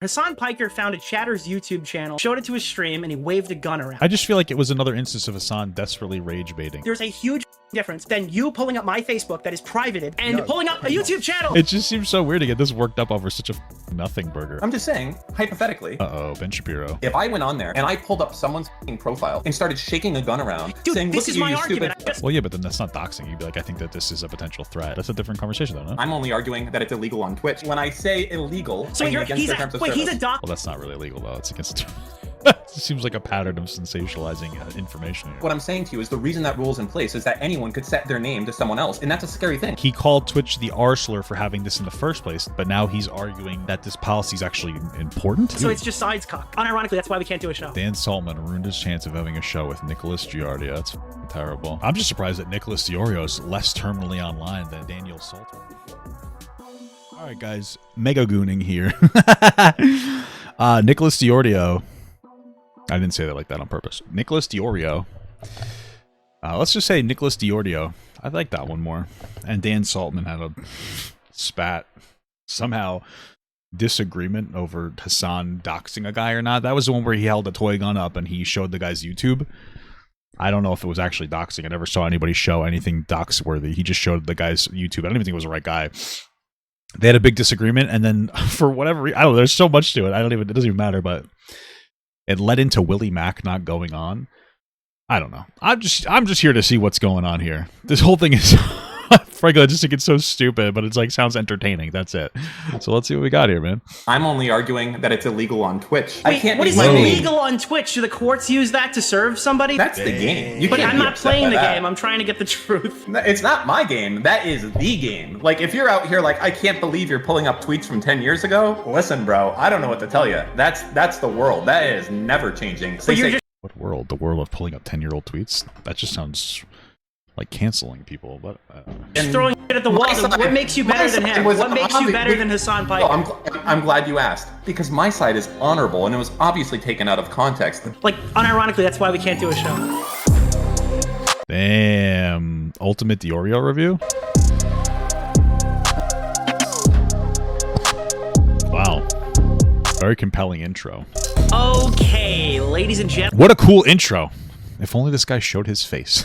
Hasan Piker founded Chatter's YouTube channel, showed it to his stream, and he waved a gun around. I just feel like it was another instance of Hassan desperately rage baiting. There's a huge difference than you pulling up my Facebook that is privated and pulling up a YouTube channel. It just seems so weird to get this worked up over such a nothing burger. I'm just saying, hypothetically. Uh-oh, Ben Shapiro. If I went on there and I pulled up someone's profile and started shaking a gun around, dude, saying, this look is at you, my you argument. stupid. Well, yeah, but then that's not doxing. You'd be like, I think that this is a potential threat. That's a different conversation, though, no? I'm only arguing that it's illegal on Twitch. When I say illegal, So I mean you're, against he's their a, terms of wait, service. he's a doc. Well, that's not really illegal, though. It's against it seems like a pattern of sensationalizing information here. What I'm saying to you is the reason that rule is in place is that anyone could set their name to someone else, and that's a scary thing. He called Twitch the R-slur for having this in the first place, but now he's arguing that this policy is actually important. So it's just sides cock. Unironically, that's why we can't do a show. Dan Saltman ruined his chance of having a show with Nicholas Deorio. That's terrible. I'm just surprised that Nicholas Deorio is less terminally online than Daniel Saltman. All right, guys, mega gooning here. Nicholas Deorio. I didn't say that like that on purpose. Nicholas Deorio. Let's just say Nicholas Deorio. I like that one more. And Dan Saltman had a spat. Somehow disagreement over Hassan doxing a guy or not. That was the one where he held a toy gun up and he showed the guy's YouTube. I don't know if it was actually doxing. I never saw anybody show anything dox worthy. He just showed the guy's YouTube. I don't even think it was the right guy. They had a big disagreement, and then for whatever reason, I don't know, there's so much to it. It doesn't even matter, but it led into Willie Mack not going on. I don't know. I'm just here to see what's going on here. This whole thing is frankly, I just think it's so stupid, but it's like sounds entertaining. That's it. So let's see what we got here, man. I'm only arguing that it's illegal on Twitch. Wait, I can't what is make my name. illegal on Twitch? Do the courts use that to serve somebody? That's the game. You But can't I'm be not upset playing by the that. game. I'm trying to get the truth. It's not my game. That is the game. Like, if you're out here like, I can't believe you're pulling up tweets from 10 years ago. Listen, bro, I don't know what to tell you. That's the world. That is never changing. But you're just What world? The world of pulling up 10-year-old tweets? That just sounds like canceling people. But throwing it at the wall. What makes you better than him? What makes you better than Hasan Piker? I'm glad you asked, because my side is honorable and it was obviously taken out of context. Like, unironically, that's why we can't do a show. damn, ultimate Deorio review. Wow, very compelling intro. Okay, ladies and What a cool intro. If only this guy showed his face.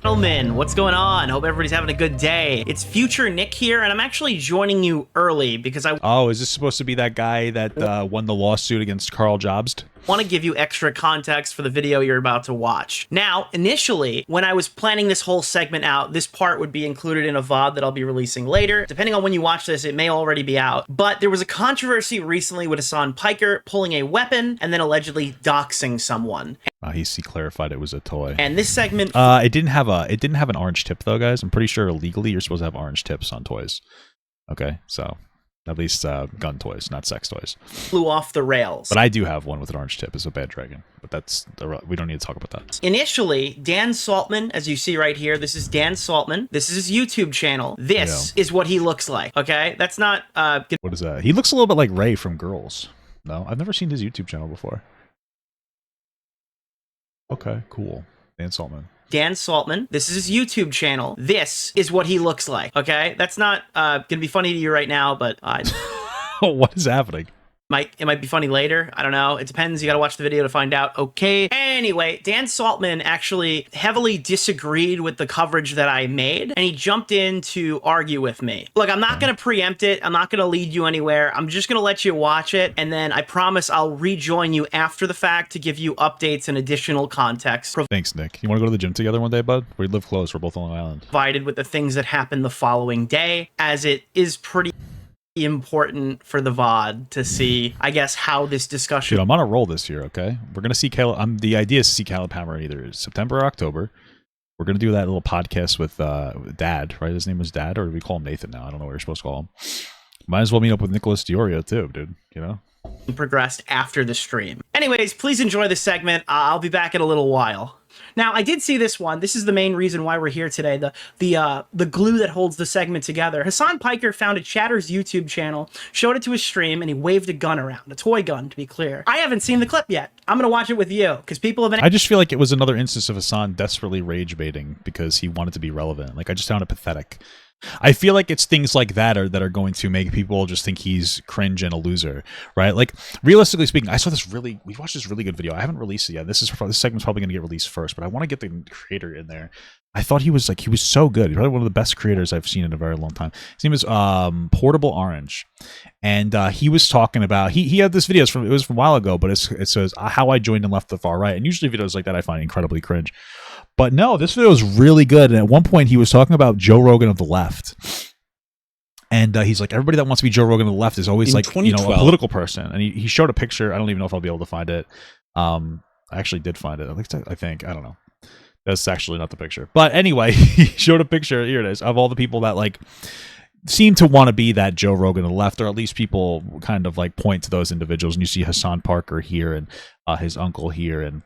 gentlemen, what's going on? Hope everybody's having a good day. It's future Nick here, and I'm actually joining you early because I Oh, is this supposed to be that guy that won the lawsuit against Carl Jobst? want to give you extra context for the video you're about to watch. Now, initially, when I was planning this whole segment out, this part would be included in a VOD that I'll be releasing later. Depending on when you watch this, it may already be out. But there was a controversy recently with Hasan Piker pulling a weapon and then allegedly doxing someone. He clarified it was a toy. And this segment It didn't have an orange tip though, guys. I'm pretty sure legally you're supposed to have orange tips on toys. Okay, so at least gun toys, not sex toys. flew off the rails. But I do have one with an orange tip. It's a bad dragon. But we don't need to talk about that. Initially, Dan Saltman, as you see right here, this is Dan Saltman. This is his YouTube channel. This is what he looks like, okay? That's not... What is that? He looks a little bit like Ray from Girls. No, I've never seen his YouTube channel before. Okay, cool. Dan Saltman. Dan Saltman. This is his YouTube channel. This is what he looks like, okay? That's not gonna be funny to you right now, but What is happening? it might be funny later. I don't know. It depends. You gotta watch the video to find out. Okay. Anyway, Dan Saltman actually heavily disagreed with the coverage that I made, and he jumped in to argue with me. Look, I'm not gonna preempt it. I'm not gonna lead you anywhere. I'm just gonna let you watch it, and then I promise I'll rejoin you after the fact to give you updates and additional context. Thanks, Nick. You want to go to the gym together one day, bud? We live close. We're both on Long Island. Provided with the things that happened the following day, as it is pretty important for the VOD to see, I guess, how this discussion... Dude, I'm on a roll this year, okay? We're going to see Caleb... the idea is to see Caleb Hammer either September or October. We're going to do that little podcast with Dad, right? His name was Dad, or do we call him Nathan now? I don't know what you're supposed to call him. Might as well meet up with Nicholas Deorio, too, dude, you know? progressed after the stream. Anyways, please enjoy this segment. I'll be back in a little while. Now, I did see this one. This is the main reason why we're here today. The glue that holds the segment together. Hasan Piker founded Chatter's YouTube channel, showed it to his stream, and he waved a gun around. A toy gun, to be clear. I haven't seen the clip yet. I'm going to watch it with you, because people have been... I just feel like it was another instance of Hasan desperately rage baiting because he wanted to be relevant. Like, I just found it pathetic. I feel like it's things like that are going to make people just think he's cringe and a loser, right? Like, realistically speaking, we watched this really good video. I haven't released it yet. This segment's probably going to get released first, but I want to get the creator in there. I thought he was so good. He's probably one of the best creators I've seen in a very long time. His name is Portable Orange, and he was talking about he had this video. It was from a while ago, but it says how I joined and left the far right. And usually videos like that I find incredibly cringe. But no, this video is really good. And at one point, he was talking about Joe Rogan of the left. And he's like, everybody that wants to be Joe Rogan of the left is always like, a political person. And he showed a picture. I don't even know if I'll be able to find it. I actually did find it. I think. I don't know. That's actually not the picture. But anyway, he showed a picture. Here it is. Of all the people that like seem to want to be that Joe Rogan of the left, or at least people kind of like point to those individuals. And you see Hassan Parker here and his uncle here and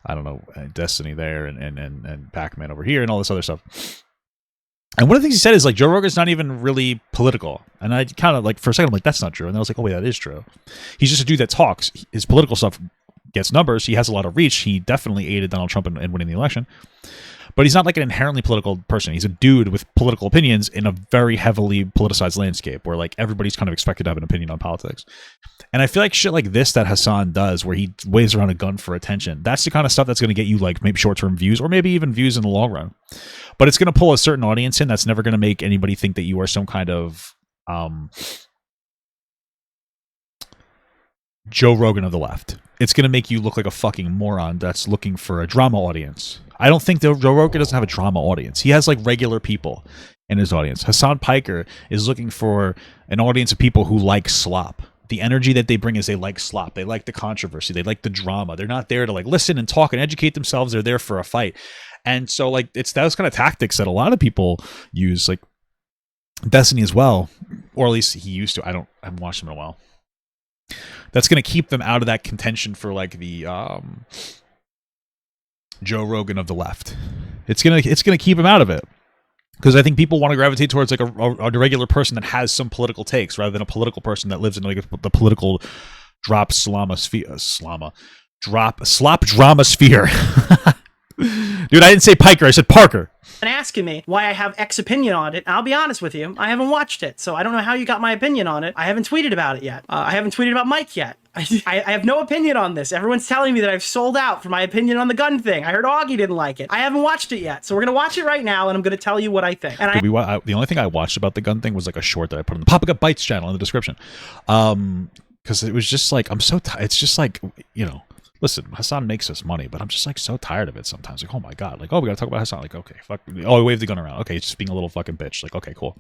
I don't know, Destiny there and Pac-Man over here and all this other stuff. And one of the things he said is like, Joe Rogan's not even really political. And I kind of like, for a second, I'm like, that's not true. And then I was like, oh wait, that is true. He's just a dude that talks. His political stuff gets numbers. He has a lot of reach. He definitely aided Donald Trump in winning the election. But he's not like an inherently political person. He's a dude with political opinions in a very heavily politicized landscape where like everybody's kind of expected to have an opinion on politics. And I feel like shit like this that Hassan does where he waves around a gun for attention, that's the kind of stuff that's going to get you like maybe short-term views or maybe even views in the long run. But it's going to pull a certain audience in that's never going to make anybody think that you are some kind of Joe Rogan of the left. It's going to make you look like a fucking moron that's looking for a drama audience. I don't think Joe Rogan doesn't have a drama audience. He has like regular people in his audience. Hassan Piker is looking for an audience of people who like slop. The energy that they bring is they like slop. They like the controversy. They like the drama. They're not there to like listen and talk and educate themselves. They're there for a fight. And so like it's those kind of tactics that a lot of people use, like Destiny as well, or at least he used to. I haven't watched him in a while. That's going to keep them out of that contention for like the Joe Rogan of the left. It's gonna keep him out of it because I think people want to gravitate towards like a regular person that has some political takes rather than a political person that lives in like the political slop drama sphere. Dude, I didn't say Piker, I said Parker. And asking me why I have X opinion on it. I'll be honest with you, I haven't watched it, so I don't know how you got my opinion on it. I haven't tweeted about it yet. I haven't tweeted about Mike yet. I have no opinion on this. Everyone's telling me that I've sold out for my opinion on the gun thing. I heard Augie didn't like it. I haven't watched it yet, so we're gonna watch it right now, and I'm gonna tell you what I think. And the only thing I watched about the gun thing was like a short that I put on the Pop Up Bites channel in the description, because it was just like I'm so tired. It's just like, you know. Listen, Hassan makes us money, but I'm just like so tired of it sometimes. Like, oh my god, like, oh, we gotta talk about Hassan. Like, okay, fuck. Oh, he waved the gun around. Okay, he's just being a little fucking bitch. Like, okay, cool.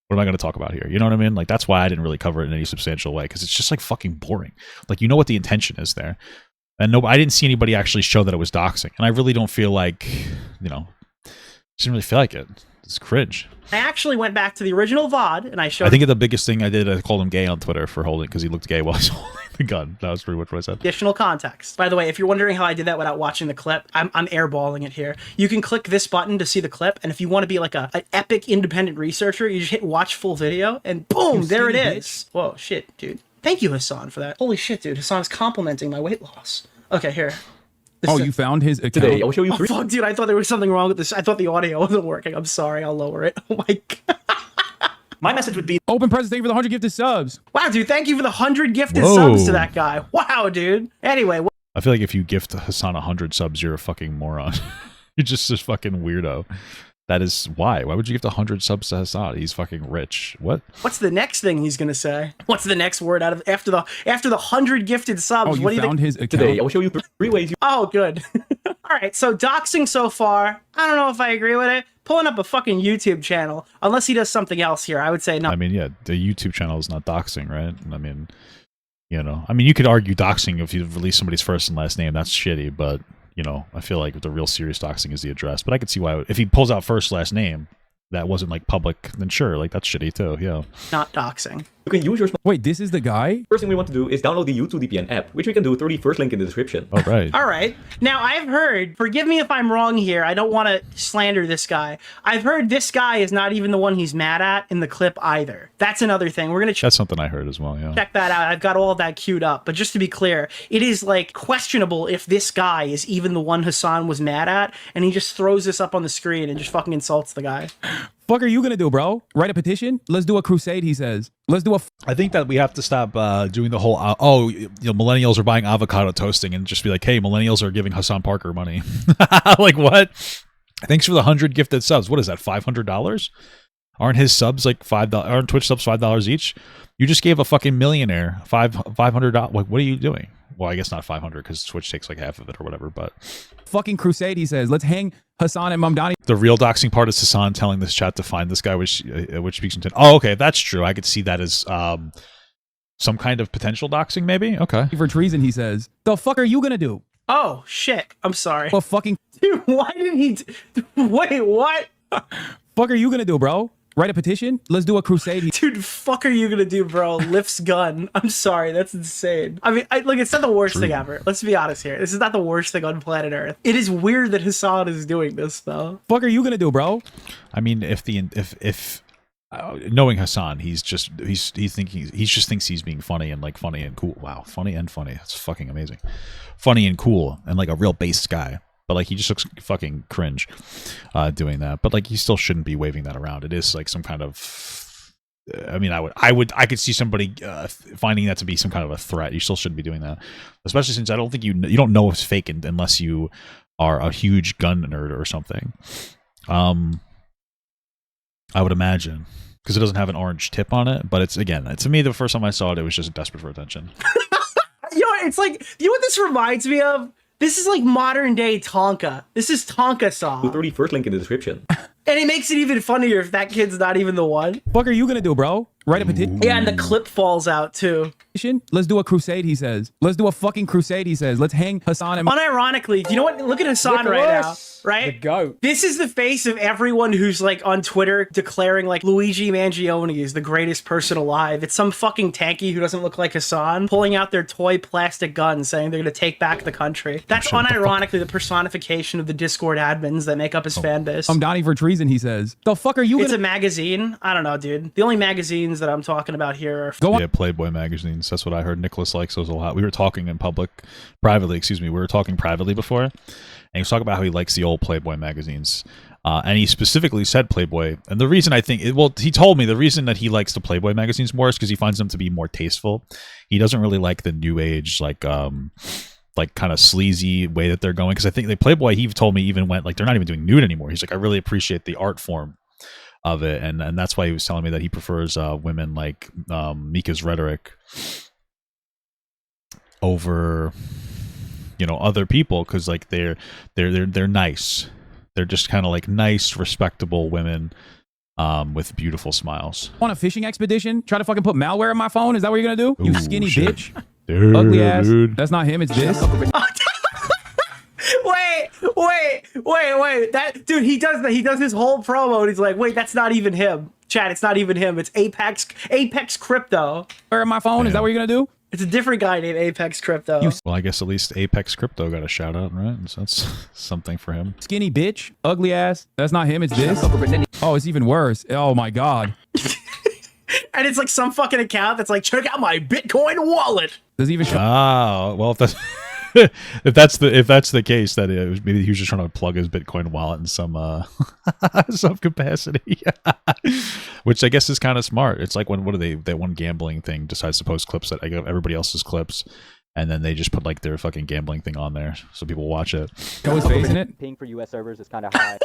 What am I gonna talk about here? You know what I mean? Like, that's why I didn't really cover it in any substantial way because it's just like fucking boring. Like, you know what the intention is there, and no, I didn't see anybody actually show that it was doxing, and I really don't feel like, you know, didn't really feel like it. It's cringe. I actually went back to the original VOD and I showed. I think the biggest thing I did, I called him gay on Twitter for holding because he looked gay while he was holding the gun. That was pretty much what I said. Additional context. By the way, if you're wondering how I did that without watching the clip, I'm airballing it here. You can click this button to see the clip, and if you want to be like an epic independent researcher, you just hit watch full video, and boom, there it is. Whoa, shit, dude. Thank you, Hassan, for that. Holy shit, dude. Hassan is complimenting my weight loss. Okay, here. You found his account? Today, I'll show you three. Oh, fuck, dude, I thought there was something wrong with this. I thought the audio wasn't working. I'm sorry, I'll lower it. Oh my god. My message would be open presents. Thank you for the 100 gifted subs. Wow, dude, thank you for the 100 gifted subs to that guy. Wow, dude. Anyway. I feel like if you gift Hassan 100 subs, you're a fucking moron. You're just a fucking weirdo. That is why. Why would you gift 100 subs to Hassan? He's fucking rich. What? What's the next thing he's gonna say? What's the next word out of after the 100 gifted subs? What do you think? His account? Today, I'll show you three ways. Oh, good. All right. So doxing so far, I don't know if I agree with it. Pulling up a fucking YouTube channel, unless he does something else here, I would say no. I mean, yeah, the YouTube channel is not doxing, right? I mean, you know, you could argue doxing if you release somebody's first and last name. That's shitty, but you know, I feel like the real serious doxing is the address. But I could see why if he pulls out first last name that wasn't like public, then sure, like that's shitty too. Yeah. Not doxing. You can use your. Wait, this is the guy? First thing we want to do is download the YouTube VPN app, which we can do through the first link in the description. Oh, right. All right. Now, I've heard, forgive me if I'm wrong here, I don't want to slander this guy. I've heard this guy is not even the one he's mad at in the clip either. That's another thing. We're going to That's something I heard as well, yeah. Check that out. I've got all of that queued up. But just to be clear, it is like questionable if this guy is even the one Hassan was mad at, and he just throws this up on the screen and just fucking insults the guy. Fuck are you gonna do, bro? Write a petition? Let's do a crusade, he says. Let's do a I think that we have to stop doing the whole, millennials are buying avocado toasting and just be like, hey, millennials are giving Hassan Parker money. Like, what? Thanks for the 100 gifted subs. What is that, $500? Aren't his subs like $5? Aren't Twitch subs $5 each? You just gave a fucking millionaire $500. Like, what are you doing? Well, I guess not 500 because Twitch takes like half of it or whatever, but fucking crusade, he says. Let's hang Hassan and Mamdani. the real doxing part is Hassan telling this chat to find this guy, which speaks into. Oh, okay, if that's true, I could see that as some kind of potential doxing, maybe. Okay. For treason, he says. The fuck are you gonna do? Oh shit! I'm sorry. Well, fucking Dude, why did he? Wait, what? fuck are you gonna do, bro? Write a petition? Let's do a crusade. Dude, fuck are you gonna do, bro? Lifts gun. I'm sorry, that's insane. I mean, look, it's not the worst thing ever. Let's be honest here. This is not the worst thing on planet Earth. It is weird that Hassan is doing this, though. Fuck are you gonna do, bro? I mean, if knowing Hassan, he just thinks he's being funny and like funny and cool. Wow, funny and funny. That's fucking amazing. Funny and cool and like a real base guy. But like he just looks fucking cringe doing that. But like he still shouldn't be waving that around. It is like some kind of. I mean, I could see somebody finding that to be some kind of a threat. You still shouldn't be doing that, especially since I don't think you don't know it's fake unless you are a huge gun nerd or something. I would imagine because it doesn't have an orange tip on it. But it's again, to me, the first time I saw it, it was just desperate for attention. It's like, you know what this reminds me of? This is like modern day Tonka. This is Tonka Saw. 31st link in the description. And it makes it even funnier if that kid's not even the one. Fuck are you gonna do, bro? Write a petition? Yeah, and the clip falls out too. Let's do a crusade, he says. Let's do a fucking crusade, he says. Let's hang Hassan and Unironically, you know what? Look at Hassan right now, The right? goat. This is the face of everyone who's like on Twitter declaring like Luigi Mangione is the greatest person alive. It's some fucking tanky who doesn't look like Hassan pulling out their toy plastic guns saying they're going to take back the country. That's unironically the personification of the Discord admins that make up his fan base. I'm Donnie for treason, he says. The fuck are you It's gonna a magazine. I don't know, dude. The only magazines that I'm talking about here are go on? Yeah, Playboy magazines. That's what I heard. Nicholas likes those a lot. We were talking in public, privately. Excuse me. We were talking privately before, and he was talking about how he likes the old Playboy magazines. And he specifically said Playboy. And the reason I think, he told me the reason that he likes the Playboy magazines more is because he finds them to be more tasteful. He doesn't really like the new age, like kind of sleazy way that they're going. Because I think the Playboy, he told me, even went like they're not even doing nude anymore. He's like, I really appreciate the art form of it, and that's why he was telling me that he prefers women like Mika's Rhetoric over other people because like they're nice. They're just kind of like nice, respectable women with beautiful smiles. On a fishing expedition? Try to fucking put malware in my phone? Is that what you're gonna do? You Ooh, skinny shit. bitch. Dude, Ugly ass. That's not him, it's this. Wait. That dude, he does that. He does his whole promo and he's like, wait, that's not even him. Chat, it's not even him. It's Apex Crypto. Malware in my phone? Is that what you're gonna do? It's a different guy named Apex Crypto. Well, I guess at least Apex Crypto got a shout out, right? So that's something for him. Skinny bitch. Ugly ass. That's not him, it's this. Oh, it's even worse. Oh my god. And it's like some fucking account that's like, check out my Bitcoin wallet. Does he even show Well, if that's if that's the case, that maybe he was just trying to plug his Bitcoin wallet in some some capacity, which I guess is kind of smart. It's like that one gambling thing decides to post clips that everybody else's clips, and then they just put like their fucking gambling thing on there so people watch it. show his face in it? Ping for US servers is kind of high.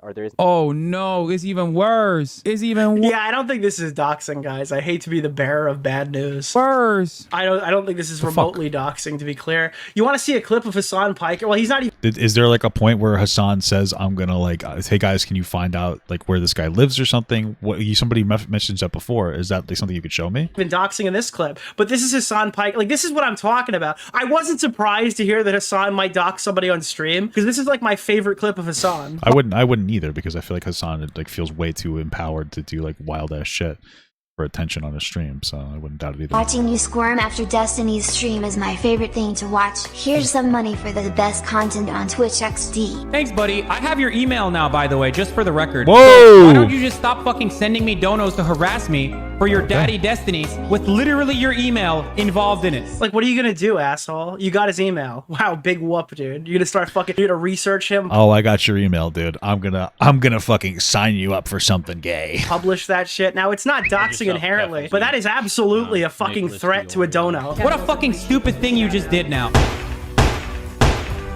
Or there is. Oh no, it's even worse. It's even Yeah, I don't think this is doxing, guys. I hate to be the bearer of bad news. worse. I don't think this is remotely doxing, to be clear. You want to see a clip of Hassan Piker? Well, he's not even. Is there like a point where Hassan says, "I'm gonna like, hey guys, can you find out like where this guy lives or something?" Somebody mentioned that before. Is that like something you could show me? Been doxing in this clip, but this is Hassan Piker. Like, this is what I'm talking about. I wasn't surprised to hear that Hassan might dox somebody on stream because this is like my favorite clip of Hassan. I wouldn't either because I feel like Hassan like feels way too empowered to do like wild ass shit for attention on a stream, so I wouldn't doubt it either. Watching you squirm after Destiny's stream is my favorite thing to watch. Here's some money for the best content on Twitch XD. Thanks, buddy. I have your email now, by the way, just for the record. Whoa! So why don't you just stop fucking sending me donos to harass me for your daddy destinies with literally your email involved in it. Like, what are you gonna do, asshole? You got his email. Wow, big whoop, dude. You're gonna start fucking, you're gonna research him. Oh, I got your email, dude. I'm gonna fucking sign you up for something gay. Publish that shit. Now, it's not doxing inherently, but that is absolutely a fucking threat to a dono. What a fucking stupid thing you just did now.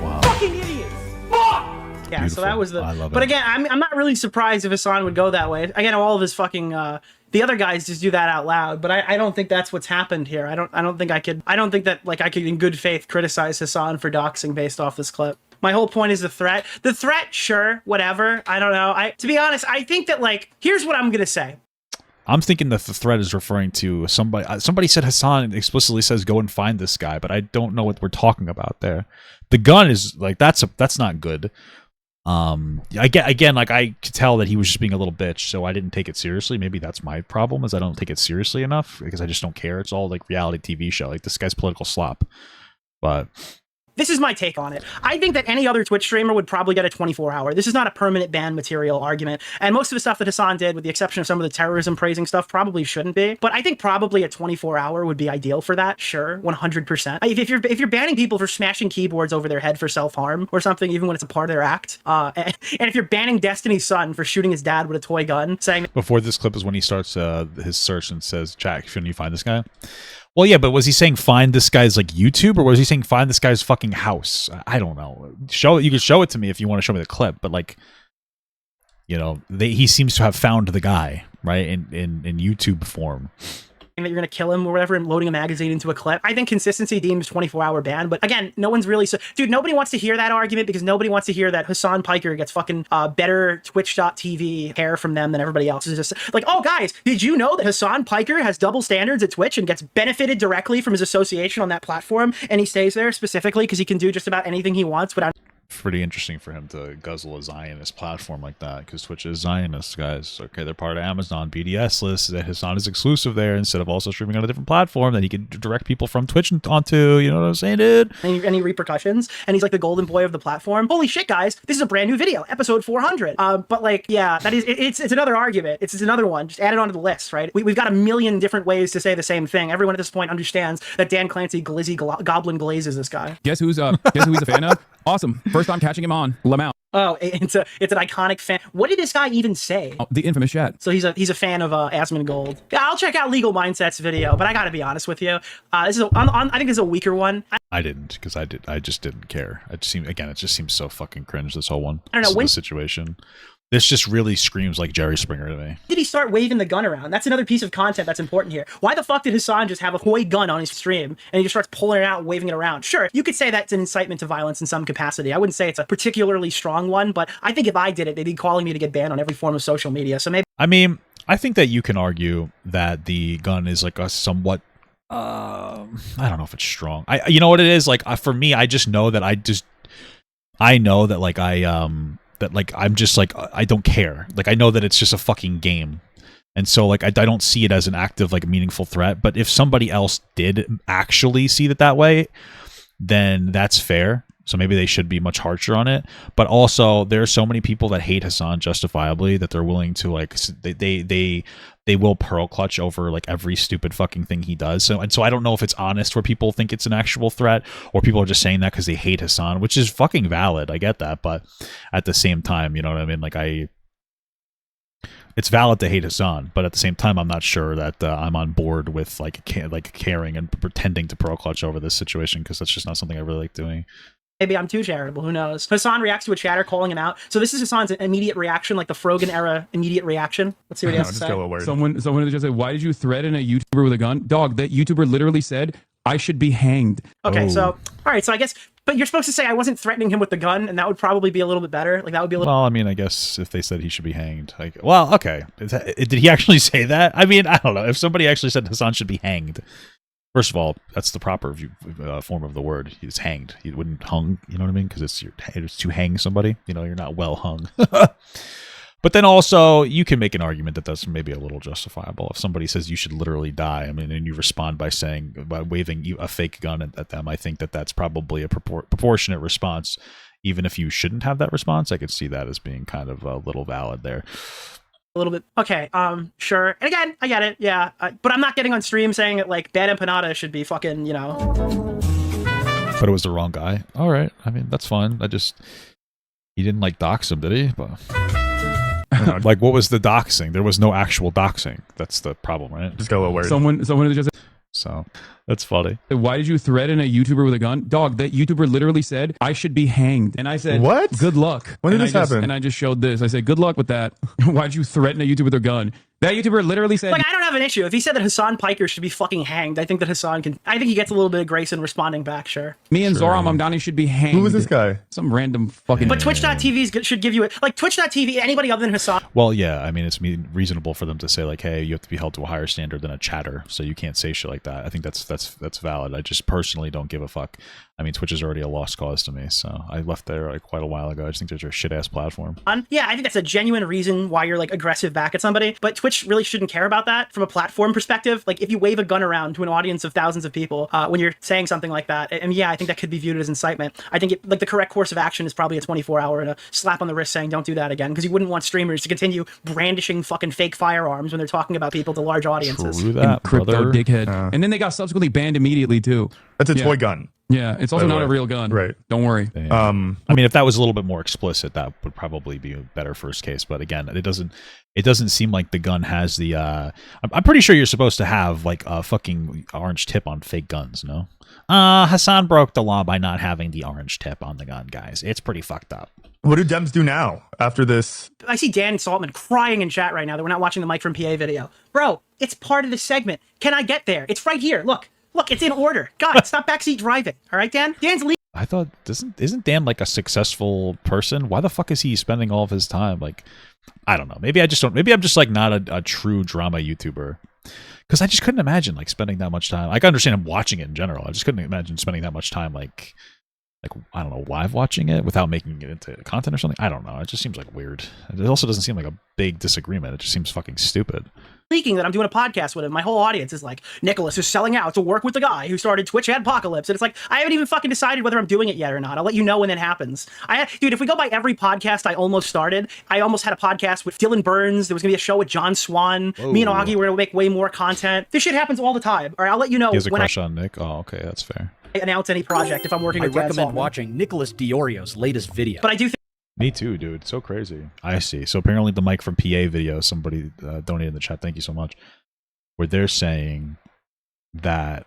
Wow. Fucking idiots. Fuck! Yeah, Beautiful. so that was the. I love but it. again, I'm not really surprised if Hassan would go that way. Again, all of his fucking the other guys just do that out loud. But I don't think that's what's happened here. I don't think that like I could in good faith criticize Hassan for doxing based off this clip. My whole point is the threat. The threat, sure, whatever. I don't know. To be honest, I think that like here's what I'm gonna say. I'm thinking that the threat is referring to somebody. Somebody said Hassan explicitly says go and find this guy, but I don't know what we're talking about there. The gun is like that's not good. I could tell that he was just being a little bitch, so I didn't take it seriously. Maybe that's my problem, is I don't take it seriously enough because I just don't care. It's all like reality TV show. Like this guy's political slop, but. This is my take on it. I think that any other Twitch streamer would probably get a 24-hour. This is not a permanent ban material argument. And most of the stuff that Hassan did, with the exception of some of the terrorism praising stuff, probably shouldn't be. But I think probably a 24-hour would be ideal for that. Sure, 100%. If you're banning people for smashing keyboards over their head for self-harm or something, even when it's a part of their act, and if you're banning Destiny's son for shooting his dad with a toy gun, saying... Before this clip is when he starts his search and says, Jack, shouldn't you find this guy? Well, yeah, but was he saying find this guy's like YouTube, or was he saying find this guy's fucking house? I don't know. You can show it to me if you want to show me the clip, but like, you know, he seems to have found the guy, right, in YouTube form. That you're gonna kill him or whatever and loading a magazine into a clip. I think consistency deems 24-hour ban, but again, no one's really dude, nobody wants to hear that argument because nobody wants to hear that Hassan Piker gets fucking better Twitch.tv hair from them than everybody else. It's just like, oh guys, did you know that Hassan Piker has double standards at Twitch and gets benefited directly from his association on that platform, and he stays there specifically because he can do just about anything he wants without... Pretty interesting for him to guzzle a Zionist platform like that, because Twitch is Zionist, guys. Okay, they're part of Amazon BDS list. That Hassan is exclusive there instead of also streaming on a different platform that he can direct people from Twitch onto. You know what I'm saying, dude? Any repercussions? And he's like the golden boy of the platform. Holy shit, guys! This is a brand new video, episode 400. But like, yeah, that is it's another argument. It's another one. Just add it onto the list, right? We've got a million different ways to say the same thing. Everyone at this point understands that Dan Clancy Goblin glazes this guy. Guess who he's a fan of? Awesome. First time catching him on Lamau. Oh, it's an iconic fan. What did this guy even say? Oh, the infamous chat. So he's a fan of Asmongold. Yeah, I'll check out Legal Mindset's video, but I gotta be honest with you. I think this is a weaker one. I didn't, because I just didn't care. It just seems so fucking cringe, this whole one. I don't know, the situation. This just really screams like Jerry Springer to me. Did he start waving the gun around? That's another piece of content that's important here. Why the fuck did Hassan just have a toy gun on his stream and he just starts pulling it out and waving it around? Sure, you could say that's an incitement to violence in some capacity. I wouldn't say it's a particularly strong one, but I think if I did it, they'd be calling me to get banned on every form of social media. So maybe... I mean, I think that you can argue that the gun is like a somewhat... I don't know if it's strong. You know what it is? Like, for me, I just know that I know that like I'm just like, I don't care. Like, I know that it's just a fucking game. And so like, I don't see it as an active, like, meaningful threat. But if somebody else did actually see it that way, then that's fair. So maybe they should be much harsher on it. But also, there are so many people that hate Hassan justifiably that they're willing to, like, they will pearl clutch over like every stupid fucking thing he does. So I don't know if it's honest where people think it's an actual threat, or people are just saying that because they hate Hassan, which is fucking valid. I get that, but at the same time, you know what I mean? Like, it's valid to hate Hassan, but at the same time, I'm not sure that I'm on board with like caring and pretending to pearl clutch over this situation, because that's just not something I really like doing. Maybe I'm too charitable, who knows? Hassan reacts to a chatter calling him out. So this is Hassan's immediate reaction, like the Frogan era immediate reaction. Let's see what he has to say. Someone just said, why did you threaten a YouTuber with a gun? Dog, that YouTuber literally said, I should be hanged. Okay, so, all right, so I guess, but you're supposed to say I wasn't threatening him with the gun, and that would probably be a little bit better. Like, that would be a little... Well, I mean, I guess if they said he should be hanged, like, well, okay. Did he actually say that? I mean, I don't know. If somebody actually said Hassan should be hanged, first of all, that's the proper form of the word. He's hanged. He wouldn't hung, you know what I mean? Because it's to hang somebody. You know, you're not well hung. But then also, you can make an argument that that's maybe a little justifiable. If somebody says you should literally die, I mean, and you respond by waving a fake gun at them, I think that that's probably a proportionate response. Even if you shouldn't have that response, I could see that as being kind of a little valid there. a little bit. Okay, sure. And again, I get it, yeah. But I'm not getting on stream saying that, like, Bad Empanada should be fucking, you know. But it was the wrong guy. All right. I mean, that's fine. He didn't, like, dox him, did he? But like, what was the doxing? There was no actual doxing. That's the problem, right? Just got a little weird. Someone just So that's funny. why did you threaten a YouTuber with a gun? Dog, that YouTuber literally said, I should be hanged. And I said, What? Good luck. When did And this I just- happen? And I just showed this. I said, good luck with that. Why'd you threaten a YouTuber with a gun? That YouTuber literally said, Like, I don't have an issue. If he said that Hassan Piker should be fucking hanged, I think that Hassan can. I think he gets a little bit of grace in responding back, sure. me and Zoran Mamdani should be hanged. Who was this guy? Some random fucking... But Twitch.tv should give you it. Like, Twitch.tv, anybody other than Hassan. Well, yeah, I mean, it's reasonable for them to say, like, hey, you have to be held to a higher standard than a chatter, so you can't say shit like that. I think that's valid. I just personally don't give a fuck. I mean, Twitch is already a lost cause to me, so I left there like quite a while ago. I just think they're a shit-ass platform. Yeah, I think that's a genuine reason why you're, like, aggressive back at somebody. But Twitch really shouldn't care about that from a platform perspective. Like, if you wave a gun around to an audience of thousands of people when you're saying something like that, and yeah, I think that could be viewed as incitement. I think like the correct course of action is probably a 24-hour and a slap on the wrist saying don't do that again, because you wouldn't want streamers to continue brandishing fucking fake firearms when they're talking about people to large audiences. True that, crypto brother. dickhead. And then they got subsequently banned immediately too. That's a Yeah. toy gun. Yeah, it's also By the not a way. real gun. Right. Don't worry. Yeah. I mean, if that was a little bit more explicit, that would probably be a better first case. But again, it doesn't seem like the gun has the. I'm pretty sure you're supposed to have like a fucking orange tip on fake guns. No. Hassan broke the law by not having the orange tip on the gun, guys. It's pretty fucked up. What do Dems do now after this? I see Dan Saltman crying in chat right now that we're not watching the Mike from PA video. Bro, it's part of the segment. Can I get there? It's right here. Look, it's in order. God, stop backseat driving. All right, Dan? Dan's leaving. I thought isn't Dan like a successful person? Why the fuck is he spending all of his time like? I don't know. Maybe I just don't. Maybe I'm just like not a true drama YouTuber. Because I just couldn't imagine like spending that much time. Like, I understand I'm watching it in general. I just couldn't imagine spending that much time like I don't know, live watching it without making it into content or something. I don't know. It just seems like weird. It also doesn't seem like a big disagreement. It just seems fucking stupid. Leaking that I'm doing a podcast with him. My whole audience is like, Nicholas is selling out to work with the guy who started Twitch Adpocalypse. And it's like, I haven't even fucking decided whether I'm doing it yet or not. I'll let you know when it happens. Dude, if we go by every podcast I almost started, I almost had a podcast with Dylan Burns. There was gonna be a show with John Swan. Whoa. Me and Augie were gonna make way more content. This shit happens all the time. All right, I'll let you know He has a when crush on Nick. Oh, okay, that's fair. I announce any project if I'm working I with Dan recommend Saltman. watching Nicholas Deorio's latest video. But I do think Me too, dude. It's so crazy. I see. So apparently the Mike from PA video, somebody donated in the chat. Thank you so much. Where they're saying that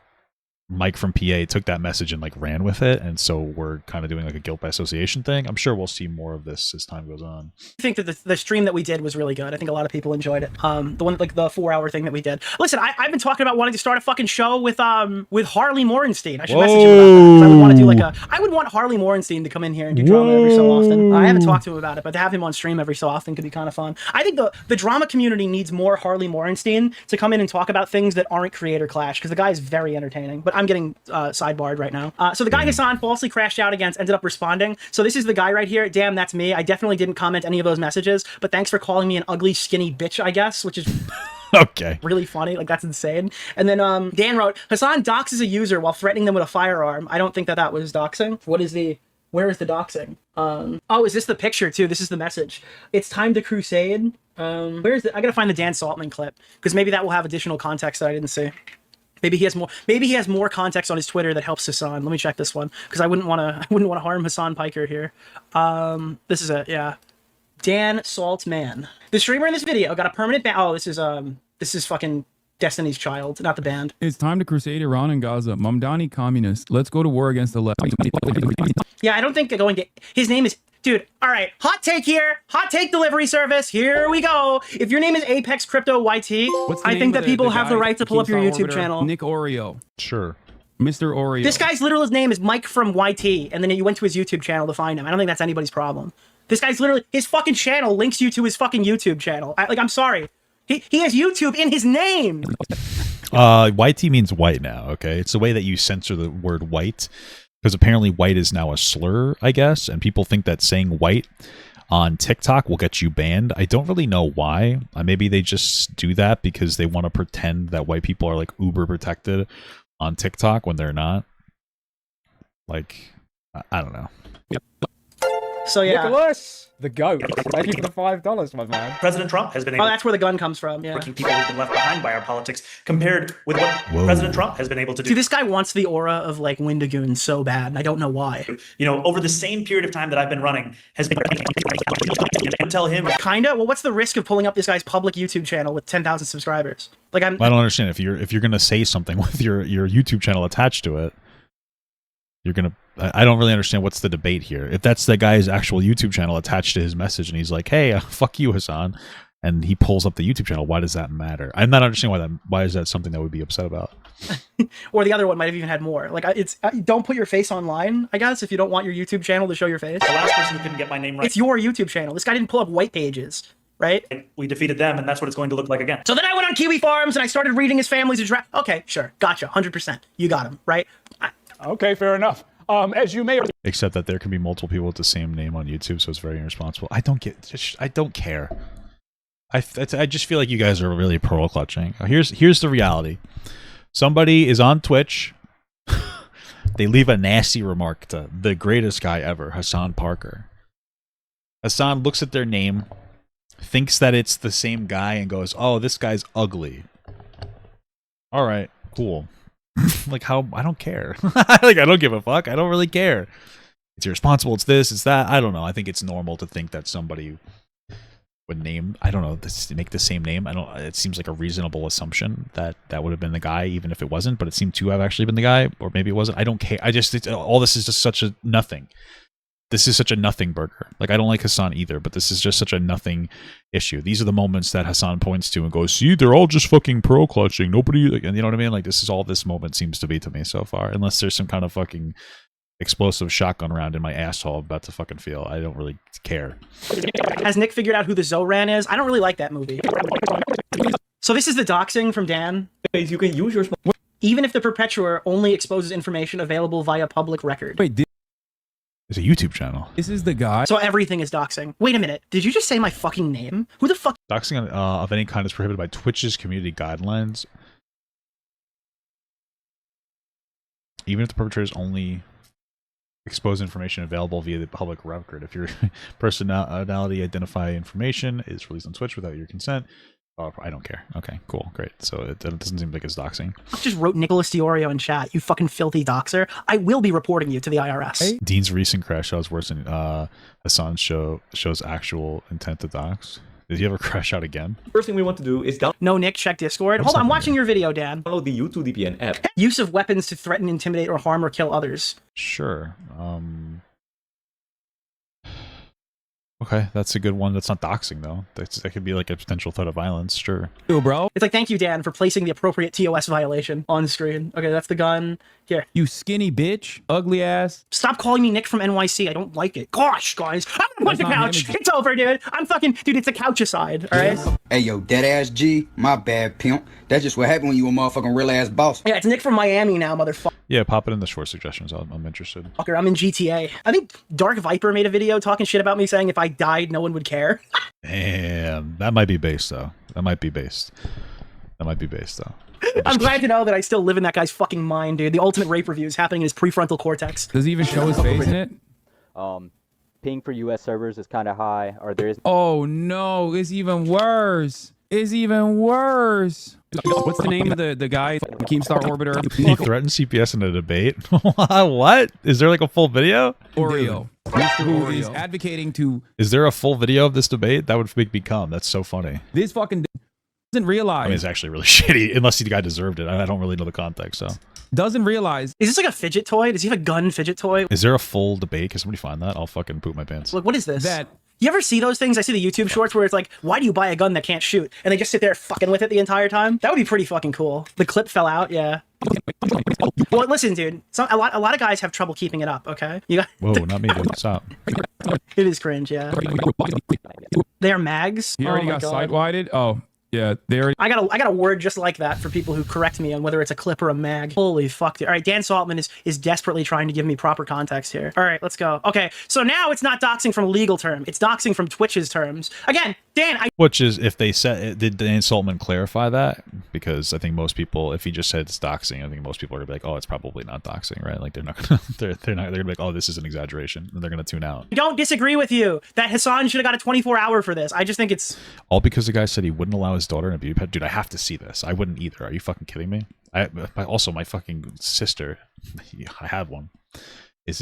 Mike from PA took that message and like ran with it, and so we're kind of doing like a guilt by association thing. I'm sure we'll see more of this as time goes on. I think that the stream that we did was really good. I think a lot of people enjoyed it. The one like the 4-hour thing that we did. Listen, I've been talking about wanting to start a fucking show with Harley Morenstein. I should message him about that. 'Cause I would want to do like I would want Harley Morenstein to come in here and do drama every so often. I haven't talked to him about it, but to have him on stream every so often could be kind of fun. I think the drama community needs more Harley Morenstein to come in and talk about things that aren't creator clash, because the guy is very entertaining. But I'm getting sidebarred right now. So the guy Hassan falsely crashed out against ended up responding. So this is the guy right here. Damn, that's me. I definitely didn't comment any of those messages, but thanks for calling me an ugly, skinny bitch, I guess, which is Okay. really funny. Like, that's insane. And then Dan wrote, Hassan doxes a user while threatening them with a firearm. I don't think that was doxing. Where is the doxing? Oh, is this the picture too? This is the message. It's time to crusade. Where is it? I gotta find the Dan Saltman clip, because maybe that will have additional context that I didn't see. Maybe he has more context on his Twitter that helps Hassan. Let me check this one, because I wouldn't want to harm Hassan Piker here. This is Dan Saltman. The streamer in this video got a permanent ban. Oh, this is fucking Destiny's Child, not the band. It's time to crusade Iran and Gaza. Mamdani communists. Let's go to war against the left. Yeah, I don't think going to. His name is. Dude, all right, hot take here. Hot take delivery service. Here we go. If your name is Apex Crypto YT, I think that people have the right to pull up your YouTube channel. Nick Oreo. Sure. Mr. Oreo. This guy's literal name is Mike from YT, and then you went to his YouTube channel to find him. I don't think that's anybody's problem. This guy's literally, his fucking channel links you to his fucking YouTube channel. I'm sorry. He has YouTube in his name. YT means white now, okay? It's the way that you censor the word white, because apparently white is now a slur, I guess, and people think that saying white on TikTok will get you banned. I don't really know why. Maybe they just do that because they want to pretend that white people are like uber protected on TikTok when they're not. Like, I don't know. So yeah. Nicholas, the goat. Thank you for the $5, my man. President Trump has been Oh, able that's where the gun comes from. Yeah. working people who've been left behind by our politics compared with what President Trump has been able to do. See, this guy wants the aura of like Windigoon so bad, and I don't know why. You know, over the same period of time that I've been running has been tell him Kinda. Well, what's the risk of pulling up this guy's public YouTube channel with 10,000 subscribers? Like I don't understand if you're gonna say something with your YouTube channel attached to it. You're gonna. I don't really understand what's the debate here. If that's the guy's actual YouTube channel attached to his message, and he's like, "Hey, fuck you, Hassan," and he pulls up the YouTube channel, why does that matter? I'm not understanding why is that something that would be upset about? Or the other one might have even had more. Like, it's don't put your face online, I guess, if you don't want your YouTube channel to show your face. the last person who couldn't get my name right. It's your YouTube channel. This guy didn't pull up white pages, right? We defeated them, and that's what it's going to look like again. So then I went on Kiwi Farms and I started reading his family's address. Okay, sure, gotcha, 100%. You got him, right? Okay, fair enough. As you may Except that there can be multiple people with the same name on YouTube, so it's very irresponsible. I don't care. I just feel like you guys are really pearl clutching. Here's the reality. Somebody is on Twitch. They leave a nasty remark to the greatest guy ever, Hassan Parker. Hassan looks at their name, thinks that it's the same guy, and goes, "Oh, this guy's ugly." All right, cool. Like, how? I don't care. Like, I don't give a fuck. I don't really care. It's irresponsible. It's this. It's that. I don't know. I think it's normal to think that somebody would name. I don't know. Make the same name. I don't. It seems like a reasonable assumption that that would have been the guy, even if it wasn't. But it seemed to have actually been the guy, or maybe it wasn't. I don't care. All this is just such a nothing. This is such a nothing burger. Like, I don't like Hassan either, but this is just such a nothing issue. These are the moments that Hassan points to and goes, "See, they're all just fucking pearl clutching. Nobody," like, and you know what I mean? Like, this is all this moment seems to be to me so far. Unless there's some kind of fucking explosive shotgun round in my asshole I'm about to fucking feel. I don't really care. Has Nick figured out who the Zoran is? I don't really like that movie. So this is the doxing from Dan. you can use your Even if the perpetuator only exposes information available via public record. Wait, It's a YouTube channel. this is the guy. So everything is doxing. Wait a minute. Did you just say my fucking name? Who the fuck? Doxing of any kind is prohibited by Twitch's community guidelines. Even if the perpetrators only expose information available via the public record. If your personality identify information is released on Twitch without your consent, I don't care. Okay, cool, great. So it doesn't seem like it's doxing. I just wrote Nicholas Deorio in chat. You fucking filthy doxer. I will be reporting you to the IRS. Hey. Dean's recent crash out is worse than Hassan's shows actual intent to dox. Did you ever crash out again? First thing we want to do is No, Nick, check Discord. Hold on, I'm watching your video, Dan. download the YouTube VPN app. Use of weapons to threaten, intimidate, or harm or kill others. Sure. Okay, that's a good one. That's not doxing though. That could be like a potential threat of violence. Sure. Yo, bro. It's like, thank you, Dan, for placing the appropriate TOS violation on screen. Okay, that's the gun. Here. You skinny bitch. Ugly ass. Stop calling me Nick from NYC. I don't like it. Gosh, guys. I'm gonna punch the That's not couch. him. It's over, dude. I'm fucking... Dude, it's a couch-aside, alright? Hey, yo, dead ass G, my bad, pimp. That's just what happened when you a motherfucking real ass boss. Yeah, it's Nick from Miami now, motherfucker. Yeah, pop it in the short suggestions. I'm interested. I'm in GTA. I think Dark Viper made a video talking shit about me, saying if I died, no one would care. Damn, that might be based though. That might be based though. I'm glad to know that I still live in that guy's fucking mind, dude. The ultimate rape review is happening in his prefrontal cortex. Does he even show his face in it? Ping for US servers is kind of high, or there is. Oh no, it's even worse. It's even worse. What's the name of the guy? Keemstar Orbiter? He threatened CPS in a debate. What? Is there like a full video? Oreo. Who is advocating to... Is there a full video of this debate? That would make me come. That's so funny. This fucking doesn't realize. I mean, it's actually really shitty, unless the guy deserved it. I don't really know the context, so. Doesn't realize. Is this like a fidget toy? Does he have a gun fidget toy? Is there a full debate? Can somebody find that? I'll fucking poop my pants. Look, what is this? That... You ever see those things? I see the YouTube shorts where it's like, why do you buy a gun that can't shoot? And they just sit there fucking with it the entire time. That would be pretty fucking cool. The clip fell out, yeah. Well, listen, dude. A lot of guys have trouble keeping it up, okay? You got Whoa, not me, dude. Stop. It is cringe, yeah. They're mags. He already got side-wided? Oh, yeah. They already... I got a word just like that for people who correct me on whether it's a clip or a mag. Holy fuck, dude. All right, Dan Saltman is desperately trying to give me proper context here. All right, let's go. Okay, so now it's not doxing from a legal term. It's doxing from Twitch's terms. Again, Dan, Which is, if they said, did Dan Saltman clarify that? Because I think most people, if he just said it's doxing, I think most people are gonna be like, oh, it's probably not doxing, right? Like they're not gonna, they're gonna be like, oh, this is an exaggeration, and they're gonna tune out. I don't disagree with you that Hassan should have got a 24-hour for this. I just think it's all because the guy said he wouldn't allow his daughter in a beauty pageant. Dude, I have to see this. I wouldn't either. Are you fucking kidding me? Also, my fucking sister, I had one.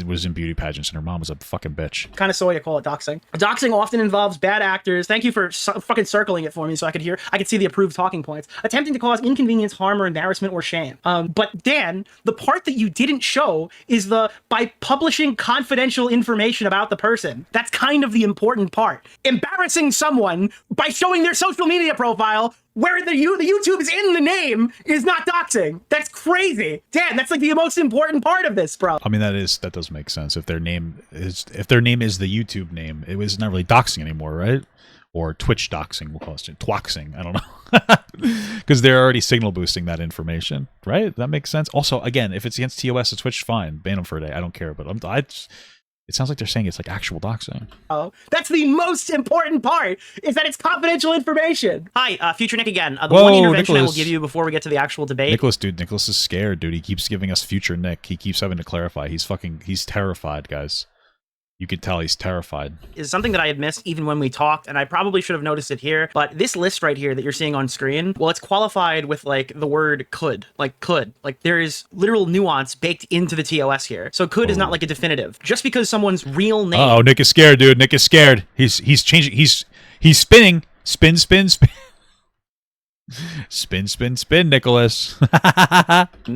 Was in beauty pageants, and her mom was a fucking bitch. Kind of soy to call it doxing. Doxing often involves bad actors. Thank you for fucking circling it for me so I could see the approved talking points. Attempting to cause inconvenience, harm, or embarrassment or shame. But Dan, the part that you didn't show is by publishing confidential information about the person. That's kind of the important part. Embarrassing someone by showing their social media profile where the YouTube is in the name is not doxing. That's crazy. Dan, that's like the most important part of this, bro. I mean, that does make sense. If their name is the YouTube name, it was not really doxing anymore, right? Or Twitch doxing, we'll call it twaxing. I don't know. Because they're already signal boosting that information, right? That makes sense. Also, again, if it's against TOS or Twitch, fine. Ban them for a day. I don't care. But it sounds like they're saying it's like actual doxing. Oh, that's the most important part, is that it's confidential information. Hi, Future Nick again. The Whoa, one intervention Nicholas. I will give you before we get to the actual debate. Nicholas is scared, dude. He keeps giving us Future Nick. He keeps having to clarify. He's terrified, guys. You could tell he's terrified. Is something that I had missed even when we talked, and I probably should have noticed it here, but this list right here that you're seeing on screen, well, it's qualified with like the word could. Like there is literal nuance baked into the TOS here. So could is not like a definitive. Just because someone's real name... Oh, Nick is scared, dude. Nick is scared. He's changing. He's spinning. Spin, spin, spin. Spin, spin, spin, Nicholas.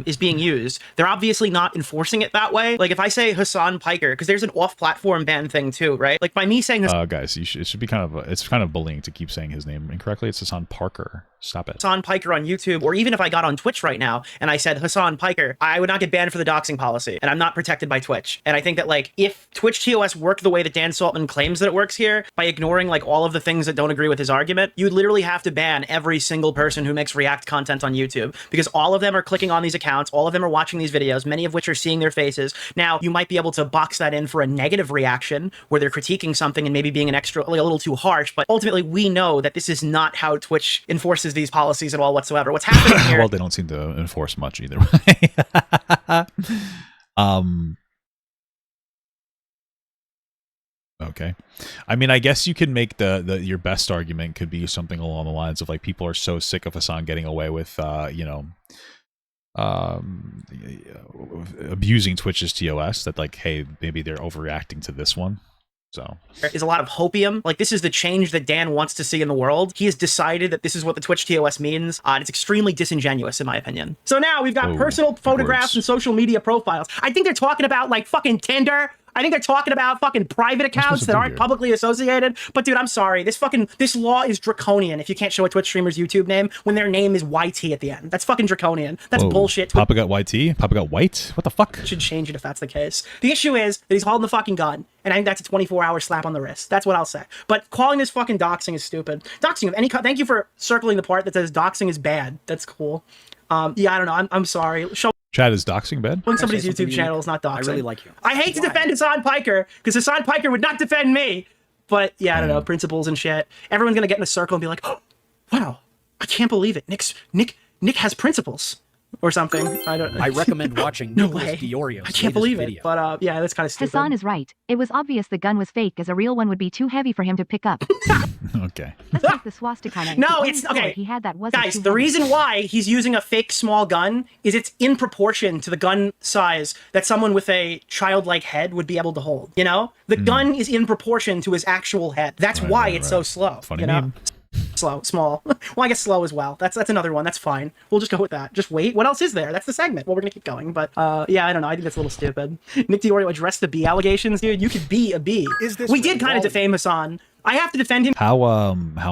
is being used. They're obviously not enforcing it that way. Like if I say Hassan Piker, because there's an off-platform ban thing too, right? Like by me saying this, guys, it should be it's kind of bullying to keep saying his name incorrectly. It's Hassan Parker. Stop it. Hassan Piker on YouTube, or even if I got on Twitch right now and I said Hassan Piker, I would not get banned for the doxing policy, and I'm not protected by Twitch. And I think that like if Twitch TOS worked the way that Dan Saltman claims that it works here, by ignoring like all of the things that don't agree with his argument, you'd literally have to ban every single person who makes React content on YouTube, because all of them are clicking on these accounts, all of them are watching these videos, many of which are seeing their faces. Now, you might be able to box that in for a negative reaction where they're critiquing something and maybe being a little too harsh, but ultimately we know that this is not how Twitch enforces these policies at all whatsoever. What's happening here... Well, they don't seem to enforce much either way. Okay. I mean, I guess you can make your best argument could be something along the lines of like people are so sick of Hassan getting away with abusing Twitch's TOS that like, hey, maybe they're overreacting to this one. So is a lot of hopium. Like this is the change that Dan wants to see in the world. He has decided that this is what the Twitch TOS means. And it's extremely disingenuous in my opinion. So now we've got personal photographs and social media profiles. I think they're talking about like fucking Tinder. I think they're talking about fucking private accounts that aren't publicly associated. But dude, I'm sorry. This law is draconian if you can't show a Twitch streamer's YouTube name when their name is YT at the end. That's fucking draconian. That's bullshit. Papa got YT? Papa got white? What the fuck? Should change it if that's the case. The issue is that he's holding the fucking gun, and I think that's a 24-hour slap on the wrist. That's what I'll say. But calling this fucking doxing is stupid. Doxing of any thank you for circling the part that says doxing is bad. That's cool. Yeah, I don't know. I'm sorry. Chad, is doxing bad? When somebody's YouTube channel is not doxing. I really like you. I hate to defend Hassan Piker, because Hassan Piker would not defend me. But yeah, I don't know, principles and shit. Everyone's gonna get in a circle and be like, oh, wow, I can't believe it. Nick has principles. Or something. I recommend watching Nicholas Deorio's I can't believe video. it. But yeah, that's kind of stupid. Hassan is right. It was obvious the gun was fake, as a real one would be too heavy for him to pick up. Okay. That's like the swastika. No, it's okay. He had that guys, the reason why he's using a fake small gun is it's in proportion to the gun size that someone with a childlike head would be able to hold. You know, the gun is in proportion to his actual head. That's why it's so slow. Funny you know. Meme. Small. Well, I guess slow as well. That's another one. That's fine. We'll just go with that. Just wait. What else is there? That's the segment. Well, we're gonna keep going. But yeah, I don't know. I think that's a little stupid. Nick Deorio addressed the B allegations, dude. You could be a B. We did kind of defame Hassan. I have to defend him. How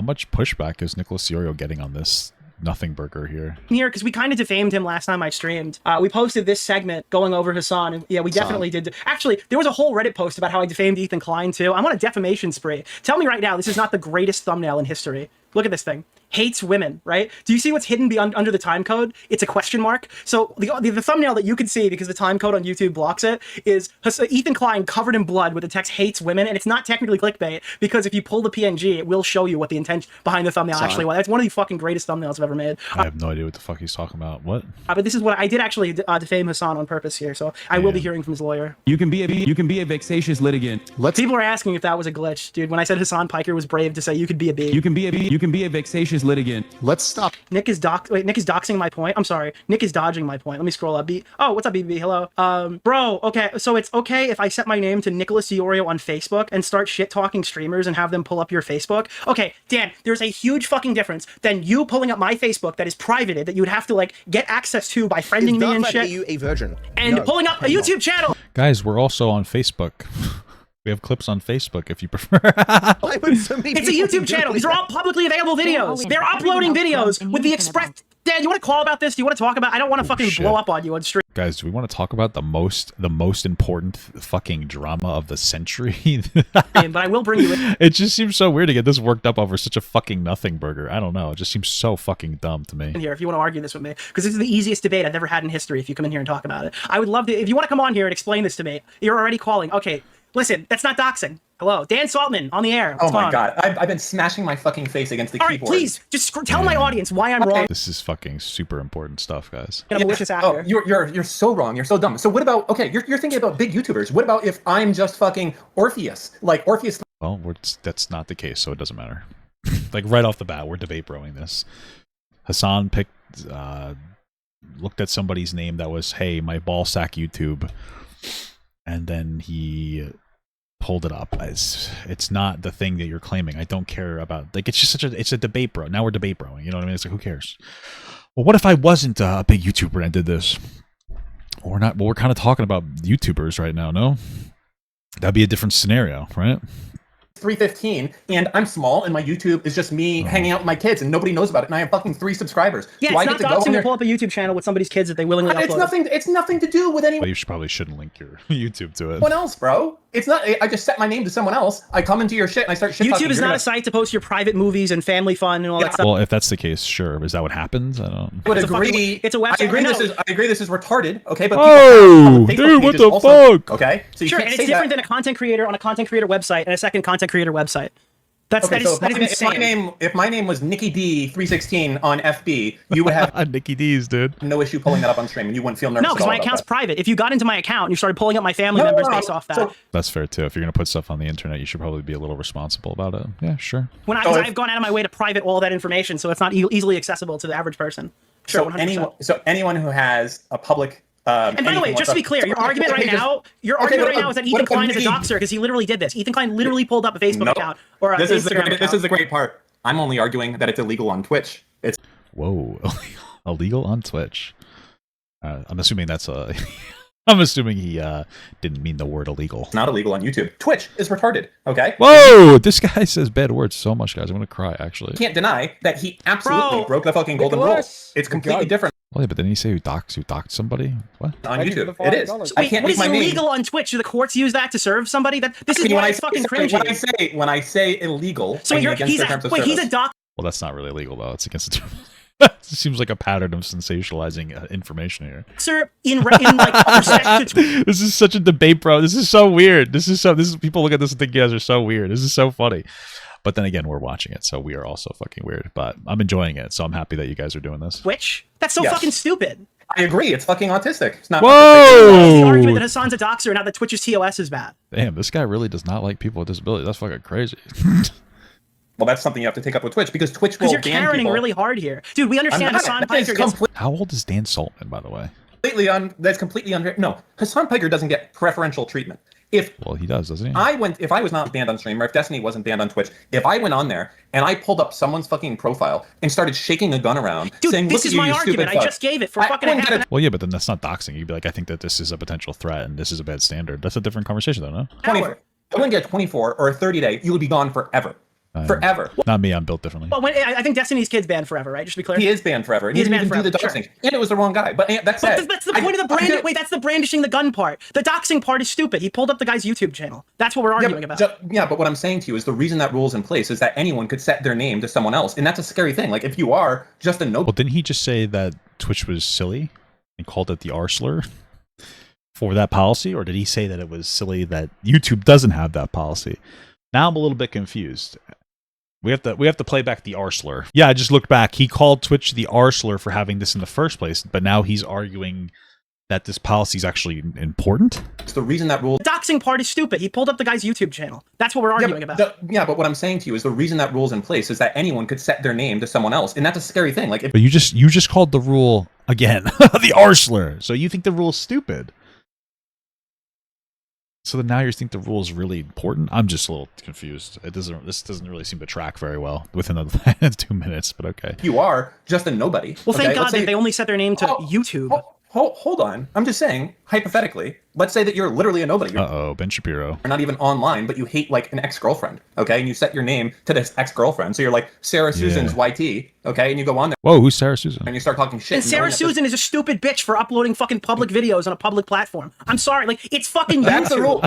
much pushback is Nicholas Deorio getting on this nothing burger here? Because we kind of defamed him last time I streamed. We posted this segment going over Hassan, and yeah, we definitely did. Actually, there was a whole Reddit post about how I defamed Ethan Klein too. I'm on a defamation spree. Tell me right now, this is not the greatest thumbnail in history. Look at this thing. Hates women, right? Do you see what's hidden under the time code? It's a question mark. So the thumbnail that you can see, because the time code on YouTube blocks it, is Ethan Klein covered in blood with the text hates women, and it's not technically clickbait, because if you pull the PNG, it will show you what the intent behind the thumbnail actually was. That's one of the fucking greatest thumbnails I've ever made. I have no idea what the fuck he's talking about. What? But this is what I did actually defame Hassan on purpose here, so I will be hearing from his lawyer. You can be a vexatious litigant. People are asking if that was a glitch, dude. When I said Hassan Piker was brave to say you could be a B. You can be a vexatious litigant. Let's stop. Nick is doxing my point. I'm sorry. Nick is dodging my point. Let me scroll up. Oh, what's up, BB? Hello. Bro, okay. So it's okay if I set my name to Nicholas Deorio on Facebook and start shit talking streamers and have them pull up your Facebook? Okay, Dan, there's a huge fucking difference than you pulling up my Facebook that is privated, that you would have to like get access to by friending me and shit. Are you a virgin? And pulling up a YouTube channel. Guys, we're also on Facebook. We have clips on Facebook if you prefer. It's a YouTube channel. These are all publicly available videos. They're uploading videos with the express. Dan, you want to call about this? Do you want to talk about? I don't want to fucking blow up on you on stream. Guys, do we want to talk about the most important fucking drama of the century? But I will bring you in. It just seems so weird to get this worked up over such a fucking nothing burger. I don't know. It just seems so fucking dumb to me. Here, if you want to argue this with me, because this is the easiest debate I've ever had in history. If you come in here and talk about it, I would love to. If you want to come on here and explain this to me, you're already calling. Okay. Listen, that's not doxing. Hello, Dan Saltman on the air. Oh my god, I've been smashing my fucking face against the keyboard. keyboard. All right, please, just tell my audience why I'm wrong. This is fucking super important stuff, guys. I'm a malicious actor. Oh, you're so wrong. You're so dumb. So what about, okay, you're thinking about big YouTubers. What about if I'm just fucking Orpheus? Like Orpheus. Well, that's not the case, so it doesn't matter. Like right off the bat, we're debate broing this. Hassan looked at somebody's name that was, hey, my ball sack YouTube. And then he pulled it up. It's not the thing that you're claiming. I don't care about, like, it's just it's a debate bro. Now we're debate broing, you know what I mean? It's like, who cares? Well, what if I wasn't a big YouTuber and did this? We're not, well, we're kind of talking about YouTubers right now, no? That'd be a different scenario, right? 315 and I'm small and my YouTube is just me hanging out with my kids and nobody knows about it and I have fucking 3 subscribers. Yeah, so it's not doxing to pull up a YouTube channel with somebody's kids that they willingly upload. It's nothing to do with anyone. Well, you probably shouldn't link your YouTube to it. Someone else, bro. It's not. I just set my name to someone else. I come into your shit and I start shit talking. YouTube is not a site to post your private movies and family fun and all that stuff. Well, if that's the case, sure. Is that what happens? I don't. I would agree. It's a website. I agree. This is retarded. Okay, but dude, what the fuck? Okay, so you sure, can't and say it's different that. than a content creator on a content creator website and a second content creator website. That is insane. If my name was Nicky D 316 on FB, you would have Nicky D's, dude. No issue pulling that up on stream, and you wouldn't feel nervous. No, because my account's private. If you got into my account and you started pulling up my family members based off that, that's fair too. If you're gonna put stuff on the internet, you should probably be a little responsible about it. Yeah, sure. I've gone out of my way to private all that information, so it's not easily accessible to the average person. Sure, so anyone who has a public. And by the way, just to be clear, your argument right now is that Ethan Klein is a doxer because he literally did this. Ethan Klein literally pulled up a Facebook account or an Instagram account. This is the great part. I'm only arguing that it's illegal on Twitch. It's illegal on Twitch. I'm assuming that's a. I'm assuming he didn't mean the word illegal. It's not illegal on YouTube. Twitch is retarded. Okay. Whoa! This guy says bad words so much, guys. I'm gonna cry. Actually, you can't deny that he absolutely broke the fucking golden rule. It's completely different. Well, yeah, but didn't he say who doxed somebody? What? On YouTube, it is. Wait, what is illegal on Twitch? Do the courts use that to serve somebody? This is why it's fucking cringy. When I say illegal, so he's a doc. Well, that's not really illegal though. It's against the term. It seems like a pattern of sensationalizing information here. Sir, in respect to this is such a debate, bro. This is so weird. This is people look at this and think you guys are so weird. This is so funny. But then again, we're watching it, so we are also fucking weird. But I'm enjoying it, so I'm happy that you guys are doing this. Twitch? That's so fucking stupid. I agree. It's fucking autistic. It's not. Whoa! The argument that Hassan's a doxer and not that Twitch's TOS is bad. Damn, this guy really does not like people with disabilities. That's fucking crazy. Well, that's something you have to take up with Twitch because Twitch will ban people. You're carrying really hard here, dude. We understand Hassan Piker gets. How old is Dan Saltman, by the way? That's completely under. No, Hassan Piker doesn't get preferential treatment. Well, he does, doesn't he? If I was not banned on stream, or if Destiny wasn't banned on Twitch, if I went on there and I pulled up someone's fucking profile and started shaking a gun around, dude, saying, this is my argument. I just gave it for fucking half an hour. Well, yeah, but then that's not doxing. You'd be like, I think that this is a potential threat and this is a bad standard. That's a different conversation, though, no? 24. I wouldn't get a 24 or a 30 day. You would be gone forever. Forever. Not me. I'm built differently. Well, I think Destiny's Kid's banned forever, right? Just to be clear. He is banned forever. And he didn't even do the doxing. Sure. And it was the wrong guy. But that's that's the point of the brand. Wait, that's the brandishing the gun part. The doxing part is stupid. He pulled up the guy's YouTube channel. That's what we're arguing about. But what I'm saying to you is the reason that rule's in place is that anyone could set their name to someone else. And that's a scary thing. Like, if you are just a no... Well, didn't he just say that Twitch was silly and called it the R slur for that policy? Or did he say that it was silly that YouTube doesn't have that policy? Now I'm a little bit confused. We have to play back the R slur. Yeah, I just looked back. He called Twitch the R slur for having this in the first place, but now he's arguing that this policy is actually important. It's the reason that rule... The doxing part is stupid. He pulled up the guy's YouTube channel. That's what we're arguing about. But what I'm saying to you is the reason that rule's in place is that anyone could set their name to someone else, and that's a scary thing. Like, but you just called the rule again the R slur. So you think the rule's stupid? So then now you think the rule is really important? I'm just a little confused. This doesn't really seem to track very well within the 2 minutes, but okay. You are just a nobody. Well, thank God that they only set their name to YouTube. Hold on. I'm just saying, hypothetically, let's say that you're literally a nobody. Uh-oh, Ben Shapiro. You're not even online, but you hate, like, an ex-girlfriend, okay? And you set your name to this ex-girlfriend. So you're like, Sarah Susan's YT, okay? And you go on there. Whoa, who's Sarah Susan? And you start talking shit. And Sarah Susan is a stupid bitch for uploading fucking public videos on a public platform. I'm sorry, like, it's fucking That's the rule.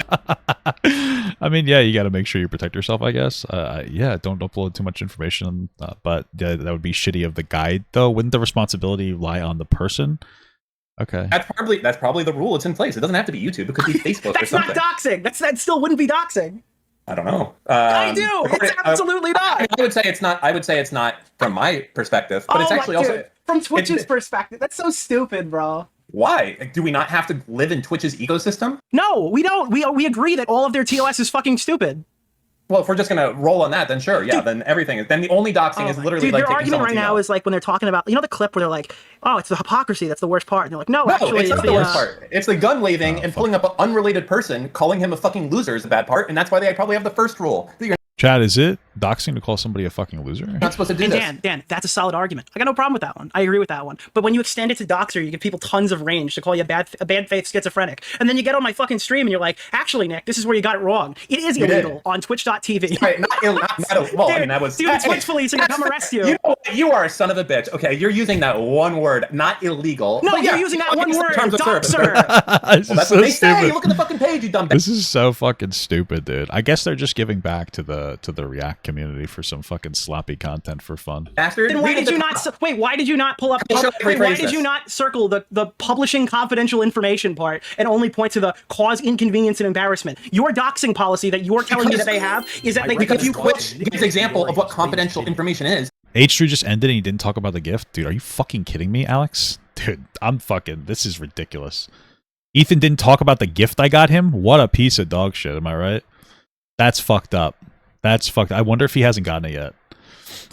I mean, yeah, you got to make sure you protect yourself, I guess. Yeah, don't upload too much information. But that would be shitty of the guide, though. Wouldn't the responsibility lie on the person? Okay. That's probably the rule. It's in place. It doesn't have to be YouTube. It could be Facebook or something. That's not doxing. That still wouldn't be doxing. I don't know. I do. It's absolutely not. I would say it's not. I would say it's not from my perspective, but it's actually also from Twitch's perspective. That's so stupid, bro. Why? Do we not have to live in Twitch's ecosystem? No, we don't. We agree that all of their TOS is fucking stupid. Well, if we're just gonna roll on that, then sure, yeah, then everything is. Then the only doxing is literally like. Their argument right now is like when they're talking about, you know, the clip where they're like, "Oh, it's the hypocrisy that's the worst part," and they're like, "No, actually, it's not the worst part. It's the gun waving and pulling up an unrelated person, calling him a fucking loser is the bad part, and that's why they probably have the first rule. Chad, is it doxing to call somebody a fucking loser? You're not supposed to do this. Dan, that's a solid argument. I got no problem with that one. I agree with that one. But when you extend it to doxer, you give people tons of range to call you a bad faith schizophrenic. And then you get on my fucking stream and you're like, actually, Nick, this is where you got it wrong. It is illegal on twitch.tv. Right, well, I mean, that was... Dude, the Twitch police are going to come arrest you. You are a son of a bitch. Okay, you're using that one word, not illegal. No, you're using that one word, doxer. Well, that's what they say. Look at the fucking page, you dumb bitch. This is so fucking stupid, dude. I guess they're just giving back to the React community for some fucking sloppy content for fun. Bastard. Then why did you not why did you not pull up why did you not circle the publishing confidential information part and only point to the cause inconvenience and embarrassment? Your doxing policy that you're telling me that they have is that if you Twitch gives example of what confidential information is. H3 just ended and he didn't talk about the gift? Dude, are you fucking kidding me, Alex? Dude, this is ridiculous. Ethan didn't talk about the gift I got him? What a piece of dog shit, am I right? That's fucked up. That's fucked. I wonder if he hasn't gotten it yet.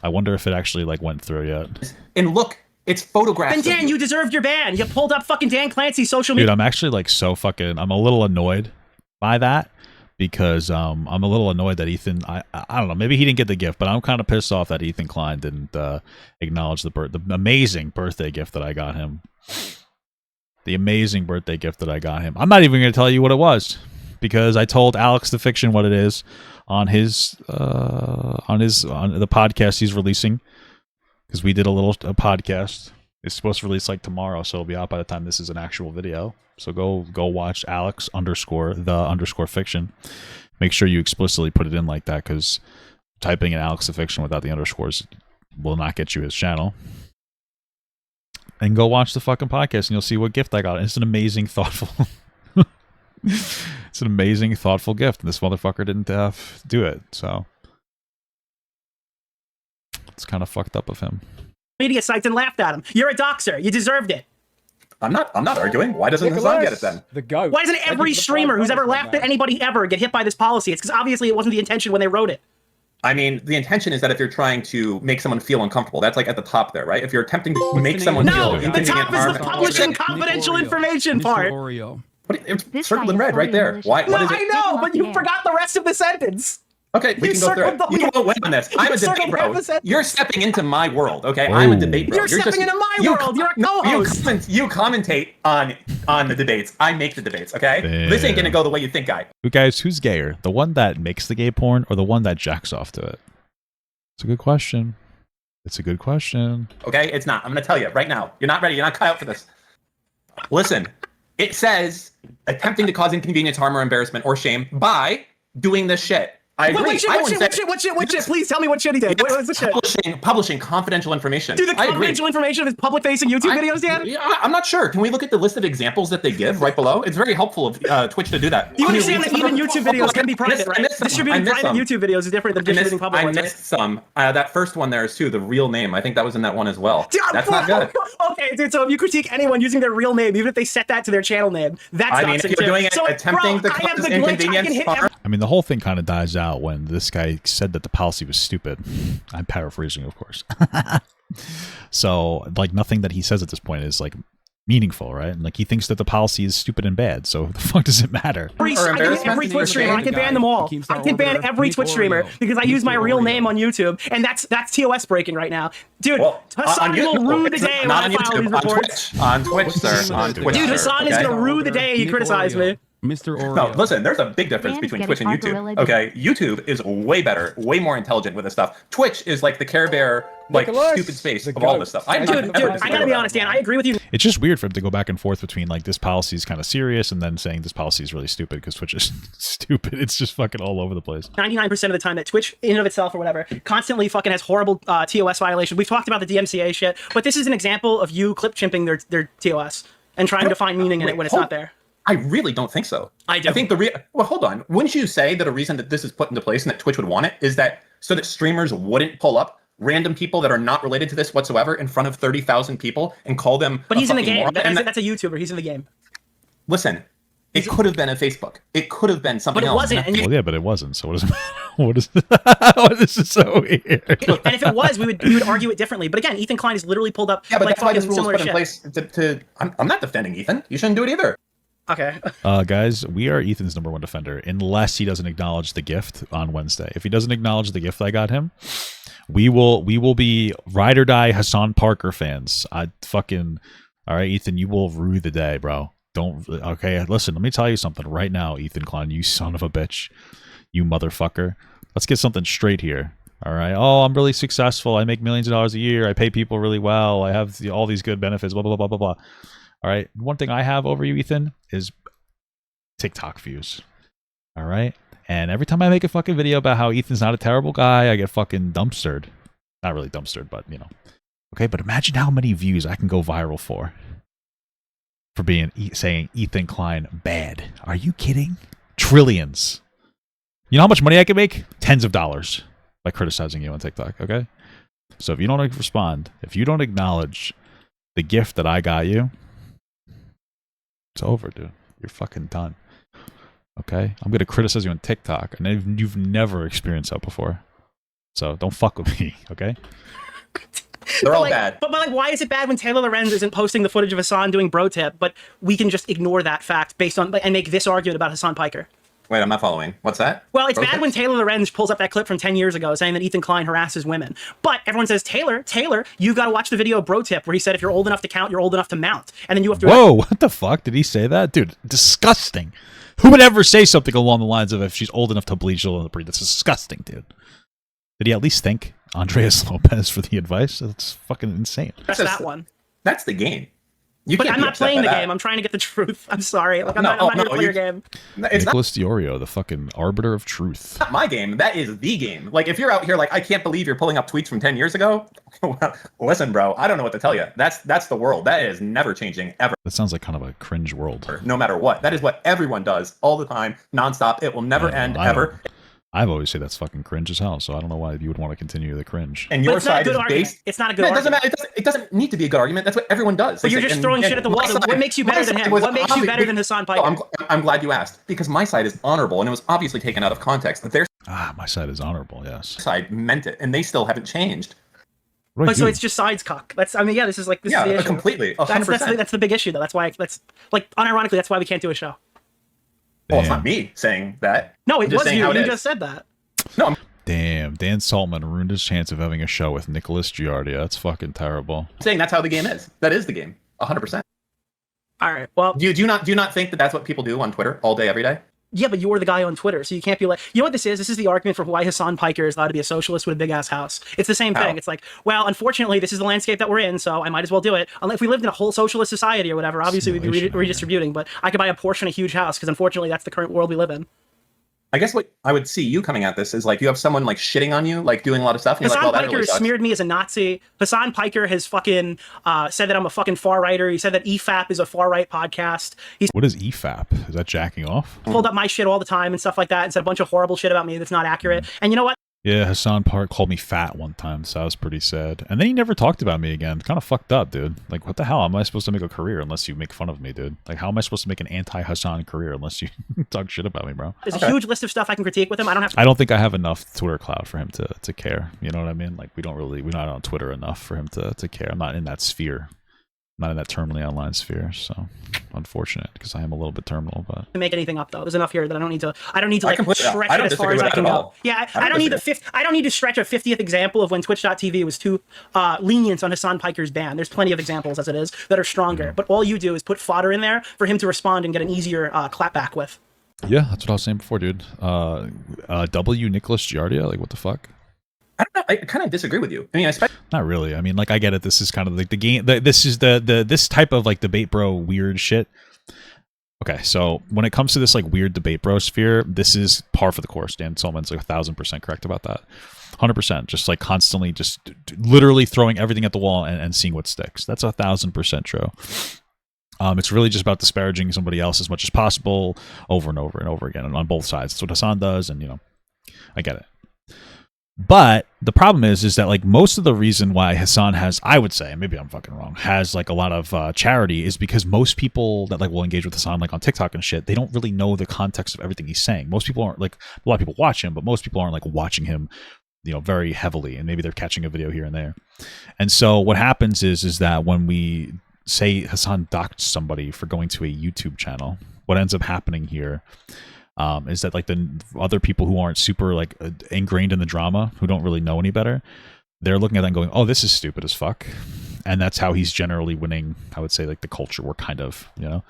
I wonder if it actually like went through yet. And look, it's photographs. And Dan, you deserved your ban. You pulled up fucking Dan Clancy's social media. Dude, I'm actually like so fucking. I'm a little annoyed by that because I'm a little annoyed that Ethan. I don't know. Maybe he didn't get the gift, but I'm kind of pissed off that Ethan Klein didn't acknowledge the amazing birthday gift that I got him. The amazing birthday gift that I got him. I'm not even going to tell you what it was because I told Alex the Fiction what it is. On the podcast he's releasing, because we did a podcast. It's supposed to release like tomorrow, so it'll be out by the time this is an actual video. So go watch Alex_the_fiction. Make sure you explicitly put it in like that, because typing in Alex the Fiction without the underscores will not get you his channel. And go watch the fucking podcast, and you'll see what gift I got. It's an amazing, thoughtful. It's an amazing, thoughtful gift. And this motherfucker didn't do it, so it's kind of fucked up of him. Media sites and laughed at him. You're a doxer. You deserved it. I'm not arguing. Why doesn't Hassan get it then? The goat. Why doesn't every streamer who's ever laughed at anybody ever get hit by this policy? It's because obviously it wasn't the intention when they wrote it. I mean, the intention is that if you're trying to make someone feel uncomfortable, that's like at the top there, right? If you're attempting to make someone feel inconvenient, the top is the publishing confidential information part. Deorio. It's circled in red right there. Why? No, what is it? I know, but you forgot the rest of the sentence. Okay, we can go through it. You won't win on this. I'm a debate bro. You're stepping into my world, okay? I'm a debate bro. You're stepping into my world. You're a co-host. You commentate on the debates. I make the debates, okay? Damn. This ain't gonna go the way you think, guy. Guys, who's gayer? The one that makes the gay porn or the one that jacks off to it? It's a good question. It's a good question. Okay, it's not. I'm going to tell you right now. You're not ready. You're not cut out for this. Listen, it says attempting to cause inconvenience, harm, or embarrassment or shame by doing this shit. I agree. What shit? Please tell me what shit he did. What's the shit? Publishing confidential information. Dude, the confidential information of his public-facing YouTube videos, Dan? Yeah, I'm not sure. Can we look at the list of examples that they give right below? It's very helpful of Twitch to do that. You understand that even YouTube videos can be private, right? Distributing private YouTube videos is different than distributing public ones. I missed some. That first one there is too, the real name. I think that was in that one as well. That's not good. Okay, dude, so if you critique anyone using their real name, even if they set that to their channel name, that's I mean, if you're doing it, attempting to cause inconvenience. I mean, the whole thing kind of dies out when this guy said that the policy was stupid. I'm paraphrasing, of course. So, like, nothing that he says at this point is, like, meaningful, right? And, like, he thinks that the policy is stupid and bad, so the fuck does it matter? Every Twitch streamer, I can ban them all. I can ban every Twitch streamer because I use my real name on YouTube, and that's TOS breaking right now. Dude, Hassan will rue the day when I file these reports. On Twitch, sir. On Twitch, dude, Hassan is going to rue the day he criticized me. Mr. Oreo. No, listen, there's a big difference between Twitch and YouTube. Okay, YouTube is way better, way more intelligent with this stuff. Twitch is like the Care Bear, like, stupid space of all this stuff. Dude, I gotta be honest, Dan, I agree with you. It's just weird for him to go back and forth between, like, this policy is kind of serious and then saying this policy is really stupid because Twitch is stupid. It's just fucking all over the place. 99% of the time that Twitch, in and of itself or whatever, constantly fucking has horrible TOS violations. We've talked about the DMCA shit, but this is an example of you clip chimping their TOS and trying to find meaning in it when it's not there. I really don't think so. I do. I think well, hold on. Wouldn't you say that a reason that this is put into place and that Twitch would want it is that so that streamers wouldn't pull up random people that are not related to this whatsoever in front of 30,000 people and call them? But he's in the game. That's a YouTuber. He's in the game. Listen, it could have been a Facebook. It could have been something else. But it wasn't. Well, yeah, but it wasn't. So what does it matter? What is this is so weird. And if it was, we would argue it differently. But again, Ethan Klein is literally pulled up. Yeah, but like, that's why this rule was put in shit. place. I'm not defending Ethan. You shouldn't do it either. Okay. Guys, we are Ethan's #1 defender unless he doesn't acknowledge the gift on Wednesday. If he doesn't acknowledge the gift I got him, we will be ride or die Hassan Parker fans. All right, Ethan, you will rue the day, bro. Okay, listen, let me tell you something right now, Ethan Klein, you son of a bitch. You motherfucker. Let's get something straight here. All right. Oh, I'm really successful. I make millions of dollars a year. I pay people really well. I have all these good benefits, blah, blah, blah, blah, blah. All right. One thing I have over you, Ethan, is TikTok views. All right. And every time I make a fucking video about how Ethan's not a terrible guy, I get fucking dumpstered. Not really dumpstered, but, you know. Okay. But imagine how many views I can go viral for saying Ethan Klein bad. Are you kidding? Trillions. You know how much money I can make? Tens of dollars by criticizing you on TikTok. Okay. So if you don't respond, if you don't acknowledge the gift that I got you, it's over, dude. You're fucking done. Okay? I'm going to criticize you on TikTok, and you've never experienced that before. So don't fuck with me, okay? They're all bad. But like, why is it bad when Taylor Lorenz isn't posting the footage of Hassan doing bro tip, but we can just ignore that fact based on and make this argument about Hassan Piker? Wait, I'm not following. What's that? Well, it's bad when Taylor Lorenz pulls up that clip from 10 years ago saying that Ethan Klein harasses women. But everyone says, Taylor, you got to watch the video of Bro Tip where he said if you're old enough to count, you're old enough to mount. And then you have to... Whoa, what the fuck? Did he say that? Dude, disgusting. Who would ever say something along the lines of if she's old enough to bleed, she'll breed? That's disgusting, dude. Did he at least thank Andreas Lopez for the advice? That's fucking insane. That's that one. That's the game. But I'm not playing the game. I'm trying to get the truth. I'm sorry. Like, I'm not here to play your game. Nicholas Deorio, the fucking arbiter of truth. Not my game. That is the game. Like, if you're out here like, I can't believe you're pulling up tweets from 10 years ago. Well, listen, bro, I don't know what to tell you. That's the world. That is never changing, ever. That sounds like kind of a cringe world. No matter what. That is what everyone does all the time, nonstop. It will never end, ever. I've always said that's fucking cringe as hell, so I don't know why you would want to continue the cringe. And your side is based... It's not a good argument. It doesn't matter. It doesn't need to be a good argument. That's what everyone does. But you're just throwing shit at the wall. What makes you better than him? What makes you better than Hassan Piker? I'm glad you asked, because my side is honorable, and it was obviously taken out of context. That their my side is honorable, yes. Side meant it, and they still haven't changed. But so it's just sides cock. This is the issue. Completely. 100%. That's the big issue, though. That's like unironically, that's why we can't do a show. Well, it's not me saying that. No, it was you. You just said that. No. Damn, Dan Saltman ruined his chance of having a show with Nicholas Giardia. That's fucking terrible. I'm saying that's how the game is. That is the game. 100%. All right. Well, do you not think that that's what people do on Twitter all day, every day? Yeah, but you're the guy on Twitter, so you can't be like, you know what this is? This is the argument for why Hassan Piker is allowed to be a socialist with a big ass house. It's the same thing. It's like, well, unfortunately, this is the landscape that we're in, so I might as well do it. If we lived in a whole socialist society or whatever, obviously we'd be redistributing, but I could buy a Porsche and a huge house because unfortunately that's the current world we live in. I guess what I would see you coming at this is like you have someone like shitting on you, like doing a lot of stuff. And Hassan you're like, Piker really smeared me as a Nazi. Hassan Piker has fucking said that I'm a fucking far righter. He said that EFAP is a far right podcast. What is EFAP? Is that jacking off? Pulled up my shit all the time and stuff like that and said a bunch of horrible shit about me that's not accurate. And you know what? Yeah, Hassan Park called me fat one time, so that was pretty sad. And then he never talked about me again. Kind of fucked up, dude. Like, what the hell? How am I supposed to make a career unless you make fun of me, dude? Like, how am I supposed to make an anti-Hassan career unless you talk shit about me, bro? There's a huge list of stuff I can critique with him. I don't think I have enough Twitter clout for him to care. You know what I mean? Like, we're not on Twitter enough for him to care. I'm not in that sphere. I'm not in that terminally online sphere, so unfortunate because I am a little bit terminal, but to make anything up though. There's enough here that I don't need to like stretch it as far as I can go. Yeah, I don't need I don't need to stretch a 50th example of when Twitch.tv was too lenient on Hassan Piker's ban. There's plenty of examples as it is that are stronger, but all you do is put fodder in there for him to respond and get an easier clapback with. Yeah, that's what I was saying before, dude. W Nicholas Giardia, like what the fuck? I don't know. I kind of disagree with you. I mean, not really. I mean, like I get it. This is kind of like the game. This is this type of like debate bro weird shit. Okay, so when it comes to this like weird debate bro sphere, this is par for the course. Dan Saltman's like 1,000% correct about that. 100%. Just like constantly, just literally throwing everything at the wall and seeing what sticks. That's 1,000% true. It's really just about disparaging somebody else as much as possible over and over and over again, and on both sides. That's what Hassan does, and you know, I get it. But the problem is that like most of the reason why Hassan has, I would say, maybe I'm fucking wrong, has like a lot of charity is because most people that like will engage with Hassan like on TikTok and shit, they don't really know the context of everything he's saying. Most people aren't like, a lot of people watch him, but most people aren't like watching him, you know, very heavily, and maybe they're catching a video here and there. And so what happens is that when we say Hassan doxed somebody for going to a YouTube channel, what ends up happening here is that like the other people who aren't super like ingrained in the drama, who don't really know any better, they're looking at that and going, oh, this is stupid as fuck. And that's how he's generally winning, I would say, like the culture war kind of, you know?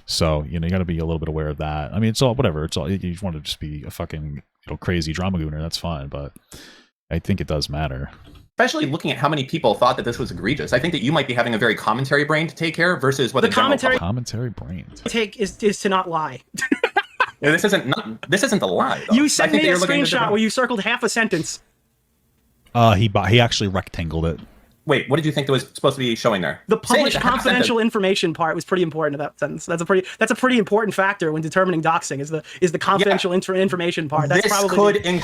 So, you know, you got to be a little bit aware of that. I mean, it's all, whatever. It's all, you just want to just be a fucking, you know, crazy drama gooner. That's fine. But I think it does matter. Especially looking at how many people thought that this was egregious. I think that you might be having a very commentary brain to take care versus what the commentary brain take is to not lie. Yeah, this isn't the lie. Though. You sent me a screenshot where you circled half a sentence. He actually rectangled it. Wait, what did you think that was supposed to be showing there? The published confidential information part was pretty important to that sentence. That's a pretty important factor when determining doxing is the confidential information part. That's probably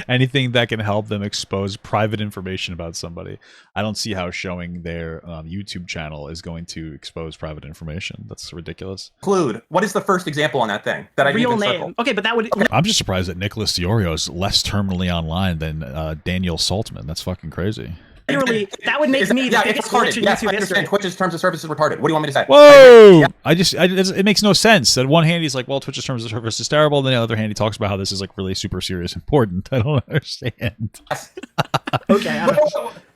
anything that can help them expose private information about somebody. I don't see how showing their YouTube channel is going to expose private information. That's ridiculous. Include what is the first example on that thing that I real even name? circled? Okay, but that would. Okay. I'm just surprised that Nicholas Deorio is less terminally online than Daniel Saltman. That's fucking crazy. Literally, that would make me the biggest glitch in YouTube history. Twitch's terms of service is retarded. What do you want me to say? Whoa! It makes no sense. On one hand, he's like, well, Twitch's terms of service is terrible. And on the other hand, he talks about how this is like really super serious important. I don't understand. Okay.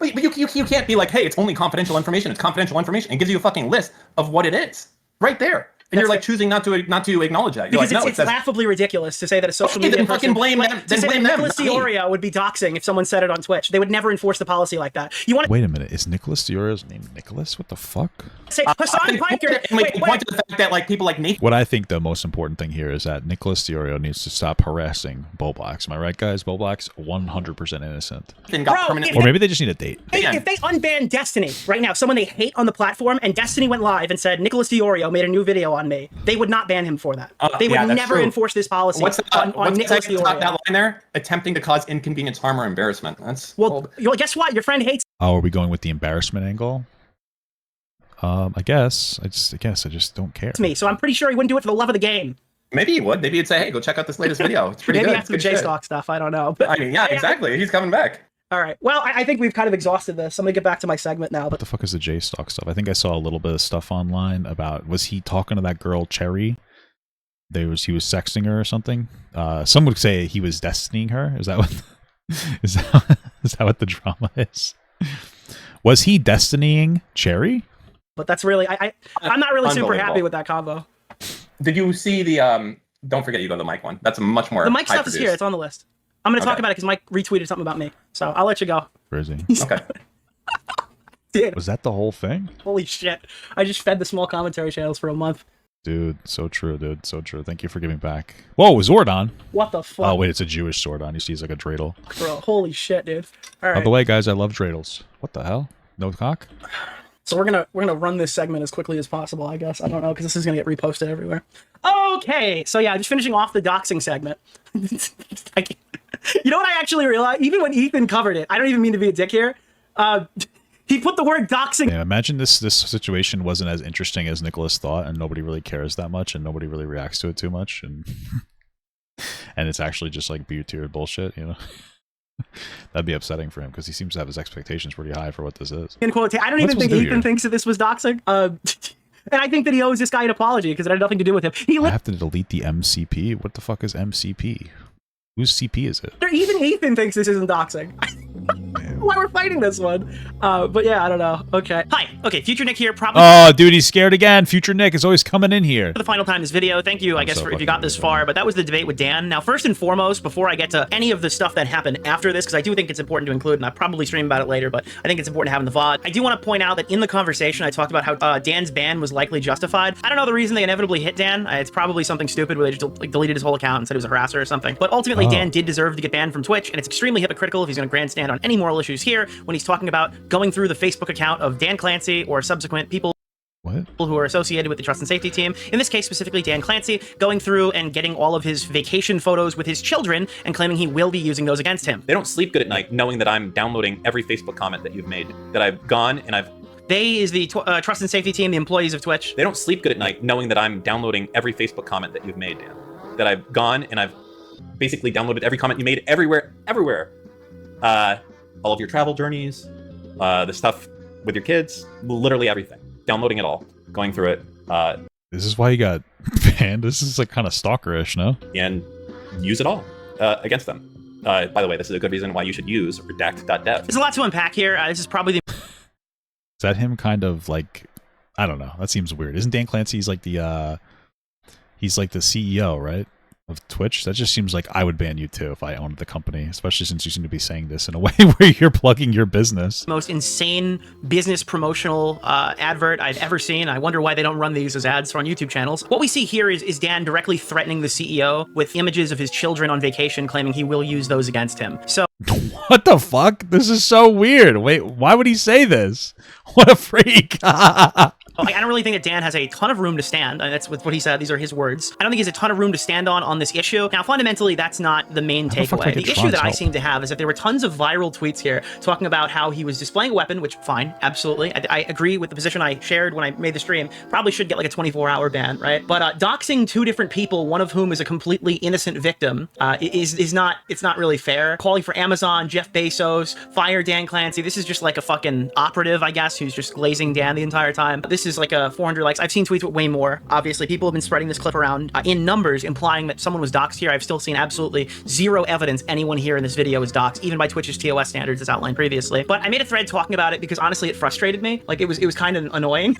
But you can't be like, hey, it's only confidential information. It's confidential information. It gives you a fucking list of what it is right there. And you're like choosing not to acknowledge that. You're because like, no, it's laughably ridiculous to say that a social media then fucking blame them. Then blame them. Nicholas Deorio would be doxing if someone said it on Twitch. They would never enforce the policy like that. You want? Wait a minute. Is Nicholas Deorio's name Nicholas? What the fuck? Say Hassan Piker. Point to the fact that like people like Nathan. What I think the most important thing here is that Nicholas Deorio needs to stop harassing Boblocks. Am I right, guys? Boblocks 100% innocent. Or maybe they just need a date. If they unban Destiny right now, someone they hate on the platform, and Destiny went live and said Nicholas Deorio made a new video on me, they would not ban him for that. They would never enforce this policy on Nicholas Deorio. That line there? Attempting to cause inconvenience, harm, or embarrassment. That's guess what? Your friend hates. Oh, are we going with the embarrassment angle? I guess. I just don't care. It's me, so I'm pretty sure he wouldn't do it for the love of the game. Maybe he would. Maybe he'd say, hey, go check out this latest video. It's pretty Maybe good. after the J-Stock stuff. I don't know. But, I mean, yeah, exactly. He's coming back. All right. Well, I think we've kind of exhausted this. I'm going to get back to my segment now. But what the fuck is the J-Stock stuff? I think I saw a little bit of stuff online about, was he talking to that girl, Cherry? He was sexting her or something. Some would say he was destinying her. Is that what is that what the drama is? Was he destinying Cherry? But that's really I'm not really super happy with that combo. Did you see the don't forget you go to the Mike one. That's a much more The Mike stuff is high-produced. here. It's on the list. I'm going to talk about it because Mike retweeted something about me. So I'll let you go. Crazy. Okay. Dude, Was that the whole thing? holy shit. I just fed the small commentary channels for a month. Dude, so true, dude. So true. Thank you for giving back. Whoa, Zordon. What the fuck? Oh, wait, it's a Jewish Zordon. He sees like a dreidel. Bro, holy shit, dude. All By right. the way, guys, I love dreidels. What the hell? No cock? So we're gonna run this segment as quickly as possible, I guess. I don't know, because this is gonna get reposted everywhere. Okay, so yeah, just finishing off the doxing segment. You know what I actually realized? Even when Ethan covered it, I don't even mean to be a dick here. He put the word doxing. Yeah, imagine this situation wasn't as interesting as Nicholas thought, and nobody really cares that much, and nobody really reacts to it too much, and and it's actually just like B-tier bullshit, you know? That'd be upsetting for him because he seems to have his expectations pretty high for what this is. In quote, I don't even think Ethan thinks that this was doxing. And I think that he owes this guy an apology because it had nothing to do with him. I have to delete the MCP? What the fuck is MCP? Whose CP is it? Even Ethan thinks this isn't doxing. Why we're fighting this one. But yeah, I don't know. Okay. Hi. Okay, Future Nick here. Probably. Oh, dude, he's scared again. Future Nick is always coming in here. For the final time in this video, thank you, I guess, for if you got this far, but that was the debate with Dan. Now, first and foremost, before I get to any of the stuff that happened after this, because I do think it's important to include, and I'll probably stream about it later, but I think it's important to have in the VOD. I do want to point out that in the conversation, I talked about how Dan's ban was likely justified. I don't know the reason they inevitably hit Dan. It's probably something stupid where they just like deleted his whole account and said he was a harasser or something. But ultimately, Dan did deserve to get banned from Twitch, and it's extremely hypocritical if he's going to grandstand on any moral issues here when he's talking about going through the Facebook account of Dan Clancy or subsequent people who are associated with the trust and safety team. In this case, specifically Dan Clancy, going through and getting all of his vacation photos with his children and claiming he will be using those against him. They don't sleep good at night knowing that I'm downloading every Facebook comment that you've made, that I've gone and I've... They is the trust and safety team, the employees of Twitch. They don't sleep good at night knowing that I'm downloading every Facebook comment that you've made, Dan. That I've gone and I've basically downloaded every comment you made everywhere. All of your travel journeys, the stuff with your kids, literally everything. Downloading it all, going through it. This is why you got banned. This is like kind of stalkerish, no? And use it all against them. By the way, this is a good reason why you should use redact.dev. There's a lot to unpack here. This is probably the... Is that him kind of like... I don't know. That seems weird. Isn't Dan Clancy, he's like the CEO, right? Of Twitch? That just seems like I would ban you too if I owned the company, especially since you seem to be saying this in a way where you're plugging your business. Most insane business promotional advert I've ever seen. I wonder why they don't run these as ads on YouTube channels. What we see here is Dan directly threatening the CEO with images of his children on vacation, claiming he will use those against him. So what the fuck? This is so weird. Wait, why would he say this? What a freak. I don't really think that Dan has a ton of room to stand. That's what he said. These are his words. I don't think he has a ton of room to stand on this issue. Now, fundamentally, that's not the main takeaway. The issue that I seem to have is that there were tons of viral tweets here talking about how he was displaying a weapon, which, fine, absolutely. I agree with the position I shared when I made the stream. Probably should get like a 24-hour ban, right? But doxing two different people, one of whom is a completely innocent victim, it's not really fair. Calling for Amazon, Jeff Bezos, fire Dan Clancy. This is just like a fucking operative, I guess, who's just glazing Dan the entire time. This is like a 400 likes. I've seen tweets with way more. Obviously, people have been spreading this clip around in numbers, implying that someone was doxed here. I've still seen absolutely zero evidence anyone here in this video is doxed, even by Twitch's TOS standards as outlined previously. But I made a thread talking about it because honestly, it frustrated me. Like it was kind of annoying.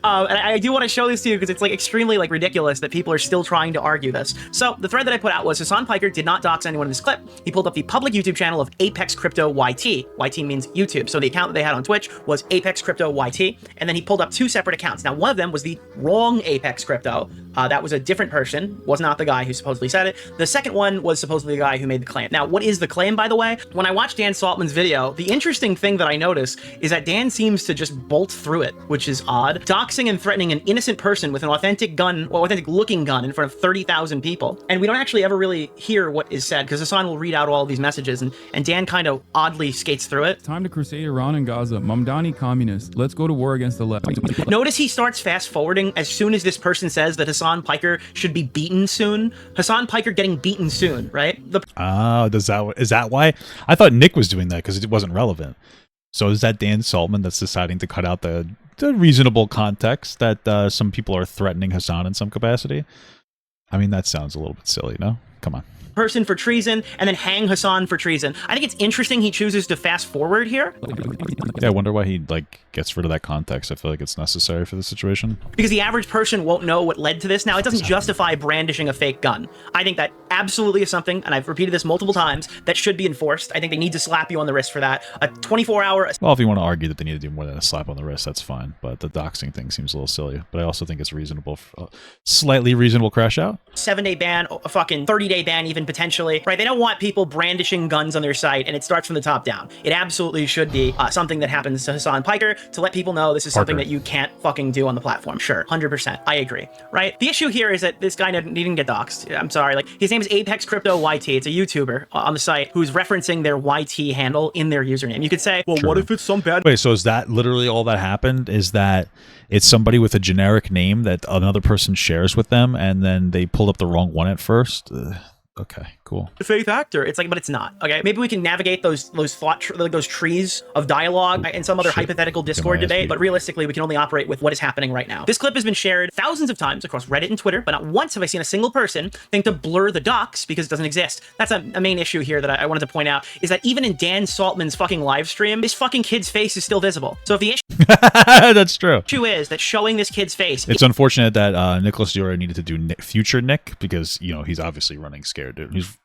And I do want to show this to you because it's like extremely like ridiculous that people are still trying to argue this. So the thread that I put out was Hassan Piker did not dox anyone in this clip. He pulled up the public YouTube channel of Apex Crypto YT. YT means YouTube. So the account that they had on Twitch was Apex Crypto YT. And then he pulled up two separate accounts. Now, one of them was the wrong Apex Crypto. That was a different person, was not the guy who supposedly said it. The second one was supposedly the guy who made the claim. Now, what is the claim, by the way? When I watched Dan Saltman's video, the interesting thing that I noticed is that Dan seems to just bolt through it, which is odd. Doxing and threatening an innocent person with an authentic gun, or authentic looking gun in front of 30,000 people. And we don't actually ever really hear what is said, because Hassan will read out all of these messages, and Dan kind of oddly skates through it. Time to crusade Iran and Gaza. Mamdani communist. Let's go to war against the left. Notice he starts fast forwarding as soon as this person says that Hassan Piker should be beaten soon. Hassan Piker getting beaten soon, right? Is that why? I thought Nick was doing that because it wasn't relevant. So is that Dan Saltman that's deciding to cut out the reasonable context that some people are threatening Hassan in some capacity? I mean, that sounds a little bit silly, no? Come on. person for treason and then hang Hassan for treason. I think it's interesting he chooses to fast forward here. Yeah, I wonder why he like gets rid of that context. I feel like it's necessary for the situation. Because the average person won't know what led to this. Now, it doesn't justify brandishing a fake gun. I think that absolutely is something, and I've repeated this multiple times, that should be enforced. I think they need to slap you on the wrist for that. A 24-hour... Well, if you want to argue that they need to do more than a slap on the wrist, that's fine. But the doxing thing seems a little silly. But I also think it's reasonable, slightly reasonable crash out. 7-day ban, a fucking 30-day ban even potentially, right? They don't want people brandishing guns on their site, and it starts from the top down. It absolutely should be something that happens to Hassan Piker to let people know this is something that you can't fucking do on the platform. Sure, 100%. I agree, right? The issue here is that this guy didn't get doxed. I'm sorry. Like, his name is Apex Crypto YT. It's a YouTuber on the site who's referencing their YT handle in their username. You could say, well, what if it's some bad... Wait, so is that literally all that happened? Is that it's somebody with a generic name that another person shares with them, and then they pulled up the wrong one at first? Okay, cool. Faith actor. It's like, but it's not. Okay, maybe we can navigate those those trees of dialogue in some other hypothetical Discord debate, but realistically, we can only operate with what is happening right now. This clip has been shared thousands of times across Reddit and Twitter, but not once have I seen a single person think to blur the docs because it doesn't exist. That's a main issue here that I wanted to point out, is that even in Dan Saltman's fucking live stream, this fucking kid's face is still visible. So if the issue that's true. issue is that showing this kid's face, it's unfortunate that Nicholas Deorio needed to do future Nick because, you know, he's obviously running scared, dude. He's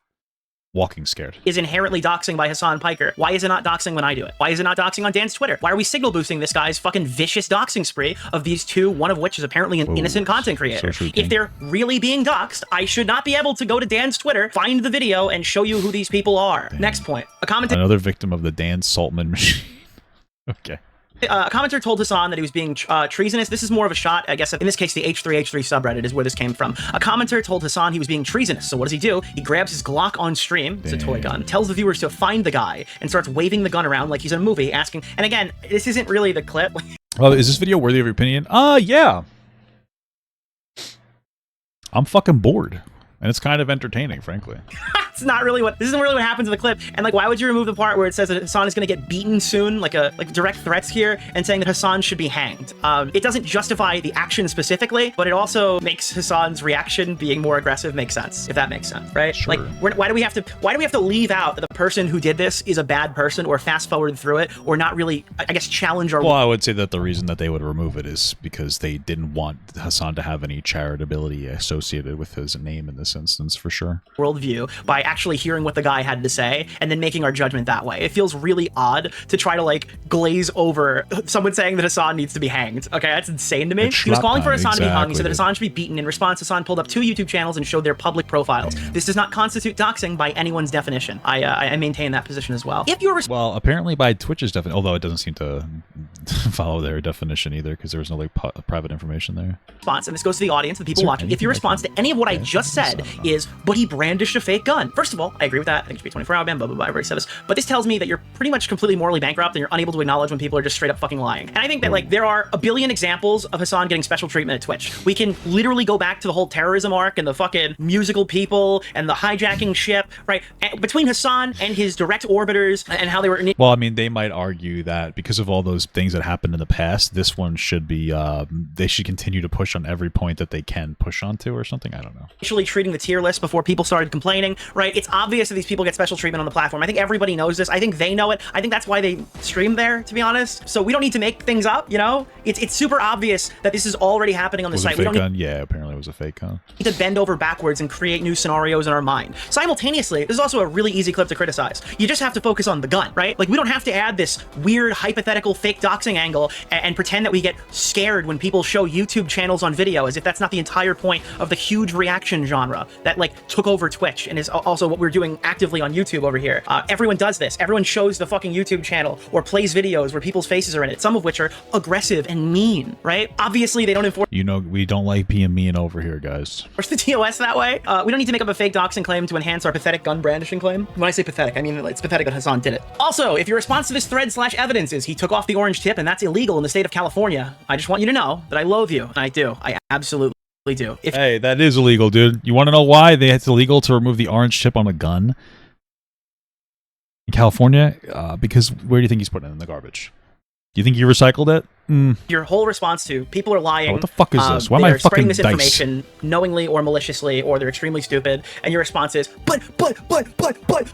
walking scared. Is inherently doxing by Hassan Piker. Why is it not doxing when I do it? Why is it not doxing on Dan's Twitter? Why are we signal boosting this guy's fucking vicious doxing spree of these two, one of which is apparently an innocent content creator? If they're really being doxed, I should not be able to go to Dan's Twitter, find the video, and show you who these people are. Damn. Next point. A commentator... Another victim of the Dan Saltman machine. Okay. A commenter told Hassan that he was being treasonous. This is more of a shot, I guess, in this case, the H3H3 subreddit is where this came from. A commenter told Hassan he was being treasonous. So what does he do? He grabs his Glock on stream, it's a toy gun, tells the viewers to find the guy, and starts waving the gun around like he's in a movie, asking, and again, this isn't really the clip. Oh, is this video worthy of your opinion? Yeah. I'm fucking bored. And it's kind of entertaining, frankly. This isn't really what happens in the clip. And like, why would you remove the part where it says that Hassan is going to get beaten soon, like direct threats here, and saying that Hassan should be hanged? It doesn't justify the action specifically, but it also makes Hassan's reaction being more aggressive make sense, if that makes sense, right? Sure. Like, why do we have to leave out that the person who did this is a bad person, or fast forward through it, or not really, I guess, challenge our... Well, I would say that the reason that they would remove it is because they didn't want Hassan to have any charitability associated with his name in this instance, for sure. Worldview by actually hearing what the guy had to say and then making our judgment that way. It feels really odd to try to like glaze over someone saying that Hassan needs to be hanged. Okay, that's insane to me. He was calling for Hassan to be hung. He said that Hassan should be beaten. In response, Hassan pulled up 2 YouTube channels and showed their public profiles. This does not constitute doxing by anyone's definition. I maintain that position as well. If you're well, apparently by Twitch's definition, although it doesn't seem to follow their definition either, because there was no like private information there. Response, and this goes to the audience, the people watching. If your response to any of what I just said is, but he brandished a fake gun. First of all, I agree with that. I think it should be 24-hour ban, blah, blah, blah, I've already said this. But this tells me that you're pretty much completely morally bankrupt and you're unable to acknowledge when people are just straight up fucking lying. And I think that like there are a billion examples of Hassan getting special treatment at Twitch. We can literally go back to the whole terrorism arc and the fucking musical people and the hijacking ship, right? And between Hassan and his direct orbiters and how they were... Well, I mean, they might argue that because of all those things that happened in the past, this one should be, they should continue to push on every point that they can push onto or something. I don't know. Initially treating the tier list before people started complaining, right? It's obvious that these people get special treatment on the platform. I think everybody knows this. I think they know it. I think that's why they stream there, to be honest. So we don't need to make things up, you know? It's super obvious that this is already happening on the site. We don't need... Yeah, apparently it was a fake gun. To bend over backwards and create new scenarios in our mind. Simultaneously, this is also a really easy clip to criticize. You just have to focus on the gun, right? Like, we don't have to add this weird hypothetical fake doxing angle and pretend that we get scared when people show YouTube channels on video, as if that's not the entire point of the huge reaction genre that like took over Twitch and is also what we're doing actively on YouTube over here. Everyone does this. Everyone shows the fucking YouTube channel or plays videos where people's faces are in it, some of which are aggressive and mean, right? Obviously, they don't enforce... You know, we don't like being mean over here, guys. Where's the TOS that way? We don't need to make up a fake doxing claim to enhance our pathetic gun brandishing claim. When I say pathetic, I mean it's pathetic that Hassan did it. Also, if your response to this thread/evidence is he took off the orange tip and that's illegal in the state of California, I just want you to know that I loathe you. And I do. I absolutely do. Hey, that is illegal, dude. You want to know why it's illegal to remove the orange tip on a gun in California? Because where do you think he's putting it? In the garbage? Do you think he recycled it? Your whole response to people are lying. What the fuck is this? Why am I they're spreading fucking dice? misinformation knowingly or maliciously, or they're extremely stupid. And your response is, but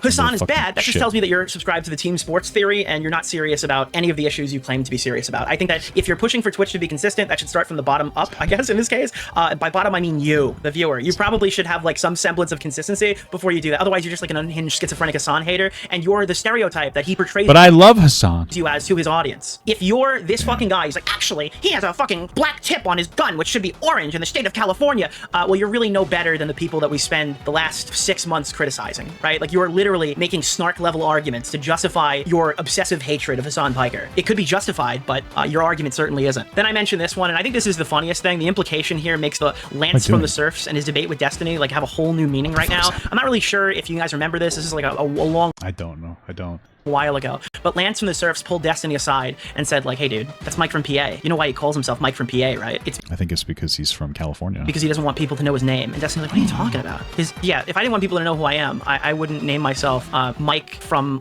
Hassan is bad. That just tells me that you're subscribed to the team sports theory and you're not serious about any of the issues you claim to be serious about. I think that if you're pushing for Twitch to be consistent, that should start from the bottom up, I guess, in this case. By bottom, I mean you, the viewer. You probably should have like some semblance of consistency before you do that. Otherwise, you're just like an unhinged schizophrenic Hassan hater, and you're the stereotype that he portrays. But I love Hassan. You as to his audience. If you're this fucking guy, he's like, actually, he has a fucking black tip on his gun, which should be orange in the state of California. Well, you're really no better than the people that we spend the last 6 months criticizing, right? Like, you're literally making Snark level arguments to justify your obsessive hatred of Hassan Piker. It could be justified, but your argument certainly isn't. Then I mentioned this one, and I think this is the funniest thing. The implication here makes the Lance from the Surfs and his debate with Destiny like have a whole new meaning right now. I'm not really sure if you guys remember this. This is like a long... I don't know. I don't. While ago, but Lance from the Surfs pulled Destiny aside and said, like, hey dude, that's Mike from PA. You know why he calls himself Mike from PA, right? I think it's because he's from California. Because he doesn't want people to know his name. And Destiny's like, what are you talking about? Yeah, if I didn't want people to know who I am, I wouldn't name myself Mike from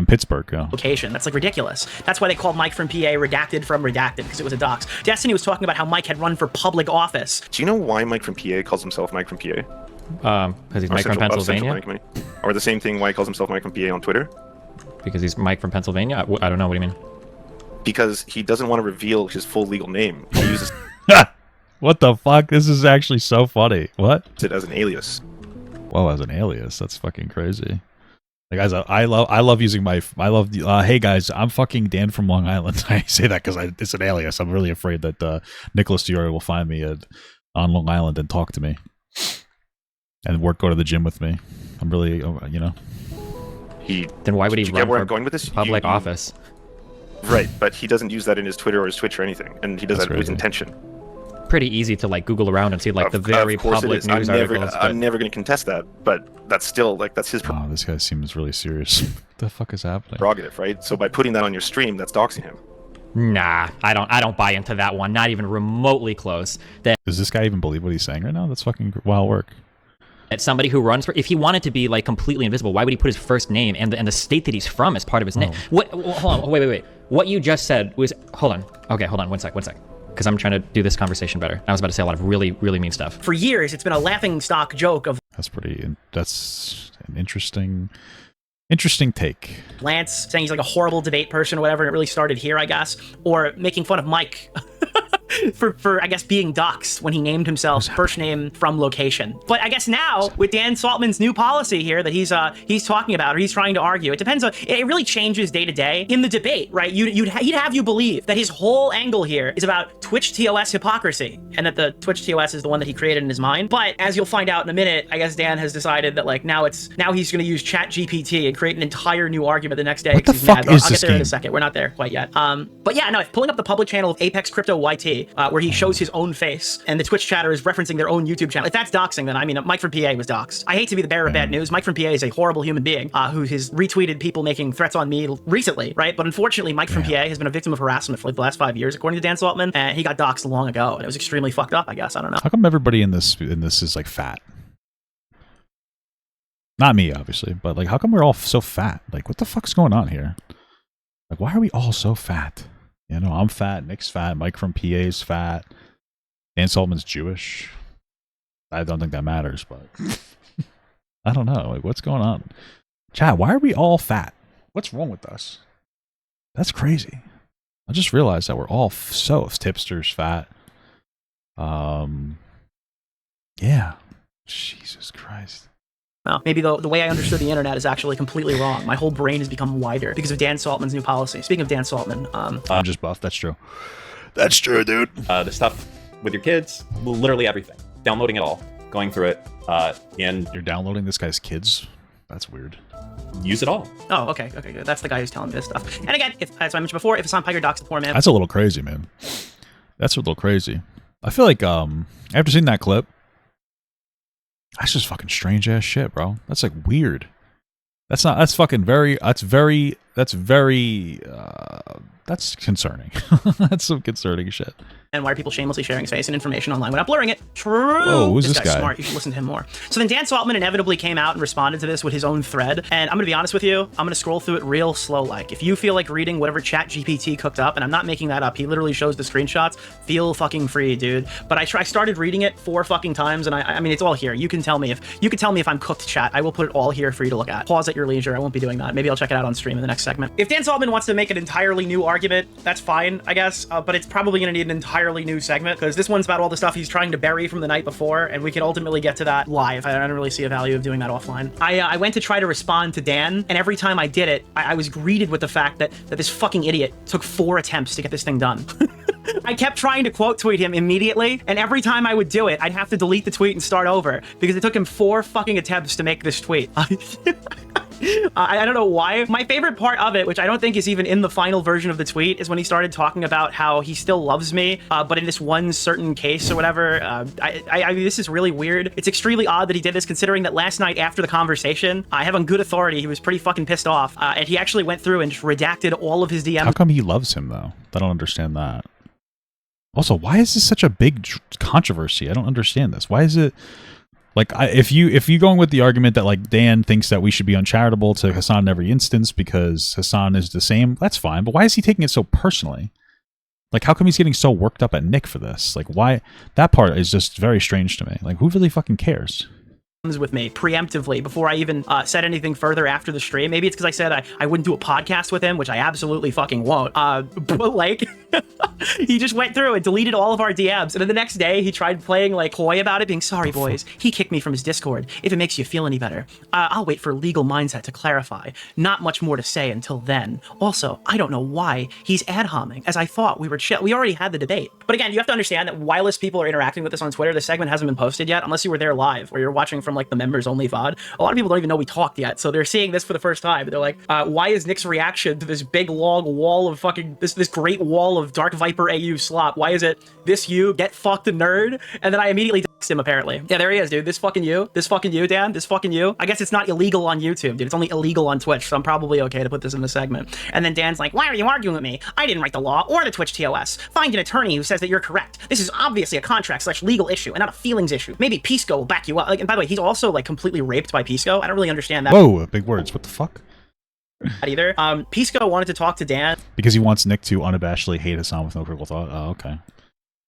Pittsburgh. Yeah. Location. That's like ridiculous. That's why they called Mike from PA redacted from redacted, because it was a dox. Destiny was talking about how Mike had run for public office. Do you know why Mike from PA calls himself Mike from PA? Because he's Mike from Pennsylvania. Or the same thing, why he calls himself Mike from PA on Twitter? Because he's Mike from Pennsylvania? I don't know. What do you mean? Because he doesn't want to reveal his full legal name. He uses What the fuck? This is actually so funny. What? it as an alias. Whoa, as an alias? That's fucking crazy. Like, guys, I love using my... hey, guys, I'm fucking Dan from Long Island. I say that because it's an alias. I'm really afraid that Nicholas Deorio will find me on Long Island and talk to me. And go to the gym with me. I'm really, you know... Then why would he run where for I'm going with this? public office? Right, but he doesn't use that in his Twitter or his Twitch or anything, and he does that with intention. Pretty easy to like Google around and see like the very public news articles. I'm never going to contest that, but that's still like that's his. Oh, this guy seems really serious. What the fuck is happening? Prerogative, right? So by putting that on your stream, that's doxing him. Nah, I don't buy into that one. Not even remotely close. Does this guy even believe what he's saying right now? That's fucking wild work. At somebody who runs for, if he wanted to be like completely invisible, why would he put his first name and the state that he's from as part of his name? What? Hold on, wait. What you just said was, hold on. Okay, hold on, one sec. Because I'm trying to do this conversation better. I was about to say a lot of really, really mean stuff. For years, it's been a laughing stock joke of... That's an interesting take. Lance saying he's like a horrible debate person or whatever, and it really started here, I guess. Or making fun of Mike for I guess being doxxed when he named himself first name from location. But I guess now with Dan Saltman's new policy here that he's talking about, or he's trying to argue, it depends on, it really changes day to day in the debate, right? He'd have you believe that his whole angle here is about Twitch TOS hypocrisy, and that the Twitch TOS is the one that he created in his mind. But as you'll find out in a minute, I guess Dan has decided that like now he's going to use Chat GPT and create an entire new argument the next day. What the fuck is I'll this get there in game? a second. We're not there quite yet. But yeah, no, pulling up the public channel of Apex Crypto YT, where he shows his own face, and the Twitch chatter is referencing their own YouTube channel. If that's doxing, then I mean, Mike from PA was doxed. I hate to be the bearer of bad news. Mike from PA is a horrible human being who has retweeted people making threats on me recently, right? But unfortunately, Mike from PA has been a victim of harassment for like the last 5 years, according to Dan Saltman, and he got doxed long ago, and it was extremely fucked up, I guess. I don't know. How come everybody in this is like fat? Not me, obviously, but like, how come we're all so fat? Like, what the fuck's going on here? Like, why are we all so fat? You know, I'm fat, Nick's fat, Mike from PA's fat, Dan Saltman's Jewish. I don't think that matters, but I don't know. Like, what's going on? Chat, why are we all fat? What's wrong with us? That's crazy. I just realized that we're all so tipsters fat. Yeah. Jesus Christ. Well, maybe the way I understood the internet is actually completely wrong. My whole brain has become wider because of Dan Saltman's new policy. Speaking of Dan Saltman, I'm just buff. That's true. That's true, dude. The stuff with your kids, literally everything. Downloading it all, going through it, and you're downloading this guy's kids? That's weird. Use it all. Oh, okay, good. That's the guy who's telling me this stuff. And again, as I mentioned before, if Hassan Piker doxed the poor man, that's a little crazy, man. That's a little crazy. I feel like after seeing that clip, that's just fucking strange ass shit, bro. That's like weird. That's very that's very that's concerning. That's some concerning shit. And why are people shamelessly sharing his face and information online without blurring it? True. Whoa, who's this guy's guy? smart. You should listen to him more. So then Dan Saltman inevitably came out and responded to this with his own thread. And I'm going to be honest with you. I'm going to scroll through it real slow like. If you feel like reading whatever ChatGPT cooked up, and I'm not making that up, he literally shows the screenshots, feel fucking free, dude. But I started reading it 4 fucking times, and I mean, it's all here. You can tell me if I'm cooked, chat. I will put it all here for you to look at. Pause at your leisure. I won't be doing that. Maybe I'll check it out on stream in the next segment. If Dan Saltman wants to make an entirely new argument, that's fine, I guess. But it's probably going to need an entirely new segment, because this one's about all the stuff he's trying to bury from the night before, and we can ultimately get to that live. I don't really see a value of doing that offline. I went to try to respond to Dan, and every time I did it, I was greeted with the fact that this fucking idiot took 4 attempts to get this thing done. I kept trying to quote tweet him immediately, and every time I would do it, I'd have to delete the tweet and start over, because it took him 4 fucking attempts to make this tweet. I don't know why. My favorite part of it, which I don't think is even in the final version of the tweet, is when he started talking about how he still loves me, but in this one certain case or whatever. I mean, this is really weird. It's extremely odd that he did this, considering that last night after the conversation, I have on good authority, he was pretty fucking pissed off, and he actually went through and just redacted all of his DMs. How come he loves him, though? I don't understand that. Also, why is this such a big controversy? I don't understand this. Why is it... Like, if you going with the argument that, like, Dan thinks that we should be uncharitable to Hassan in every instance because Hassan is the same, that's fine. But why is he taking it so personally? Like, how come he's getting so worked up at Nick for this? Like, why? That part is just very strange to me. Like, who really fucking cares? With me preemptively before I even said anything further after the stream. Maybe it's because I said I wouldn't do a podcast with him, which I absolutely fucking won't. But like, he just went through and deleted all of our DMs. And then the next day, he tried playing like coy about it, being sorry, boys. He kicked me from his Discord. If it makes you feel any better, I'll wait for legal mindset to clarify. Not much more to say until then. Also, I don't know why he's ad homing, as I thought we were chill. We already had the debate. But again, you have to understand that whilst people are interacting with this on Twitter, the segment hasn't been posted yet, unless you were there live or you're watching from like the members only VOD. A lot of people don't even know we talked yet, so they're seeing this for the first time. They're like, why is Nick's reaction to this big long wall of fucking this great wall of Dark Viper AU slop? Why is it this you get fucked a nerd? And then I immediately doxed him apparently. Yeah, there he is, dude. This fucking you, Dan, this fucking you. I guess it's not illegal on YouTube, dude. It's only illegal on Twitch, so I'm probably okay to put this in the segment. And then Dan's like, why are you arguing with me? I didn't write the law or the Twitch TOS. Find an attorney who says that you're correct. This is obviously a contract/legal issue and not a feelings issue. Maybe Pisco will back you up. Like, and by the way, he's also like completely raped by Pisco. I don't really understand that. Whoa, big words. What the fuck? Either. Pisco wanted to talk to Dan because he wants Nick to unabashedly hate Hassan with no critical thought. Oh, okay.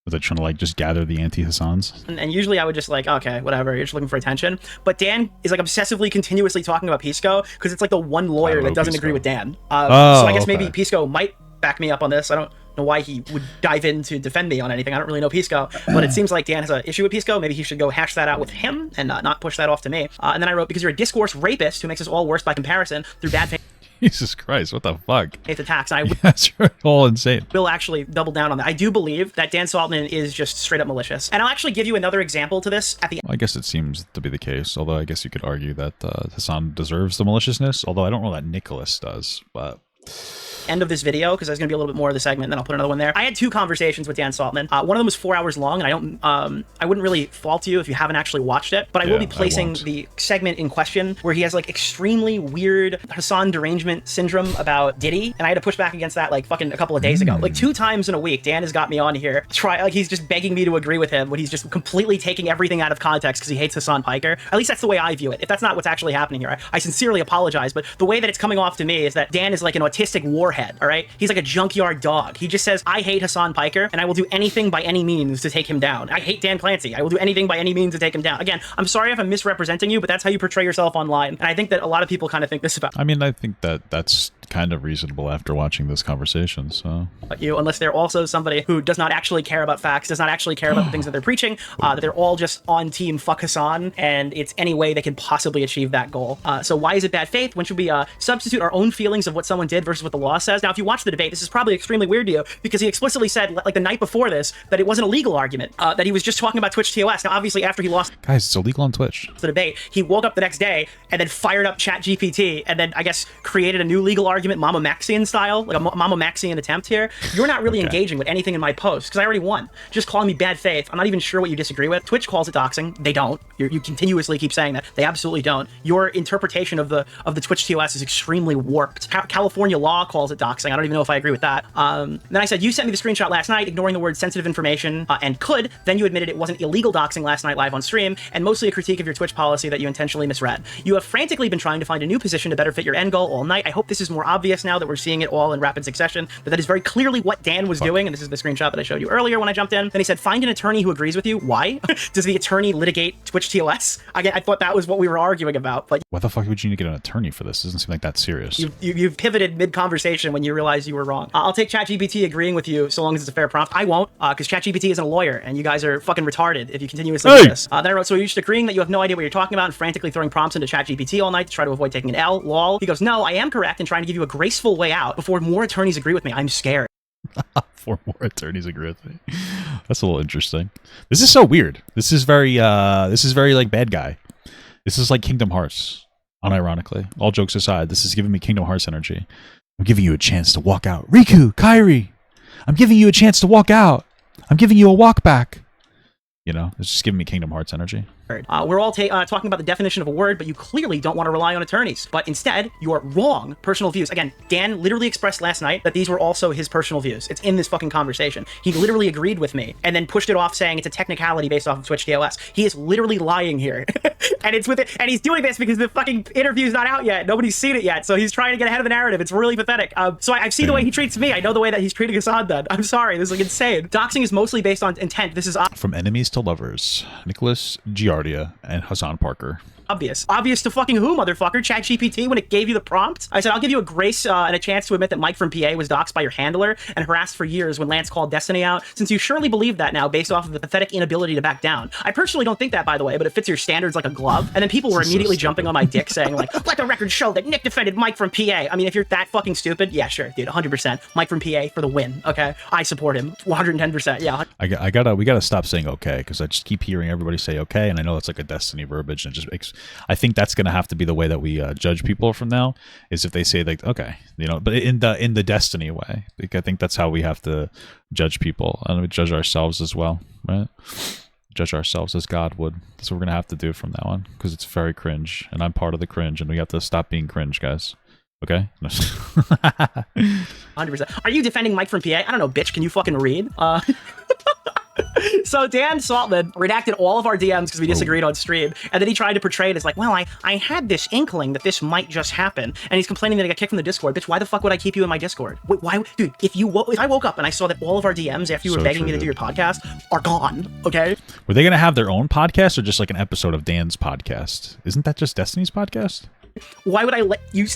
Was it trying to like just gather the anti-Hassans? And usually I would just like, okay, whatever, you're just looking for attention. But Dan is like obsessively, continuously talking about Pisco because it's like the one lawyer that doesn't agree with Dan. So I guess maybe Pisco might back me up on this. I don't know why he would dive in to defend me on anything. I don't really know Pisco, but it seems like Dan has an issue with Pisco. Maybe he should go hash that out with him and not push that off to me. And then I wrote, because you're a discourse rapist who makes us all worse by comparison through bad faith. Jesus Christ, what the fuck? Faith attacks. And That's all insane. Will actually double down on that. I do believe that Dan Saltman is just straight up malicious. And I'll actually give you another example to this at the Well, I guess it seems to be the case, although I guess you could argue that Hassan deserves the maliciousness, although I don't know that Nicholas does, but... end of this video, because there's gonna be a little bit more of the segment, and then I'll put another one there. I had 2 conversations with Dan Saltman. One of them was 4 hours long, and I wouldn't really fault you if you haven't actually watched it, but I will be placing the segment in question where he has like extremely weird Hassan derangement syndrome about Diddy, and I had to push back against that like fucking a couple of days ago. Like 2 times in a week, Dan has got me on here. He's just begging me to agree with him when he's just completely taking everything out of context because he hates Hassan Piker. At least that's the way I view it. If that's not what's actually happening here, I sincerely apologize, but the way that it's coming off to me is that Dan is like an autistic warhead. All right, he's like a junkyard dog. He just says, I hate Hassan Piker and I will do anything by any means to take him down. I hate Dan Clancy. I will do anything by any means to take him down. Again, I'm sorry if I'm misrepresenting you, but that's how you portray yourself online. And I think that a lot of people kind of think this about I mean, I think that that's kind of reasonable after watching this conversation, so... you, unless they're also somebody who does not actually care about facts, does not actually care about the things that they're preaching, that they're all just on team fuck Hassan, and it's any way they can possibly achieve that goal. So why is it bad faith? When should we substitute our own feelings of what someone did versus what the law says? Now, if you watch the debate, this is probably extremely weird to you, because he explicitly said, like the night before this, that it wasn't a legal argument, that he was just talking about Twitch TOS. Now, obviously, after he lost... Guys, it's illegal on Twitch. ...the debate, he woke up the next day and then fired up ChatGPT and then, I guess, created a new legal argument argument Mama Maxian style, like a Mama Maxian attempt here, you're not really engaging with anything in my post because I already won. Just calling me bad faith. I'm not even sure what you disagree with. Twitch calls it doxing. They don't. You continuously keep saying that. They absolutely don't. Your interpretation of the Twitch TOS is extremely warped. California law calls it doxing. I don't even know if I agree with that. Then I said, you sent me the screenshot last night, ignoring the word sensitive information and could. Then you admitted it wasn't illegal doxing last night live on stream, and mostly a critique of your Twitch policy that you intentionally misread. You have frantically been trying to find a new position to better fit your end goal all night. I hope this is more obvious now that we're seeing it all in rapid succession, but that is very clearly what Dan was doing, and this is the screenshot that I showed you earlier when I jumped in. Then he said, find an attorney who agrees with you. Why? Does the attorney litigate Twitch TOS? Again, I thought that was what we were arguing about, but why the fuck would you need to get an attorney for this? It doesn't seem like that serious. You've pivoted mid-conversation when you realize you were wrong. I'll take ChatGPT agreeing with you so long as it's a fair prompt. I won't, because ChatGPT isn't a lawyer, and you guys are fucking retarded if you continuously do this. Then I wrote, so you're just agreeing that you have no idea what you're talking about and frantically throwing prompts into ChatGPT all night to try to avoid taking an L, lol. He goes, no, I am correct in trying to give you a graceful way out before more attorneys agree with me. I'm scared. Before more attorneys agree with me. That's a little interesting. This is so weird. This is very like bad guy. This is like Kingdom Hearts, unironically. All jokes aside, this is giving me Kingdom Hearts energy. I'm giving you a chance to walk out. Riku, Kairi, I'm giving you a chance to walk out. I'm giving you a walk back. You know, it's just giving me Kingdom Hearts energy. We're all talking about the definition of a word, but you clearly don't want to rely on attorneys. But instead, your wrong personal views. Again, Dan literally expressed last night that these were also his personal views. It's in this fucking conversation. He literally agreed with me and then pushed it off saying it's a technicality based off of Twitch TOS. He is literally lying here. And it's with it, and he's doing this because the fucking interview's not out yet. Nobody's seen it yet, so he's trying to get ahead of the narrative. It's really pathetic. So I've seen the way he treats me. I know the way that he's treating Hassan then. I'm sorry, this is like insane. Doxing is mostly based on intent. This is from enemies to lovers. Nicholas Giardia and Hassan Parker. Obvious to fucking who, motherfucker? ChatGPT, when it gave you the prompt? I said, I'll give you a grace and a chance to admit that Mike from PA was doxed by your handler and harassed for years when Lance called Destiny out, since you surely believe that now based off of the pathetic inability to back down. I personally don't think that, by the way, but it fits your standards like a glove. And then people were immediately jumping on my dick saying, like, let the record show that Nick defended Mike from PA. I mean, if you're that fucking stupid, yeah, sure, dude, 100%. Mike from PA for the win, okay? I support him, 110%, yeah. We gotta stop saying okay, because I just keep hearing everybody say okay, and I know it's like a Destiny verbiage, and it just makes, I think that's going to have to be the way that we judge people from now, is if they say like okay, you know, but in the Destiny way. Like, I think that's how we have to judge people, and we judge ourselves as well, right? Judge ourselves as God would. That's what we're going to have to do from now on, because it's very cringe, and I'm part of the cringe, and we have to stop being cringe, guys. Okay? 100%. Are you defending Mike from PA? I don't know, bitch. Can you fucking read? So Dan Saltman redacted all of our DMs because we disagreed on stream, and then he tried to portray it as like, well, I had this inkling that this might just happen, and he's complaining that I got kicked from the Discord. Bitch, why the fuck would I keep you in my Discord? Wait, why, dude? If I woke up and I saw that all of our DMs after you were begging me to do your podcast are gone, okay? Were they gonna have their own podcast or just like an episode of Dan's podcast? Isn't that just Destiny's podcast? Why would I let you?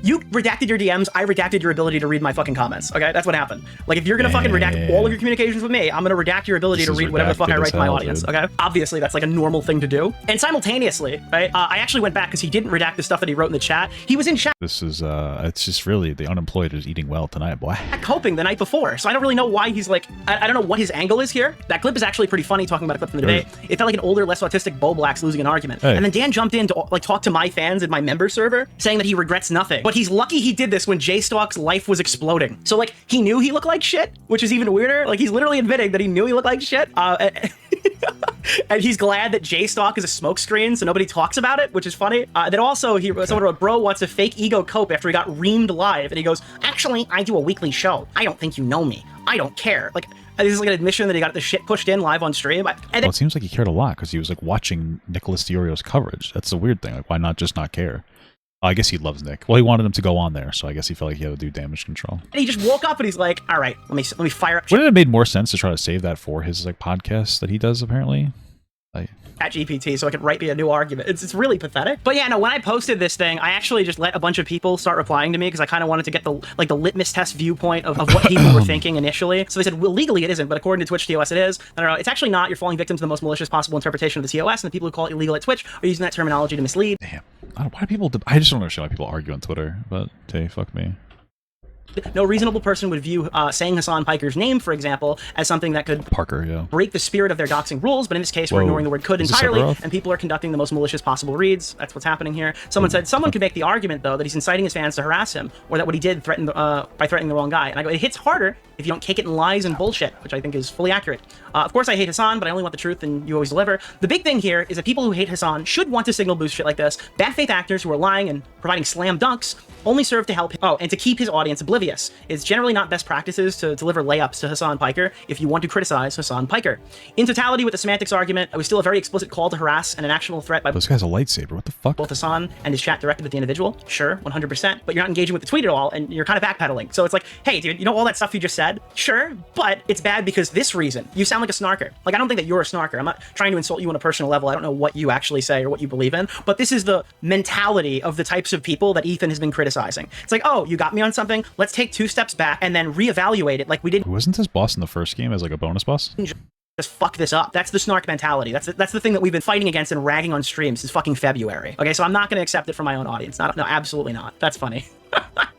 You redacted your DMs. I redacted your ability to read my fucking comments. Okay, that's what happened. Like, if you're gonna fucking redact all of your communications with me, I'm gonna redact your ability to read whatever the fuck I write to my audience. Dude. Okay, obviously that's like a normal thing to do. And simultaneously, right? I actually went back because he didn't redact the stuff that he wrote in the chat. He was in chat. This is it's just really the unemployed is eating well tonight, boy. Coping the night before, so I don't really know why he's like. I don't know what his angle is here. That clip is actually pretty funny, talking about a clip from the debate. It felt like an older, less autistic Bo Black's losing an argument, and then Dan jumped in to like talk to my fans in my member server, saying that he regrets nothing, but he's lucky he did this when J-Stalk's life was exploding. So like, he knew he looked like shit, which is even weirder. Like, he's literally admitting that he knew he looked like shit, and he's glad that J-Stalk is a smokescreen, so nobody talks about it, which is funny. Then also, someone wrote, bro wants a fake ego cope after he got reamed live, and he goes, actually, I do a weekly show. I don't think you know me. I don't care. Like, this is like an admission that he got the shit pushed in live on stream. And then, well, it seems like he cared a lot, because he was like watching Nicholas Deorio's coverage. That's the weird thing. Like, why not just not care? I guess he loves Nick. Well, he wanted him to go on there, so I guess he felt like he had to do damage control. And he just woke up and he's like, all right, let me fire up. Wouldn't it have made more sense to try to save that for his like podcast that he does, apparently? Like, at GPT so I could write me a new argument. It's really pathetic. But yeah, no, when I posted this thing, I actually just let a bunch of people start replying to me because I kind of wanted to get the litmus test viewpoint of what people were thinking initially. So they said, well, legally it isn't, but according to Twitch TOS it is. I don't know, it's actually not. You're falling victim to the most malicious possible interpretation of the TOS, and the people who call it illegal at Twitch are using that terminology to mislead. Damn. Why do people... I just don't understand why people argue on Twitter, but hey, fuck me. No reasonable person would view saying Hassan Piker's name, for example, as something that could break the spirit of their doxing rules, but in this case, we're ignoring the word could entirely, and people are conducting the most malicious possible reads. That's what's happening here. Someone said, someone could make the argument, though, that he's inciting his fans to harass him, or that what he did threatened by threatening the wrong guy. And I go, it hits harder if you don't cake it in lies and bullshit, which I think is fully accurate. Of course, I hate Hassan, but I only want the truth, and you always deliver. The big thing here is that people who hate Hassan should want to signal boost shit like this. Bad faith actors who are lying and providing slam dunks only serve to help him. Oh, and to keep his audience oblivious. It's generally not best practices to deliver layups to Hassan Piker if you want to criticize Hassan Piker. In totality, with the semantics argument, it was still a very explicit call to harass and an actionable threat by this guy's a lightsaber. What the fuck? both Hassan and his chat directed at the individual. Sure, 100%, but you're not engaging with the tweet at all, and you're kind of backpedaling. So it's like, hey, dude, you know all that stuff you just said? Sure, but it's bad because this reason. You sound like a snarker. Like, I don't think that you're a snarker. I'm not trying to insult you on a personal level. I don't know what you actually say or what you believe in, but this is the mentality of the types of people that Ethan has been criticizing. It's like, oh, you got me on something, let's take 2 steps back and then reevaluate it like we did. Wasn't this boss in the first game as like a bonus boss? Just fuck this up. That's the snark mentality. That's the thing that we've been fighting against and ragging on streams since fucking February. Okay, so I'm not going to accept it from my own audience. No, absolutely not. That's funny.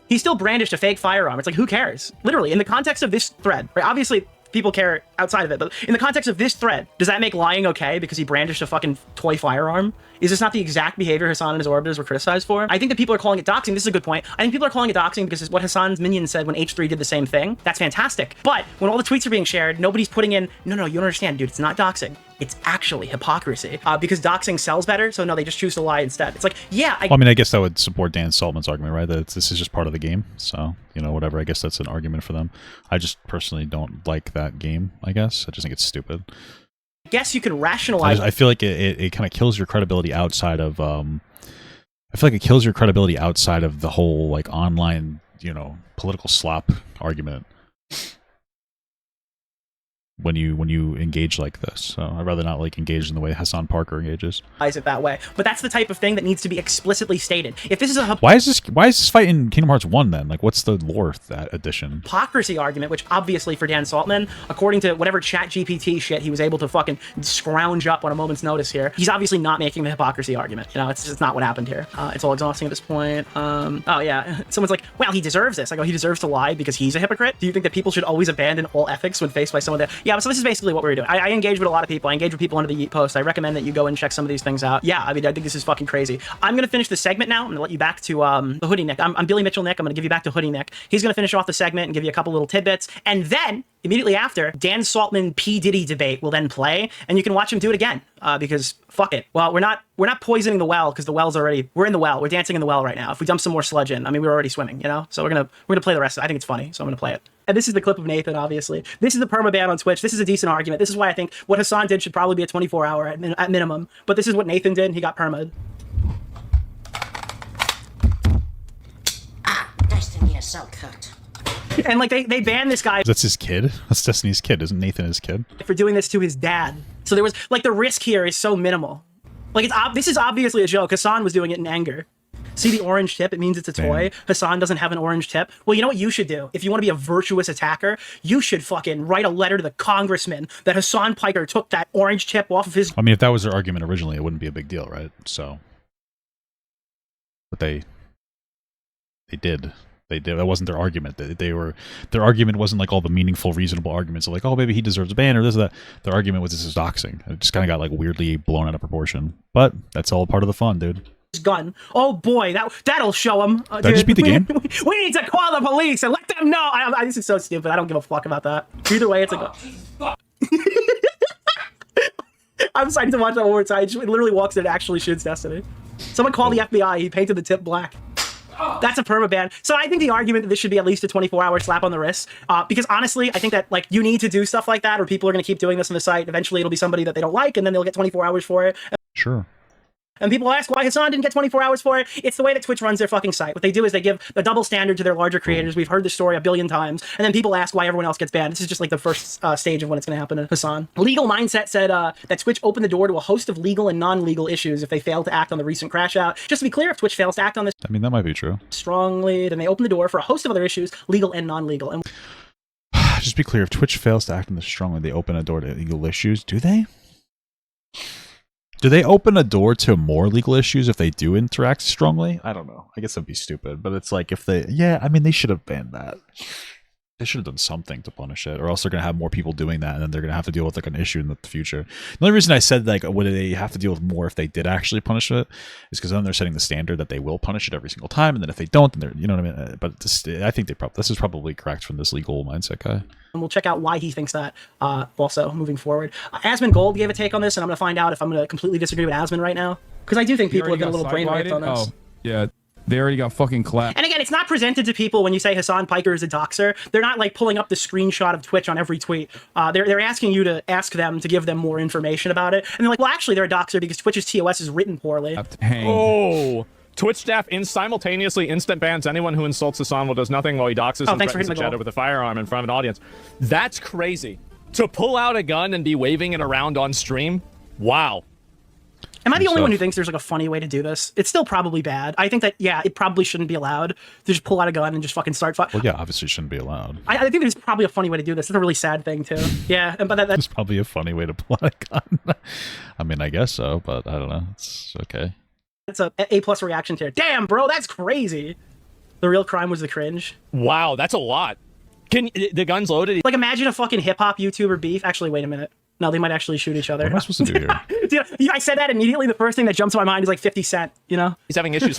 He still brandished a fake firearm. It's like, who cares? Literally, in the context of this thread, right? Obviously, people care outside of it, but in the context of this thread, does that make lying okay because he brandished a fucking toy firearm? Is this not the exact behavior Hassan and his orbiters were criticized for? I think that people are calling it doxing. This is a good point. I think people are calling it doxing because it's what Hassan's minion said when H3 did the same thing. That's fantastic. But when all the tweets are being shared, nobody's putting in, no, you don't understand, dude, it's not doxing. It's actually hypocrisy. Because doxing sells better, so no, they just choose to lie instead. It's like, yeah, well, I mean, I guess that would support Dan Saltman's argument, right? That this is just part of the game. So, you know, whatever. I guess that's an argument for them. I just personally don't like that game, I guess. I just think it's stupid. I guess you can rationalize. I feel like it kind of kills your credibility outside of I feel like it kills your credibility outside of the whole like online, you know, political slop argument when you engage like this. So I'd rather not like engage in the way Hassan Piker engages. It that way, but that's the type of thing that needs to be explicitly stated. If this is a why is this fight in Kingdom Hearts 1 then? Like, what's the lore of that edition? Hypocrisy argument, which obviously for Dan Saltman, according to whatever chat GPT shit he was able to fucking scrounge up on a moment's notice here, he's obviously not making the hypocrisy argument. You know, it's just not what happened here. It's all exhausting at this point. Oh yeah, someone's like, well, he deserves this. I go, he deserves to lie because he's a hypocrite? Do you think that people should always abandon all ethics when faced by someone that? Yeah, so this is basically what we're doing. I engage with a lot of people. I engage with people under the Yeet post. I recommend that you go and check some of these things out. Yeah, I mean, I think this is fucking crazy. I'm going to finish the segment now. I'm going to let you back to the Hoodie Nick. I'm Billy Mitchell Nick. I'm going to give you back to Hoodie Nick. He's going to finish off the segment and give you a couple little tidbits. And then, immediately after, Dan Saltman P. Diddy debate will then play, and you can watch him do it again, because fuck it. Well, we're not poisoning the well, because the well's already, we're in the well. We're dancing in the well right now. If we dump some more sludge in, I mean, we're already swimming, you know? So we're gonna play the rest of it. I think it's funny, so I'm gonna play it. And this is the clip of Nathan, obviously. This is the permaban on Twitch. This is a decent argument. This is why I think what Hassan did should probably be a 24-hour at minimum. But this is what Nathan did, and he got perma'd. Destiny is so cooked. And like they banned this guy. That's his kid. That's Destiny's kid. Isn't Nathan his kid? For doing this to his dad. So there was like the risk here is so minimal. Like this is obviously a joke. Hassan was doing it in anger. See the orange tip? It means it's a toy. Damn. Hassan doesn't have an orange tip. Well, you know what you should do? If you want to be a virtuous attacker, you should fucking write a letter to the congressman that Hassan Piker took that orange tip off of his... I mean, if that was their argument originally, it wouldn't be a big deal, right? So... But they did. They did. That wasn't their argument. Their argument wasn't like all the meaningful, reasonable arguments of like, oh, maybe he deserves a ban or this or that. Their argument was this is doxing. It just kind of got like weirdly blown out of proportion. But that's all part of the fun, dude. Gun. Oh boy, that'll show him. Did I just beat the game? We need to call the police and let them know. This is so stupid. I don't give a fuck about that. Either way, it's a gun. I'm excited to watch that one more time. It literally walks in and actually shoots Destiny. Someone call the FBI. He painted the tip black. That's a permaban. So I think the argument that this should be at least a 24-hour slap on the wrist, because honestly, I think that like you need to do stuff like that, or people are going to keep doing this on the site. Eventually, it'll be somebody that they don't like, and then they'll get 24 hours for it. Sure. And people ask why Hassan didn't get 24 hours for it. It's the way that Twitch runs their fucking site. What they do is they give a double standard to their larger creators. We've heard this story a billion times. And then people ask why everyone else gets banned. This is just like the first stage of when it's going to happen to Hassan. Legal Mindset said that Twitch opened the door to a host of legal and non-legal issues if they fail to act on the recent crash out. Just to be clear, if Twitch fails to act on this... I mean, that might be true. ...strongly, then they open the door for a host of other issues, legal and non-legal. And just be clear, if Twitch fails to act on this strongly, they open a door to legal issues. Do they? Do they open a door to more legal issues if they do interact strongly? I don't know. I guess that'd be stupid, but it's like if they, yeah, I mean, they should have banned that. They should have done something to punish it, or else they're going to have more people doing that, and then they're going to have to deal with like an issue in the future. The only reason I said like, would they have to deal with more if they did actually punish it, is because then they're setting the standard that they will punish it every single time, and then if they don't, then they're, you know what I mean? But I think this is probably correct from this legal mindset guy. And we'll check out why he thinks that also moving forward. Asmon Gold gave a take on this, and I'm going to find out if I'm going to completely disagree with Asmon right now, because I do think people have been a little brainwashed on this. Oh, yeah. They already got fucking clapped. And again, it's not presented to people when you say Hassan Piker is a doxer. They're not like pulling up the screenshot of Twitch on every tweet. They're asking you to ask them to give them more information about it. And they're like, well, actually, they're a doxer because Twitch's TOS is written poorly. Oh, Twitch staff simultaneously instant bans anyone who insults Hassan while does nothing while he doxes and threatens each other with a firearm in front of an audience. That's crazy. To pull out a gun and be waving it around on stream? Wow. Am I the only one who thinks there's like a funny way to do this? It's still probably bad. I think that, yeah, it probably shouldn't be allowed to just pull out a gun and just fucking start fighting. Well, yeah, obviously it shouldn't be allowed. I think there's probably a funny way to do this. It's a really sad thing, too. Yeah, but that's probably a funny way to pull out a gun. I mean, I guess so, but I don't know. It's okay. It's a A+ reaction to it. Damn, bro, that's crazy. The real crime was the cringe. Wow, that's a lot. Can the gun's loaded? Like, imagine a fucking hip-hop YouTuber beef. Actually, wait a minute. No, they might actually shoot each other. What am I supposed to do here? Dude, I said that immediately. The first thing that jumps to my mind is like 50 Cent, you know? He's having issues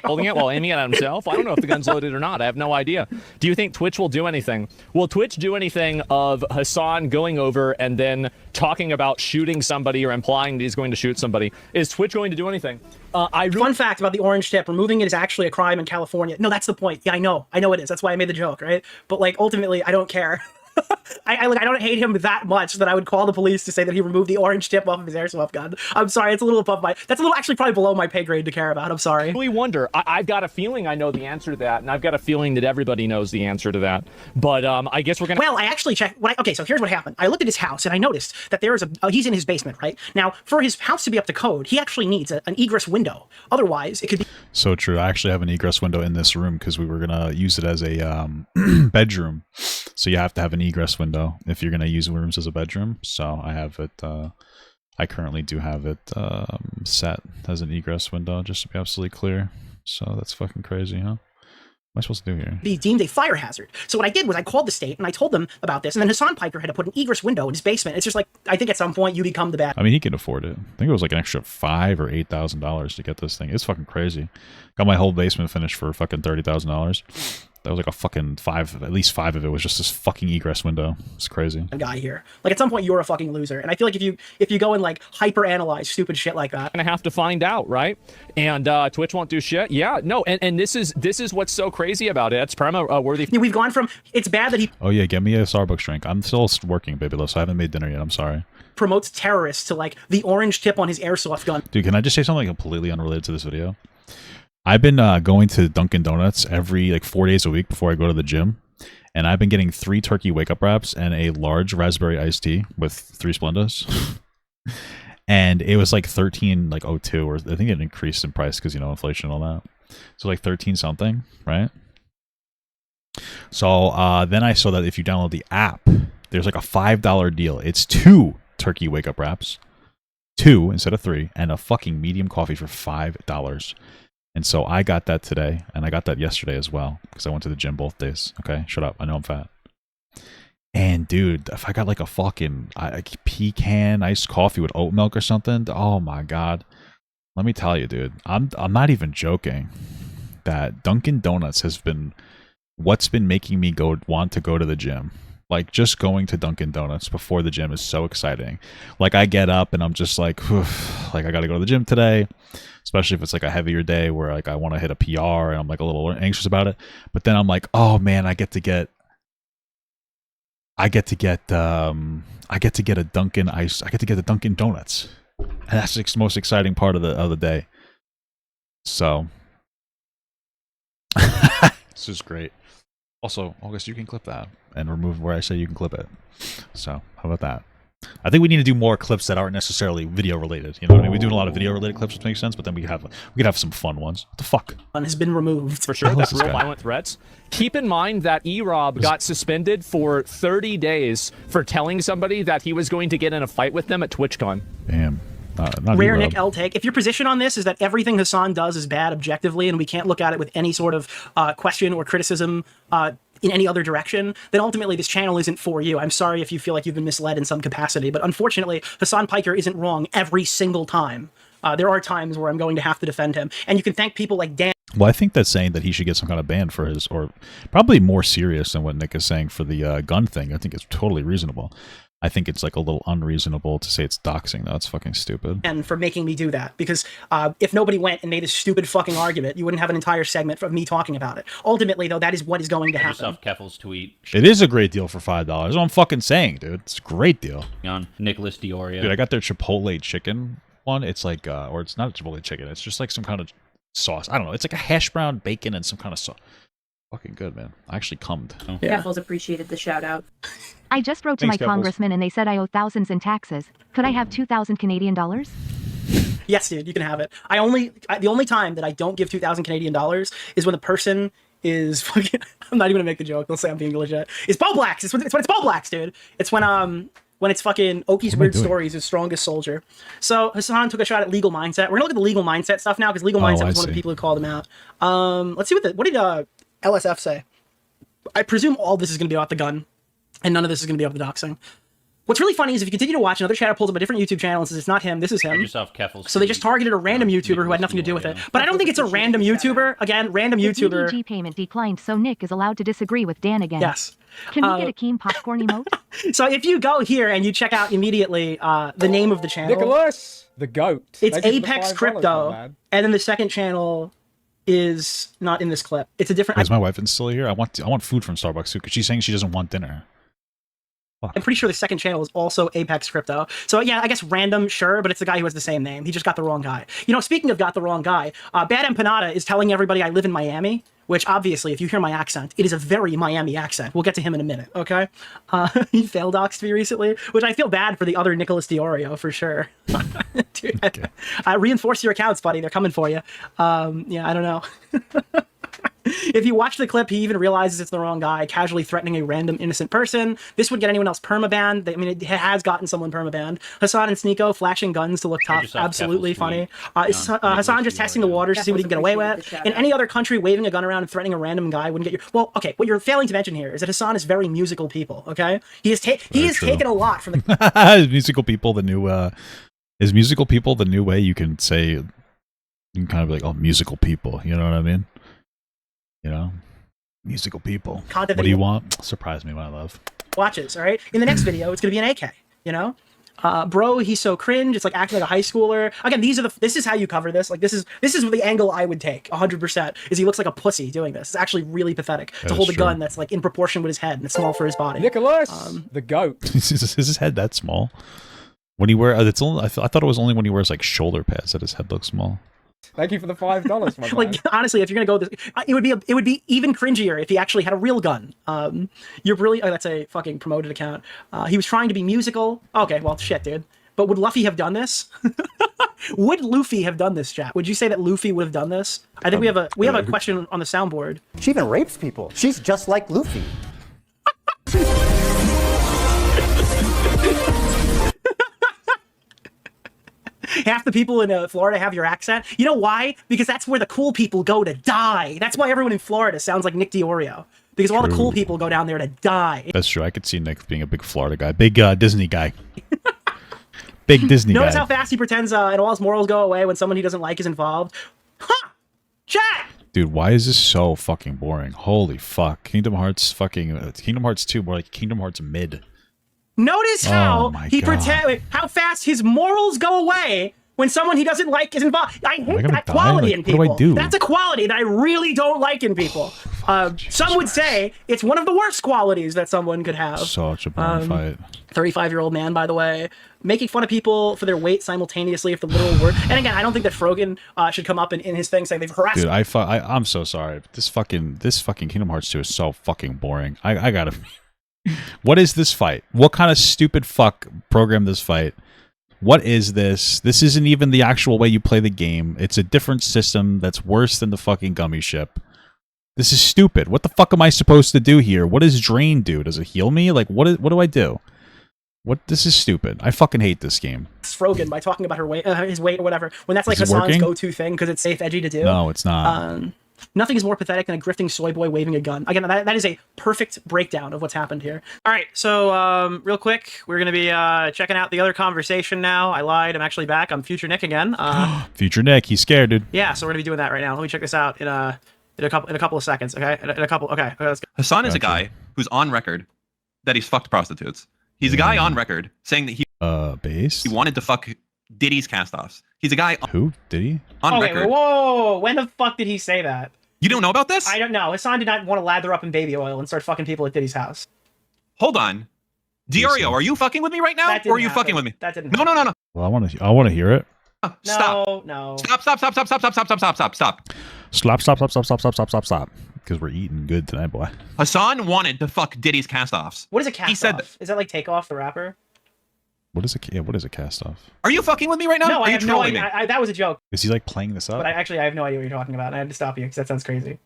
holding it while aiming it at himself. I don't know if the gun's loaded or not. I have no idea. Do you think Twitch will do anything? Will Twitch do anything of Hassan going over and then talking about shooting somebody or implying that he's going to shoot somebody? Is Twitch going to do anything? Fun fact about the orange tip, removing it is actually a crime in California. No, that's the point. Yeah, I know it is. That's why I made the joke, right? But like, ultimately, I don't care. I don't hate him that much that I would call the police to say that he removed the orange tip off of his airsoft gun. I'm sorry, it's a little above that's a little actually probably below my pay grade to care about. I'm sorry. We wonder. I've got a feeling I know the answer to that, and I've got a feeling that everybody knows the answer to that. But I guess we're gonna. Well, I actually checked. Okay, so here's what happened. I looked at his house and I noticed that there is he's in his basement, right? Now, for his house to be up to code, he actually needs an egress window. Otherwise, it could be. So true. I actually have an egress window in this room because we were gonna use it as a bedroom. So you have to have an egress window if you're going to use rooms as a bedroom. So I have it, I currently do have it set as an egress window, just to be absolutely clear. So that's fucking crazy, huh? What am I supposed to do here? Be deemed a fire hazard. So what I did was I called the state and I told them about this, and then Hassan Piker had to put an egress window in his basement. It's just like, I think at some point you become the bad. I mean, he can afford it. I think it was like an extra $5,000 or $8,000 to get this thing. It's fucking crazy. Got my whole basement finished for fucking $30,000. That was like a fucking at least five of it was just this fucking egress window. It's crazy. Guy here. Like at some point you're a fucking loser. And I feel like if you go and like hyper analyze stupid shit like that. Gonna have to find out, right? And Twitch won't do shit. Yeah, no, and this is what's so crazy about it. It's perma worthy. We've gone from it's bad that he Oh yeah, get me a Starbucks drink. I'm still working, baby love, so I haven't made dinner yet. I'm sorry. Promotes terrorists to like the orange tip on his airsoft gun. Dude, can I just say something completely unrelated to this video? I've been going to Dunkin' Donuts every like 4 days a week before I go to the gym, and I've been getting 3 turkey wake up wraps and a large raspberry iced tea with 3 Splendas. And it was like 13 like 02, or I think it increased in price because, you know, inflation and all that. So like 13 something, right? So then I saw that if you download the app, there's like a $5 deal. It's 2 turkey wake up wraps, 2 instead of 3, and a fucking medium coffee for $5. And so I got that today, and I got that yesterday as well, because I went to the gym both days. Okay, shut up. I know I'm fat. And dude, if I got like a fucking pecan iced coffee with oat milk or something, oh my god. Let me tell you, dude, I'm not even joking that Dunkin' Donuts has been what's been making me want to go to the gym. Like, just going to Dunkin' Donuts before the gym is so exciting. Like, I get up and I'm just like, like I gotta go to the gym today. Especially if it's like a heavier day where like I want to hit a PR and I'm like a little anxious about it. But then I'm like, oh man, I get to get a Dunkin' ice. I get to get the Dunkin' Donuts, and that's the most exciting part of the day. So this is great. Also, August, you can clip that and remove where I say you can clip it. So how about that? I think we need to do more clips that aren't necessarily video related. You know what I mean? We're doing a lot of video related clips, which makes sense, but then we could have some fun ones. What the fuck? One has been removed. For sure, that's real violent threats. Keep in mind that E-Rob got suspended for 30 days for telling somebody that he was going to get in a fight with them at TwitchCon. Damn. Not Rare you, Nick Rob. L take. If your position on this is that everything Hassan does is bad objectively, and we can't look at it with any sort of question or criticism in any other direction, then ultimately this channel isn't for you. I'm sorry if you feel like you've been misled in some capacity, but unfortunately, Hassan Piker isn't wrong every single time. There are times where I'm going to have to defend him, and you can thank people like Dan. Well, I think that's saying that he should get some kind of ban for his, or probably more serious than what Nick is saying for the gun thing. I think it's totally reasonable. I think it's like a little unreasonable to say it's doxing. That's fucking stupid. And for making me do that, because if nobody went and made a stupid fucking argument, you wouldn't have an entire segment of me talking about it. Ultimately, though, that is what is going to happen. Yourself Keffel's tweet. It is a great deal for $5. That's what I'm fucking saying, dude. It's a great deal. On Nicholas Deorio. Dude, I got their Chipotle chicken one. It's like, or it's not a Chipotle chicken. It's just like some kind of sauce. I don't know. It's like a hash brown, bacon, and some kind of sauce. Fucking good, man. I actually cummed. Oh. Keffels appreciated the shout out. I just wrote to Thanks, my Keffels. congressman and they said I owe thousands in taxes. Could I have 2,000 Canadian dollars? Yes, dude, you can have it. The only time that I don't give 2,000 Canadian dollars is when the person is fucking. I'm not even gonna make the joke. They'll say I'm being legit. It's Bo Blacks. It's when it's Bo Blacks, dude. It's when it's fucking Oki's Weird Stories, his strongest soldier. So Hassan took a shot at legal mindset. We're gonna look at the legal mindset stuff now because legal mindset was one of the people who called him out. Let's see what did LSF say. I presume all this is gonna be about the gun, and none of this is gonna be about the doxing. What's really funny is if you continue to watch, another chatter pulls up a different YouTube channel and says it's not him, this is him. Yourself Keffel's So they just targeted a random YouTuber who had nothing to do with it. But I don't think it's a random YouTuber. Again, random The YouTuber. DDG payment declined, so Nick is allowed to disagree with Dan again. Yes. Can we get a Keen popcorn emote? So if you go here and you check out immediately the name of the channel. Nicholas, the goat. It's Thank you for the Apex $5, Crypto. my man. And then the second channel is not in this clip. It's a different. Is my wife still here? I want food from Starbucks too, because she's saying she doesn't want dinner. I'm pretty sure the second channel is also Apex Crypto. So yeah, I guess random, sure, but it's the guy who has the same name. He just got the wrong guy. You know, speaking of got the wrong guy, Bad Empanada is telling everybody I live in Miami, which obviously, if you hear my accent, it is a very Miami accent. We'll get to him in a minute, okay? He failed doxed me recently, which I feel bad for the other Nicholas Deorio, for sure. Dude, okay. Reinforce your accounts, buddy. They're coming for you. Yeah, I don't know. If you watch the clip, he even realizes it's the wrong guy, casually threatening a random innocent person. This would get anyone else permabanned. I mean, it has gotten someone permabanned. Hassan and Sneeko flashing guns to look tough. Absolutely funny. Is Hassan just testing the waters to see what he can get away with? In any other country, waving a gun around and threatening a random guy wouldn't get your... Well, okay, what you're failing to mention here is that Hassan is very musical people, okay? He has taken a lot from the... musical people, the new... is musical people the new way you can say... You can kind of be like, oh, musical people. You know what I mean? You know, musical people. What do you want? Surprise me, my love. Watches, all right? In the next video, it's going to be an AK, you know? Bro, he's so cringe. It's like acting like a high schooler. Again, this is how you cover this. Like, this is the angle I would take 100%, is he looks like a pussy doing this. It's actually really pathetic to hold a gun that's like in proportion with his head and it's small for his body. Nicholas, the goat. Is his head that small? When he wears, it's only, I thought it was only when he wears like shoulder pads that his head looks small. Thank you for the $5, my Like, honestly, if you're gonna go this, it would be even cringier if he actually had a real gun. You're really, that's a fucking promoted account. He was trying to be musical. Okay, well, shit, dude. But would Luffy have done this? Would Luffy have done this, chat? Would you say that Luffy would have done this? I think we have a question on the soundboard. She even rapes people. She's just like Luffy. Half the people in Florida have your accent. You know why? Because that's where the cool people go to die. That's why everyone in Florida sounds like Nick Deorio. Because all the cool people go down there to die. That's true. I could see Nick being a big Florida guy. Big Disney guy. Big Disney Notice guy. how fast he pretends and all his morals go away when someone he doesn't like is involved. Huh! Chat! Dude, why is this so fucking boring? Holy fuck. Kingdom Hearts 2, more like Kingdom Hearts mid. Notice how how fast his morals go away when someone he doesn't like is involved. I hate that quality in people. What do I do? That's a quality that I really don't like in people. Some would say it's one of the worst qualities that someone could have. Such a boring fight. 35-year-old man, by the way, making fun of people for their weight simultaneously if the literal word. And again, I don't think that Frogan should come up in his thing saying they've harassed. Dude, I'm so sorry. This fucking Kingdom Hearts 2 is so fucking boring. I gotta. What is this fight? What kind of stupid fuck programmed this fight? What is this? This isn't even the actual way you play the game. It's a different system that's worse than the fucking gummy ship. This is stupid. What the fuck am I supposed to do here? What does Drain do? Does it heal me? Like, what do I do? What? This is stupid. I fucking hate this game. Frogan by talking about her weight, his weight or whatever. When that's like Is it Hassan's working? go-to thing because it's safe, edgy to do. No, it's not. Nothing is more pathetic than a grifting soy boy waving a gun. Again, that is a perfect breakdown of what's happened here. All right, so real quick, we're going to be checking out the other conversation now. I lied. I'm actually back. I'm Future Nick again. Future Nick, he's scared, dude. Yeah, so we're going to be doing that right now. Let me check this out in a couple of seconds, okay? In a couple. Okay, let's go. Hassan is a guy who's on record that he's fucked prostitutes. He's a guy on record saying that he wanted to fuck Diddy's castoffs. He's a guy who? Diddy? On record. Whoa! When the fuck did he say that? You don't know about this? I don't know. Hassan did not want to lather up in baby oil and start fucking people at Diddy's house. Hold on. Deorio, are you fucking with me right now? Or are you fucking with me? That didn't No. Well, I want to hear it. Stop. No. Stop. Stop. Because we're eating good tonight, boy. Hassan wanted to fuck Diddy's castoffs. What is a cast off? Is that like Takeoff, the rapper? What is a cast off? Are you fucking with me right now? No, are I you have no trolling idea. me? That was a joke. Is he like playing this up? But I have no idea what you're talking about. I had to stop you because that sounds crazy.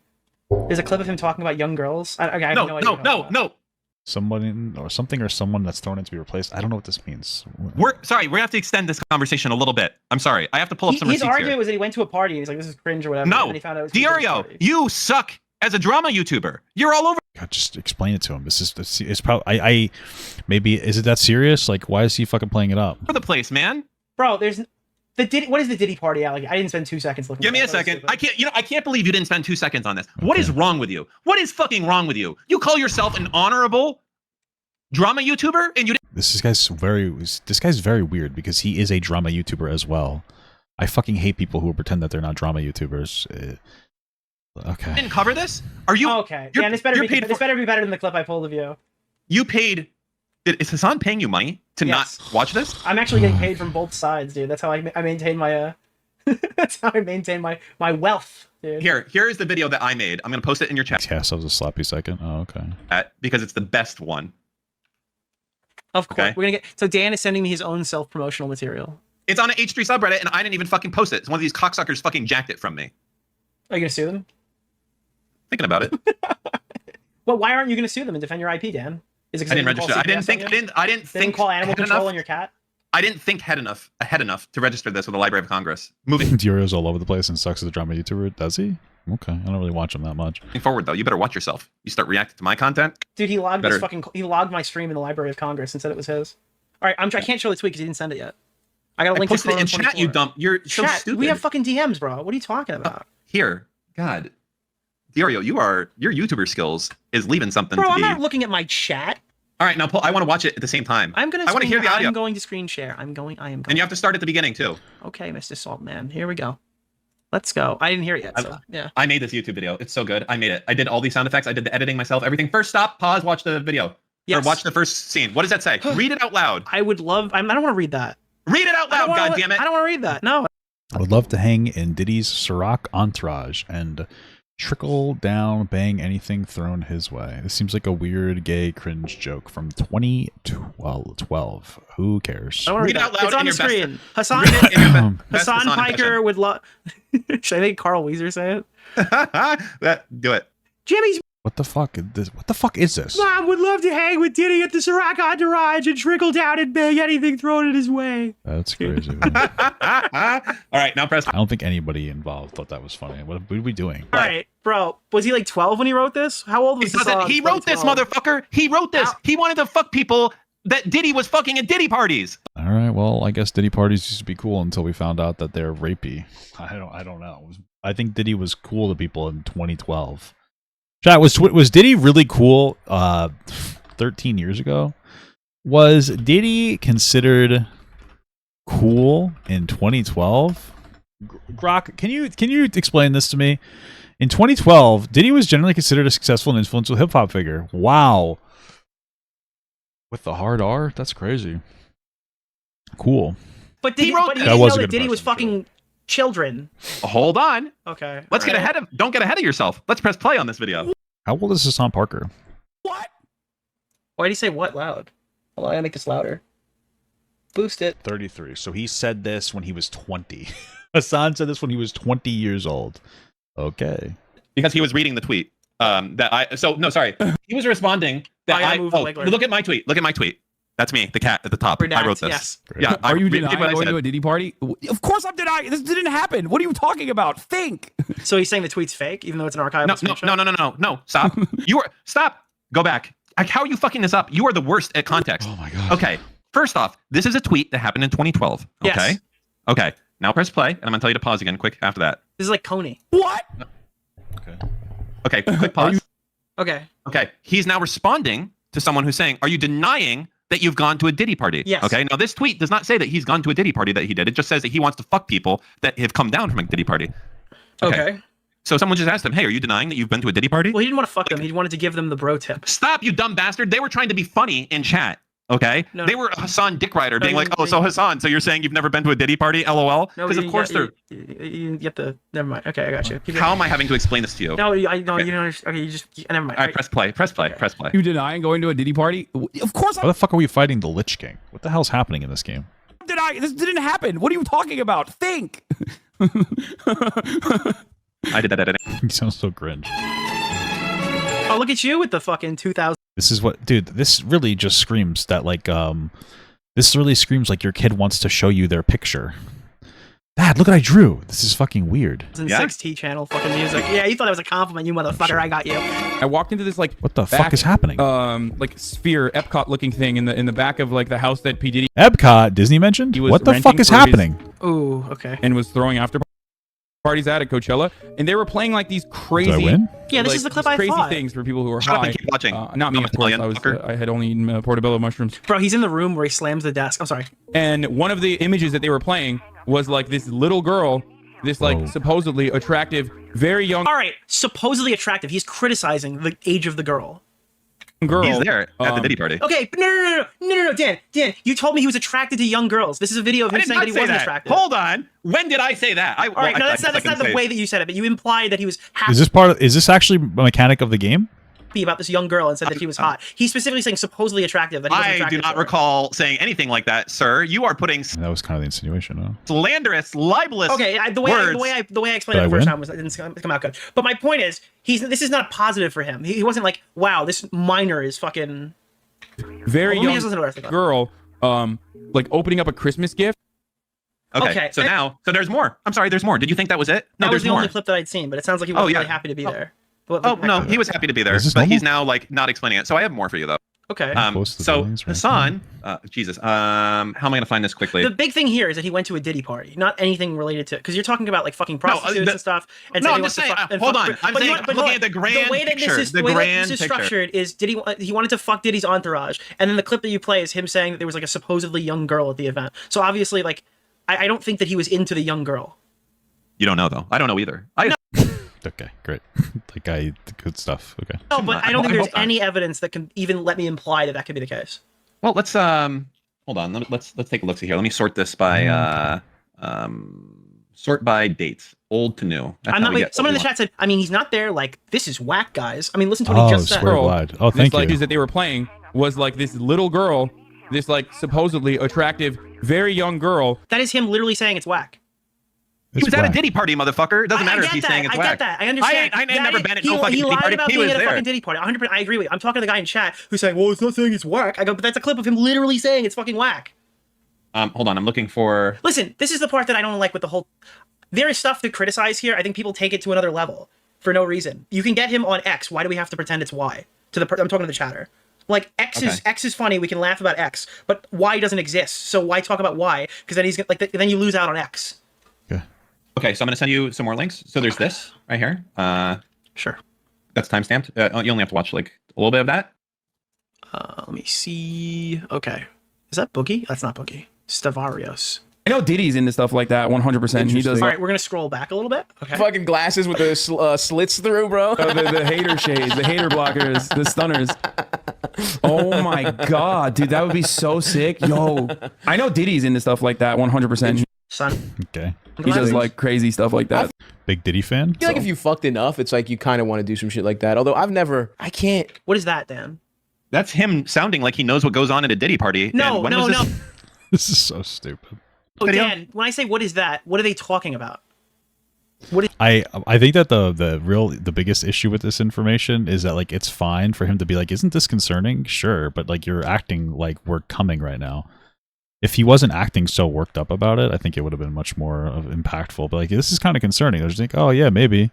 There's a clip of him talking about young girls. I have no idea. No. Someone or something or someone that's thrown in to be replaced. I don't know what this means. We're gonna have to extend this conversation a little bit. I'm sorry. I have to pull up some His receipts argument here. was that he went to a party and he's like, "This is cringe" or whatever. No, and then he found out it was Deorio, you suck as a drama YouTuber. You're all over. God, just explain it to him. It's probably I maybe is it that serious? Like, why is he fucking playing it up? For the place, man. Bro, there's the Diddy. What is the Diddy party out? Like, I didn't spend 2 seconds looking. Give me a second. I can't believe you didn't spend 2 seconds on this. Okay. What is wrong with you? What is fucking wrong with you? You call yourself an honorable drama YouTuber, and you. This guy's very weird because he is a drama YouTuber as well. I fucking hate people who pretend that they're not drama YouTubers. Okay. Didn't cover this? Are you okay? Yeah, and this better be better than the clip I pulled of you. You paid. Is Hassan paying you money to not watch this? I'm actually getting paid from both sides, dude. That's how I maintain my that's how I maintain my wealth, dude. Here's the video that I made. I'm gonna post it in your chat. Yes, that was a sloppy second. Oh, okay. Because it's the best one. Of course, we're gonna get. So Dan is sending me his own self-promotional material. It's on an H3 subreddit, and I didn't even fucking post it. It's one of these cocksuckers fucking jacked it from me. Are you gonna sue them? Thinking about it. Well, why aren't you gonna sue them and defend your IP, Dan? Is it because I didn't register? I didn't think. Call animal control on your cat. I didn't think ahead enough to register this with the Library of Congress. Moving Deorio's all over the place and sucks as a drama YouTuber. Does he? Okay, I don't really watch him that much. Moving forward, though, you better watch yourself. You start reacting to my content, dude. He logged he logged my stream in the Library of Congress and said it was his. All right, I can't show the tweet because he didn't send it yet. I got a link. I posted it in chat. You dump. You're so stupid. We have fucking DMs, bro. What are you talking about? Here, God, Deorio, your YouTuber skills is leaving something. Bro, to I'm be... not looking at my chat. All right, now I want to watch it at the same time. I want to hear the audio. I'm going to screen share. I am going. And you have to start at the beginning too. Okay, Mr. Saltman. Here we go. Let's go. I didn't hear it yet. So yeah. I made this YouTube video. It's so good. I made it. I did all these sound effects. I did the editing myself. Everything. First, stop. Pause. Watch the video. Yes. Or watch the first scene. What does that say? Read it out loud. I would love. I don't want to read that. Read it out loud. God damn it. I don't want to read that. No. I would love to hang in Diddy's Ciroc entourage and trickle down, bang anything thrown his way. This seems like a weird gay cringe joke from 2012. Who cares? Read it out loud. It's on the screen. Hassan Piker would love. Should I make Carl Weezer say it? Do it. Jimmy's. What the fuck is this? What the fuck is this? Mom would love to hang with Diddy at the Ciroc entourage and trickle down and bang anything thrown in his way. That's crazy. All right, now press. I don't think anybody involved thought that was funny. What are we doing? All right, bro. Was he like 12 when he wrote this? How old was he? He wrote this, motherfucker. He wrote this. He wanted to fuck people that Diddy was fucking at Diddy parties. All right, well, I guess Diddy parties used to be cool until we found out that they're rapey. I don't know. I think Diddy was cool to people in 2012. Chat, was Diddy really cool 13 years ago? Was Diddy considered cool in 2012? Grok, can you explain this to me? In 2012, Diddy was generally considered a successful and influential hip-hop figure. Wow. With the hard R? That's crazy. Cool. But Diddy, that didn't was know that Diddy was fucking children. Hold on. Okay. Don't get ahead of yourself. Let's press play on this video. How old is Hassan Parker? What? Why did he say what loud? Hold on, I gotta make this louder. Boost it. 33. So he said this when he was 20. Hassan said this when he was 20 years old. Okay. Because he was reading the tweet. He was responding that look at my tweet. Look at my tweet. That's me, the cat at the top. I wrote this. Yes. Yeah. Are you repeated denying what I going said. to a Diddy party? Of course I'm denying. This didn't happen. What are you talking about? Think. So he's saying the tweet's fake, even though it's an archival screenshot? No. Stop. Stop. Go back. Like, how are you fucking this up? You are the worst at context. Oh my god. Okay. First off, this is a tweet that happened in 2012. Okay. Yes. Okay. Now press play, and I'm gonna tell you to pause again, quick after that. This is like Coney. What? Okay. Quick pause. Okay. Okay. He's now responding to someone who's saying, "Are you denying that you've gone to a Diddy party?" Yes. Okay. Now this tweet does not say that he's gone to a Diddy party that he did. It just says that he wants to fuck people that have come down from a Diddy party. Okay. So someone just asked him, "Hey, are you denying that you've been to a Diddy party?" Well, he didn't want to fuck them. He wanted to give them the bro tip. Stop, you dumb bastard. They were trying to be funny in chat. Okay. No. They were Hassan Dick Rider being like, "Oh, you- so Hassan, so you're saying you've never been to a Diddy party? LOL." No, Because of course they're. You get the. Never mind. Okay, I got you. Keep How going. am I having to explain this to you? No, I know you don't understand. Okay, you just. Never mind. All right, press play. Press play. Press play. You denying going to a Diddy party? Of course Why the fuck are we fighting the Lich King? What the hell's happening in this game? I'm denying. This didn't happen. What are you talking about? Think. I did that. He sounds so cringe. Oh, look at you with the fucking 2000. This is what, dude. This really just screams that like this really screams like your kid wants to show you their picture. Dad, look what I drew. This is fucking weird. 6T channel fucking music. Yeah, you thought that was a compliment, you motherfucker. I got you. I walked into this like what the fuck is happening? Like sphere Epcot looking thing in the back of like the house that P Diddy Epcot, Disney mentioned. was What the renting fuck is for his- happening? Ooh, okay. and was throwing after parties at Coachella, and they were playing like these crazy. win? Yeah, this like, is the clip these I crazy thought. things for people who are Shut up high. and keep watching. Not me, I'm of course. Italian, fucker. I had only eaten portobello mushrooms. Bro, he's in the room where he slams the desk. I'm sorry. And one of the images that they were playing was like this little girl, this like supposedly attractive, very young All right, supposedly attractive. He's criticizing the age of the girl. girl. He's there at the Diddy party. Okay, no, Dan, you told me he was attracted to young girls. This is a video of I him did saying not that he say wasn't that. attractive. Hold on. When did I say that? All right, no, that's not the way that you said it, but you implied that he was happy Is this part of, is this actually a mechanic of the game? about this young girl and said that she was hot. He's specifically saying supposedly attractive. That he wasn't I do attracted not to her. recall saying anything like that, sir. You are putting That was kind of the insinuation, huh? slanderous, libelous Okay, the way words. I explained Did it I the first win? time it didn't come out good. But my point is, this is not positive for him. He wasn't like, wow, this minor is fucking very Well, let me young just listen to what I think. girl, like opening up a Christmas gift. Okay, so there's more. I'm sorry, there's more. Did you think that was it? No, that was there's the more. only clip that I'd seen, but it sounds like he Oh, wasn't yeah. really happy to be there. Oh no, he was happy to be there, Is this but he's normal? now like not explaining it. So I have more for you though. Okay. Close to the So buildings, right? Hassan, Jesus, how am I gonna find this quickly? The big thing here is that he went to a Diddy party, not anything related to, because you're talking about like fucking prostitutes and stuff. And no, said he I'm wants just to saying. fuck- and Hold fuck- on, I'm but saying you- I'm but looking look, at the grand way that picture. this is The the way that grand this is picture. structured is he wanted to fuck Diddy's entourage, and then the clip that you play is him saying that there was like a supposedly young girl at the event. So obviously, like, I don't think that he was into the young girl. You don't know though. I don't know either. Okay, great. Like good stuff. Okay. No, but I don't think I there's hope not. any evidence that can even let me imply that that could be the case. Well, let's hold on. Let's take a look here. Let me sort this by sort by dates, old to new. That's I'm how not. we get Someone in what the we chat said, I mean, he's not there. Like, this is whack, guys. I mean, listen to what he just said. swear to God. Oh, thank this, like, you. is that they were playing was like this little girl, this like supposedly attractive, very young girl. That is him literally saying it's whack. He was at a Diddy party, motherfucker. It doesn't matter if he's saying it's I whack. get that. I understand. I ain't never been at no He fucking Diddy lied party. about He being was at a there. fucking Diddy party. 100%. I agree with you. I'm talking to the guy in chat who's saying, well, it's not saying it's whack. I go, but that's a clip of him literally saying it's fucking whack. Hold on. I'm looking for. Listen, this is the part that I don't like with the whole. There is stuff to criticize here. I think people take it to another level for no reason. You can get him on X. Why do we have to pretend it's Y? I'm talking to the chatter. Like X is funny. We can laugh about X, but Y doesn't exist. So why talk about Y? Because then he's like, then you lose out on X. Okay, so I'm going to send you some more links. So there's this right here. Sure. That's timestamped. You only have to watch like a little bit of that. Let me see. Okay. Is that Boogie? That's not Boogie. Stavarios. I know Diddy's into stuff like that 100%. He does. All right, we're going to scroll back a little bit. Okay. Fucking glasses with the slits through, bro. The hater shades, the hater blockers, the stunners. Oh my god, dude, that would be so sick. Yo, I know Diddy's into stuff like that 100%. Son. Okay. He does like crazy stuff like that. Big Diddy fan. I feel like if you fucked enough, it's like you kind of want to do some shit like that. Although I can't. What is that, Dan? That's him sounding like he knows what goes on at a Diddy party. No, And when no, was this? no. This is so stupid. Oh, Dan, when I say what is that, what are they talking about? I think that the biggest issue with this information is that like it's fine for him to be like, isn't this concerning? Sure, but like you're acting like we're coming right now. If he wasn't acting so worked up about it, I think it would have been much more impactful. But like, this is kind of concerning. I was like, oh yeah, maybe.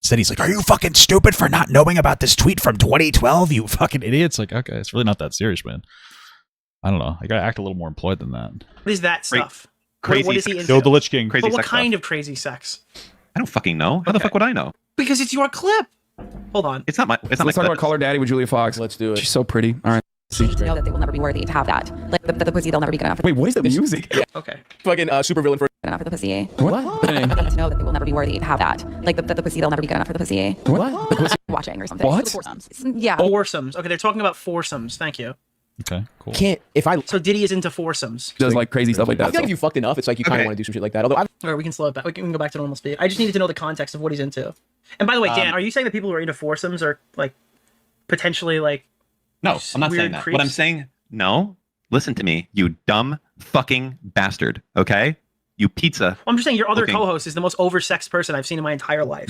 Instead, he's like, are you fucking stupid for not knowing about this tweet from 2012? You fucking idiots! Like, okay, it's really not that serious, man. I don't know. I gotta act a little more employed than that. What is that stuff? Crazy what is he into? Kill the Lich King. Crazy But what sex kind stuff. of crazy sex? I don't fucking know. How the fuck would I know? Because it's your clip. Hold on. It's not my. It's not Let's talk about Call Her Daddy with Julia Fox. Let's do it. She's so pretty. All right. To know that they will never be worthy to have that. Like the pussy, they'll never be good enough. Wait, what is the music? Yeah. Okay. Fucking super villain for. Enough for the pussy. What? They need to know that they will never be worthy to have that. Like the pussy, they'll never be good enough for the pussy. What? The pussy? Watching or something. What? The foursomes. Yeah. Foursomes. Okay, they're talking about foursomes. Thank you. Okay, cool. Can't if I So Diddy is into foursomes. Does like crazy stuff like I that. feel like if you fucked enough, it's like you kind of Okay. want to do some shit like that. Although I've All right, we can slow it back. We can go back to normal speed. I just needed to know the context of what he's into. And by the way, Dan, are you saying that people who are into foursomes are like potentially like? No, I'm not weird saying that. creeps? What I'm saying, no. Listen to me, you dumb fucking bastard. Okay, you pizza. Well, I'm just saying your other looking- co-host is the most oversexed person I've seen in my entire life.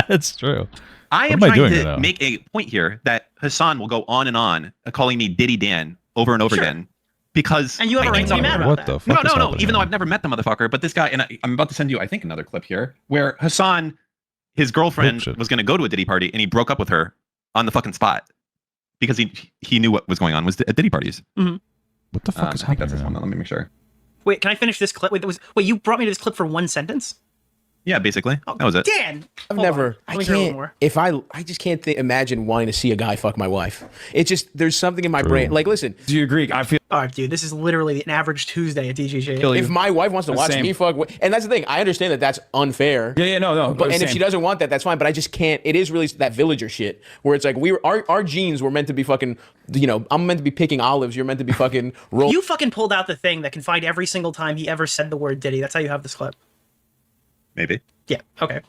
It's true. I am What am I trying doing to right now? make a point here that Hassan will go on and on calling me Diddy Dan over and over Sure. again because And you have a right to be mad about What that. the fuck no, is no, no. happening Even though here? I've never met the motherfucker, but this guy, and I'm about to send you, I think, another clip here where Hassan, his girlfriend, shit. was going to go to a Diddy party, and he broke up with her on the fucking spot because he knew what was going on was at Diddy parties. What the fuck is I think that's happening? this one. right Let me make sure. Wait, can I finish this clip? Wait, you brought me to this clip for one sentence? Yeah, basically, Oh, that was it. Dan, I've hold never. on. I Let me hear a little can't. more. If I just can't imagine wanting to see a guy fuck my wife. It's just there's something in my brain. Like, listen, Do you agree? I feel All right, dude, this is literally an average Tuesday at DGG. Kill you. if my wife wants to watch Same. me fuck, and that's the thing. I understand that that's unfair. Yeah, no. But, and if same. she doesn't want that, that's fine. But I just can't. It is really that villager shit where it's like our genes were meant to be fucking. You know, I'm meant to be picking olives. You're meant to be fucking roll. You fucking pulled out the thing that can find every single time he ever said the word Diddy. That's how you have this clip. Maybe. Yeah, okay.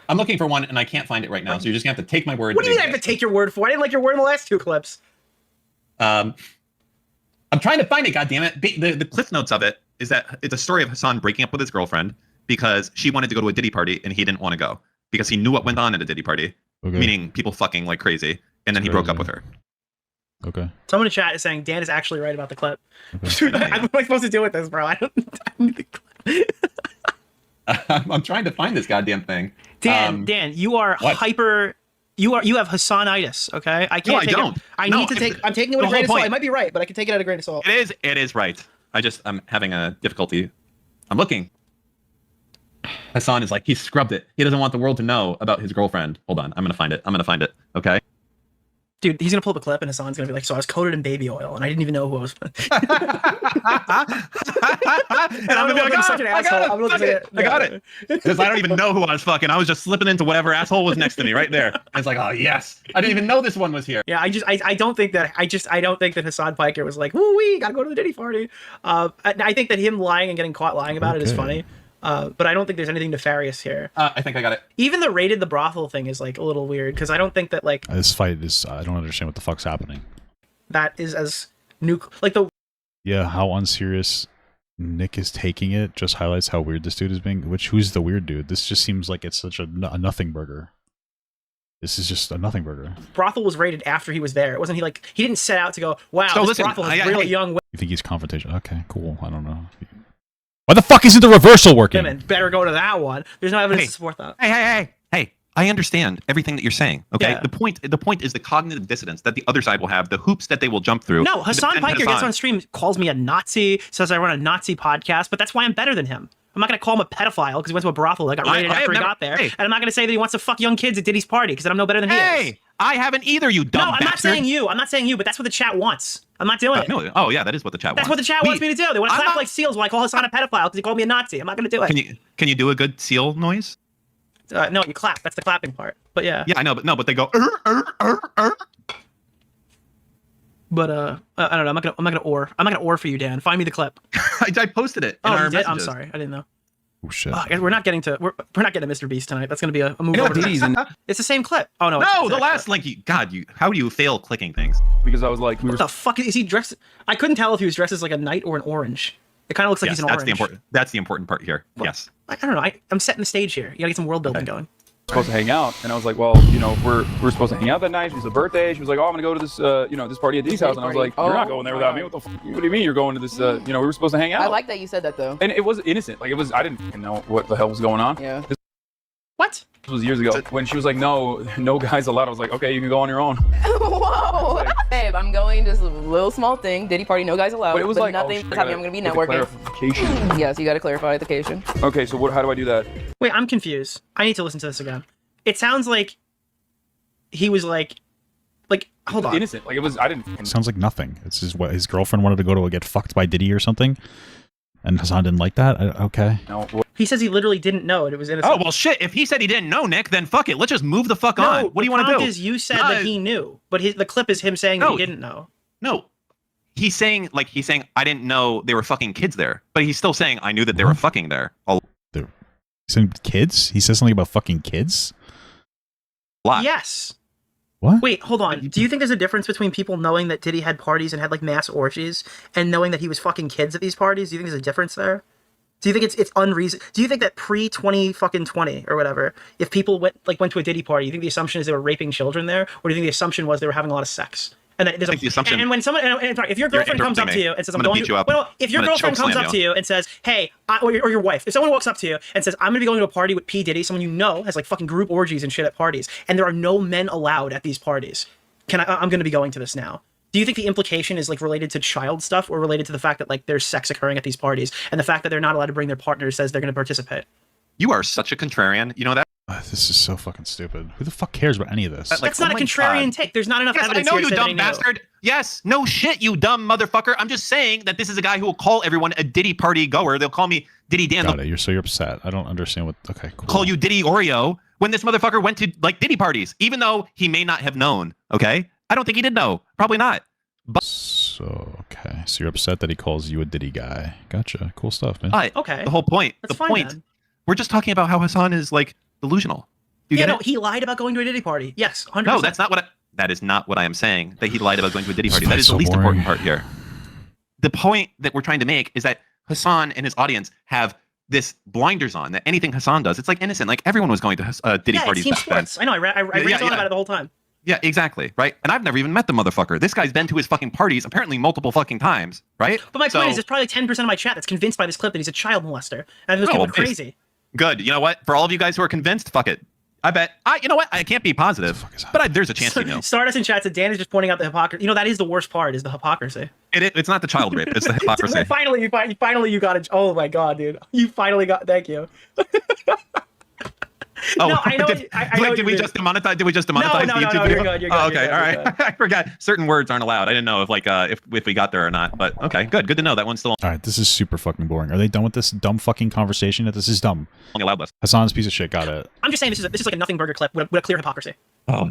I'm looking for one, and I can't find it right now, so you're just gonna have to take my word. What do that you it mean I have to exists. take your word for? I didn't like your word in the last two clips. I'm trying to find it. Goddammit. The cliff notes of it is that it's a story of Hassan breaking up with his girlfriend because she wanted to go to a Diddy party and he didn't want to go because he knew what went on at a Diddy party, Okay. meaning people fucking like crazy, and then he broke up with her. Okay. Someone in chat is saying Dan is actually right about the clip. Dude, what am I supposed to do with this, bro? I need the clip. I'm trying to find this goddamn thing. Dan, you are what? hyper. You have Hassanitis. Okay, I can't. I take don't. It. I No, need to it's take. the- I'm taking it with the a grain of whole salt. I point. might be right, but I can take it at a grain of salt. It is right. I'm having a difficulty. I'm looking. Hassan is like, he scrubbed it. He doesn't want the world to know about his girlfriend. Hold on, I'm gonna find it. Okay. Dude, he's gonna pull up a clip and Hassan's gonna be like, "So I was coated in baby oil, and I didn't even know who I was." And I'm gonna be like, I'm such an asshole. I'm looking at it. I got it. Because I don't even know who I was fucking. I was just slipping into whatever asshole was next to me right there. And it's like, oh yes, I didn't even know this one was here. Yeah, I don't think that Hassan Piker was like, "Woo wee, gotta go to the Diddy party." I think that him lying and getting caught lying about it is funny. But I don't think there's anything nefarious here. I think I got it. Even the raided the brothel thing is like a little weird because I don't think that like This fight is. I don't understand what the fuck's happening. that is as like the Yeah, how unserious Nick is taking it just highlights how weird this dude is being. Who's the weird dude? This just seems like it's such a nothing burger. This is just a nothing burger. brothel was raided after he was there. It wasn't he didn't set out to go, wow, So this listen, brothel has really young You think he's confrontation? Okay, cool. I don't know. Why the fuck isn't the reversal working? women. Better go to that one. There's no evidence Hey. to support that. Hey, I understand everything that you're saying. Okay. Yeah. The point is the cognitive dissonance that the other side will have, the hoops that they will jump through. No, to Hassan defend Piker gets Hassan. on stream, calls me a Nazi, says I run a Nazi podcast, but that's why I'm better than him. I'm not going to call him a pedophile because he went to a brothel that got raided I after have he never- got there. hey. And I'm not going to say that he wants to fuck young kids at Diddy's party because I'm no better than he is. Hey, I haven't either, you dumb No, I'm not bastard. saying you. I'm not saying you, but that's what the chat wants. I'm not doing it. No, oh yeah, that is what the chat That's wants. what the chat wants me to do. They want to I'm clap not- like seals while I call Hassan a pedophile because he called me a Nazi. I'm not going to do it. Can you do a good seal noise? No, you clap. That's the clapping part. But yeah. Yeah, I know, but they go. But I don't know. I'm not gonna or for you, Dan. Find me the clip. I posted it in Oh, our you did? I'm messages. sorry. I didn't know. Oh shit. I guess we're not getting to Mr. Beast tonight. That's gonna be a move You know over to Diddy's next. in- It's the same clip. Oh no. it's No, the that last clip. link. How do you fail clicking things? because I was like, What the fuck is he dressed? I couldn't tell if he was dressed as like a knight or an orange. It kind of looks like Yes, he's an that's orange. the important. That's the important part here. Yes. I don't know. I'm setting the stage here. You gotta get some world building going. Supposed to hang out, and I was like, well, you know, we're supposed to hang out that night. It was a birthday. She was like, oh, I'm gonna go to this, you know, this party at Diddy's house, and I was like, you're not going there without me. What the? What do you mean you're going to this? You know, we were supposed to hang out. I like that you said that though. And it was innocent. Like it was. I didn't fucking know what the hell was going on. Yeah. What? This was years ago when she was like, no guys allowed. I was like, okay, you can go on your own. Whoa, babe, I'm going just a little small thing. Diddy party, no guys allowed. But it was like nothing. oh, I'm gonna be with the networking. clarification. Yes, you got to clarify the occasion. Okay, so how do I do that? Wait, I'm confused. I need to listen to this again. It sounds like he was like hold on. Innocent. Like it was. I didn't. Sounds like nothing. It's his girlfriend wanted to go to get fucked by Diddy or something, and Hassan didn't like that. Okay. No. He says he literally didn't know, and it was innocent. Oh well, shit. If he said he didn't know, Nick, then fuck it. Let's just move the fuck on. What do you want to do? The prompt is you said that he knew, but the clip is him saying that he didn't know. No. He's saying I didn't know they were fucking kids there, but he's still saying I knew that they were fucking there. He's saying kids? He says something about fucking kids? Yes. What? Wait, hold on. Do you think there's a difference between people knowing that Diddy had parties and had like mass orgies and knowing that he was fucking kids at these parties? Do you think there's a difference there? Do you think it's unreason? Do you think that pre-20 or whatever, if people went to a Diddy party, you think the assumption is they were raping children there, or do you think the assumption was they were having a lot of sex? And there's the assumption. And when someone, if your girlfriend comes up to you and says, I'm gonna beat you up. Well, if your girlfriend comes up to you and says, hey, or your wife, if someone walks up to you and says, I'm gonna be going to a party with P Diddy, someone you know has like fucking group orgies and shit at parties, and there are no men allowed at these parties, I'm gonna be going to this now. Do you think the implication is like related to child stuff or related to the fact that like there's sex occurring at these parties and the fact that they're not allowed to bring their partner says they're going to participate? You are such a contrarian. You know that? This is so fucking stupid. Who the fuck cares about any of this? That's not a contrarian take. There's not enough evidence. I know here you to say dumb that he knew. bastard. Yes, no shit, you dumb motherfucker. I'm just saying that this is a guy who will call everyone a Diddy party goer. They'll call me Diddy Dan. Got it. You're upset. I don't understand what. Okay, cool. Call you Diddy Oreo when this motherfucker went to like Diddy parties, even though he may not have known. Okay, I don't think he did know. Probably not. But so okay, so you're upset that he calls you a Diddy guy. Gotcha. Cool stuff, man. Okay. The whole point. That's fine, then. We're just talking about how Hassan is like delusional. You get it? He lied about going to a Diddy party. Yes, 100%. No, that's not what. That is not what I am saying. That he lied about going to a Diddy party. That is so the least boring. important part here. The point that we're trying to make is that Hassan and his audience have this blinders on. That anything Hassan does, it's like innocent. Like everyone was going to Diddy parties team back then. sports. I know. I rant on about it the whole time. Yeah, exactly. Right. And I've never even met the motherfucker. This guy's been to his fucking parties apparently multiple fucking times. Right. But my point is, there's probably 10% of my chat that's convinced by this clip that he's a child molester, and those people are crazy. Good. You know what? For all of you guys who are convinced, fuck it. I bet. You know what? I can't be positive, but there's a chance you know. Stardust in chat said Dan is just pointing out the hypocrisy. You know, that is the worst part, is the hypocrisy. It's not the child rape. It's the hypocrisy. Finally, you got it. Oh my god, dude. You finally got. Thank you. Oh, no, I know. I know did we just demonetize? Did we just demonetize the YouTube video? You're good. You're Oh, good. okay. All right. I forgot. Certain words aren't allowed. I didn't know if we got there or not. But okay, good. Good to know that one's still All right, this is super fucking boring. Are they done with this dumb fucking conversation? This is dumb. on the allowed list. Hassan's piece of shit. Got it. I'm just saying this is like a nothing burger clip with a clear hypocrisy. Oh,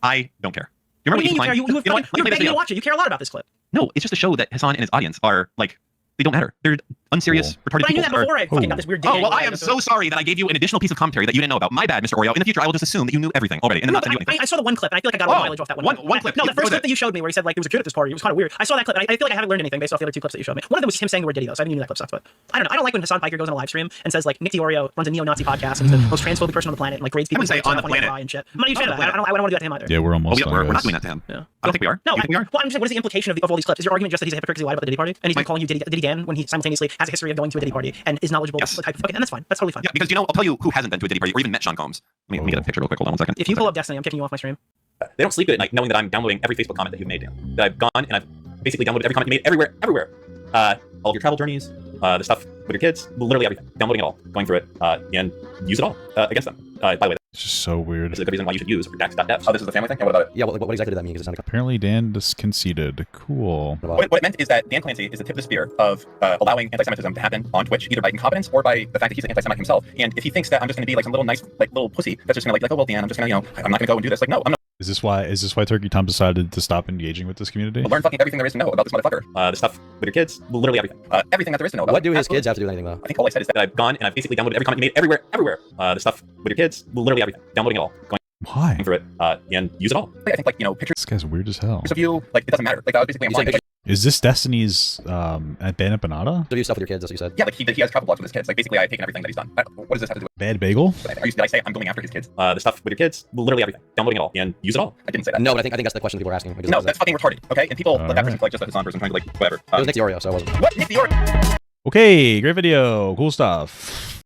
I don't care. You What remember do you mean you care? You're begging to watch it. You care a lot about this clip. No, it's just to show that Hassan and his audience are like they don't matter. They're unserious, retarded But I knew people. that before I fucking got this weird. Oh well, I am so sorry that I gave you an additional piece of commentary that you didn't know about. My bad, Mr. Oreo. In the future, I will just assume that you knew everything already and then not send you anything. I saw the one clip, and I feel like I got a lot of mileage off that one. One clip. No, the first clip that you showed me, where he said like there was a kid at this party. It was kind of weird. I saw that clip, and I feel like I haven't learned anything based off the other two clips that you showed me. One of them was him saying the word Diddy, though, so I didn't even know that clip sucks. But I don't know. I don't like when Hassan Piker goes on a live stream and says like Nick Deorio runs a neo-Nazi podcast and he's the most transphobic person on the planet, and like grades people on the planet and shit. I'm not a huge fan of that. I don't want to do that to him either. Yeah, we're almost done, We're guys. not doing that to him. Yeah. I don't think we are. No, You think we are? Well, I'm just saying, what is the implication of all these clips? Is your argument just that he's a hypocrite because he lied about the Diddy party, and he's been calling you Diddy Dan when he simultaneously has a history of going to a Diddy party and is knowledgeable? Yes. Like, and that's fine. That's totally fine. Yeah, because I'll tell you who hasn't been to a Diddy party or even met Sean Combs. Let me get a picture real quick. Hold on 1 second. If you pull up Destiny, I'm kicking you off my stream. They don't sleep good at night knowing that I'm downloading every Facebook comment that you've made, Dan. That I've gone and I've basically downloaded every comment you made everywhere. All of your travel journeys, the stuff with your kids, literally everything. Downloading it all, going through it, and use it all against them. By the way, it's just so weird. This is a good reason why you should use redax.dev. Oh, this is the family thing? And what about it? Yeah, what exactly did that mean? Because it's not Apparently Dan just conceded. Cool. What it meant is that Dan Clancy is the tip of the spear of allowing anti-Semitism to happen on Twitch, either by incompetence or by the fact that he's an anti-Semite himself. And if he thinks that I'm just going to be like some little nice, like little pussy that's just going to like, oh well, Dan, I'm just going to, I'm not going to go and do this. Like, no, I'm not. Is this why Turkey Tom decided to stop engaging with this community? Learn fucking everything there is to know about this motherfucker. The stuff with your kids, literally everything. Everything that there is to know about. What do his kids have to do with anything, though? I think all I said is that I've gone and I've basically downloaded every comment you made everywhere. The stuff with your kids, literally everything. Downloading it all. Going through it and use it all. I think pictures This guy's weird as hell. of you, like it doesn't matter. Like that was basically implying. Is this Destiny's at Banana? Do you stuff with your kids, as you said? Yeah, like he has travel blogs with his kids. Like basically, I've taken everything that he's done. What does this have to do with Bad Bagel? Did I say I'm going after his kids? The stuff with your kids, literally everything, downloading it all, and use it all. I didn't say that. No, but I think that's the question people are asking. No, that's fucking retarded. Okay, and people let that person like just a Hassan person trying to like whatever. It was Nick Deorio, so I wasn't. What? Nick Deorio? Okay, great video. Cool stuff.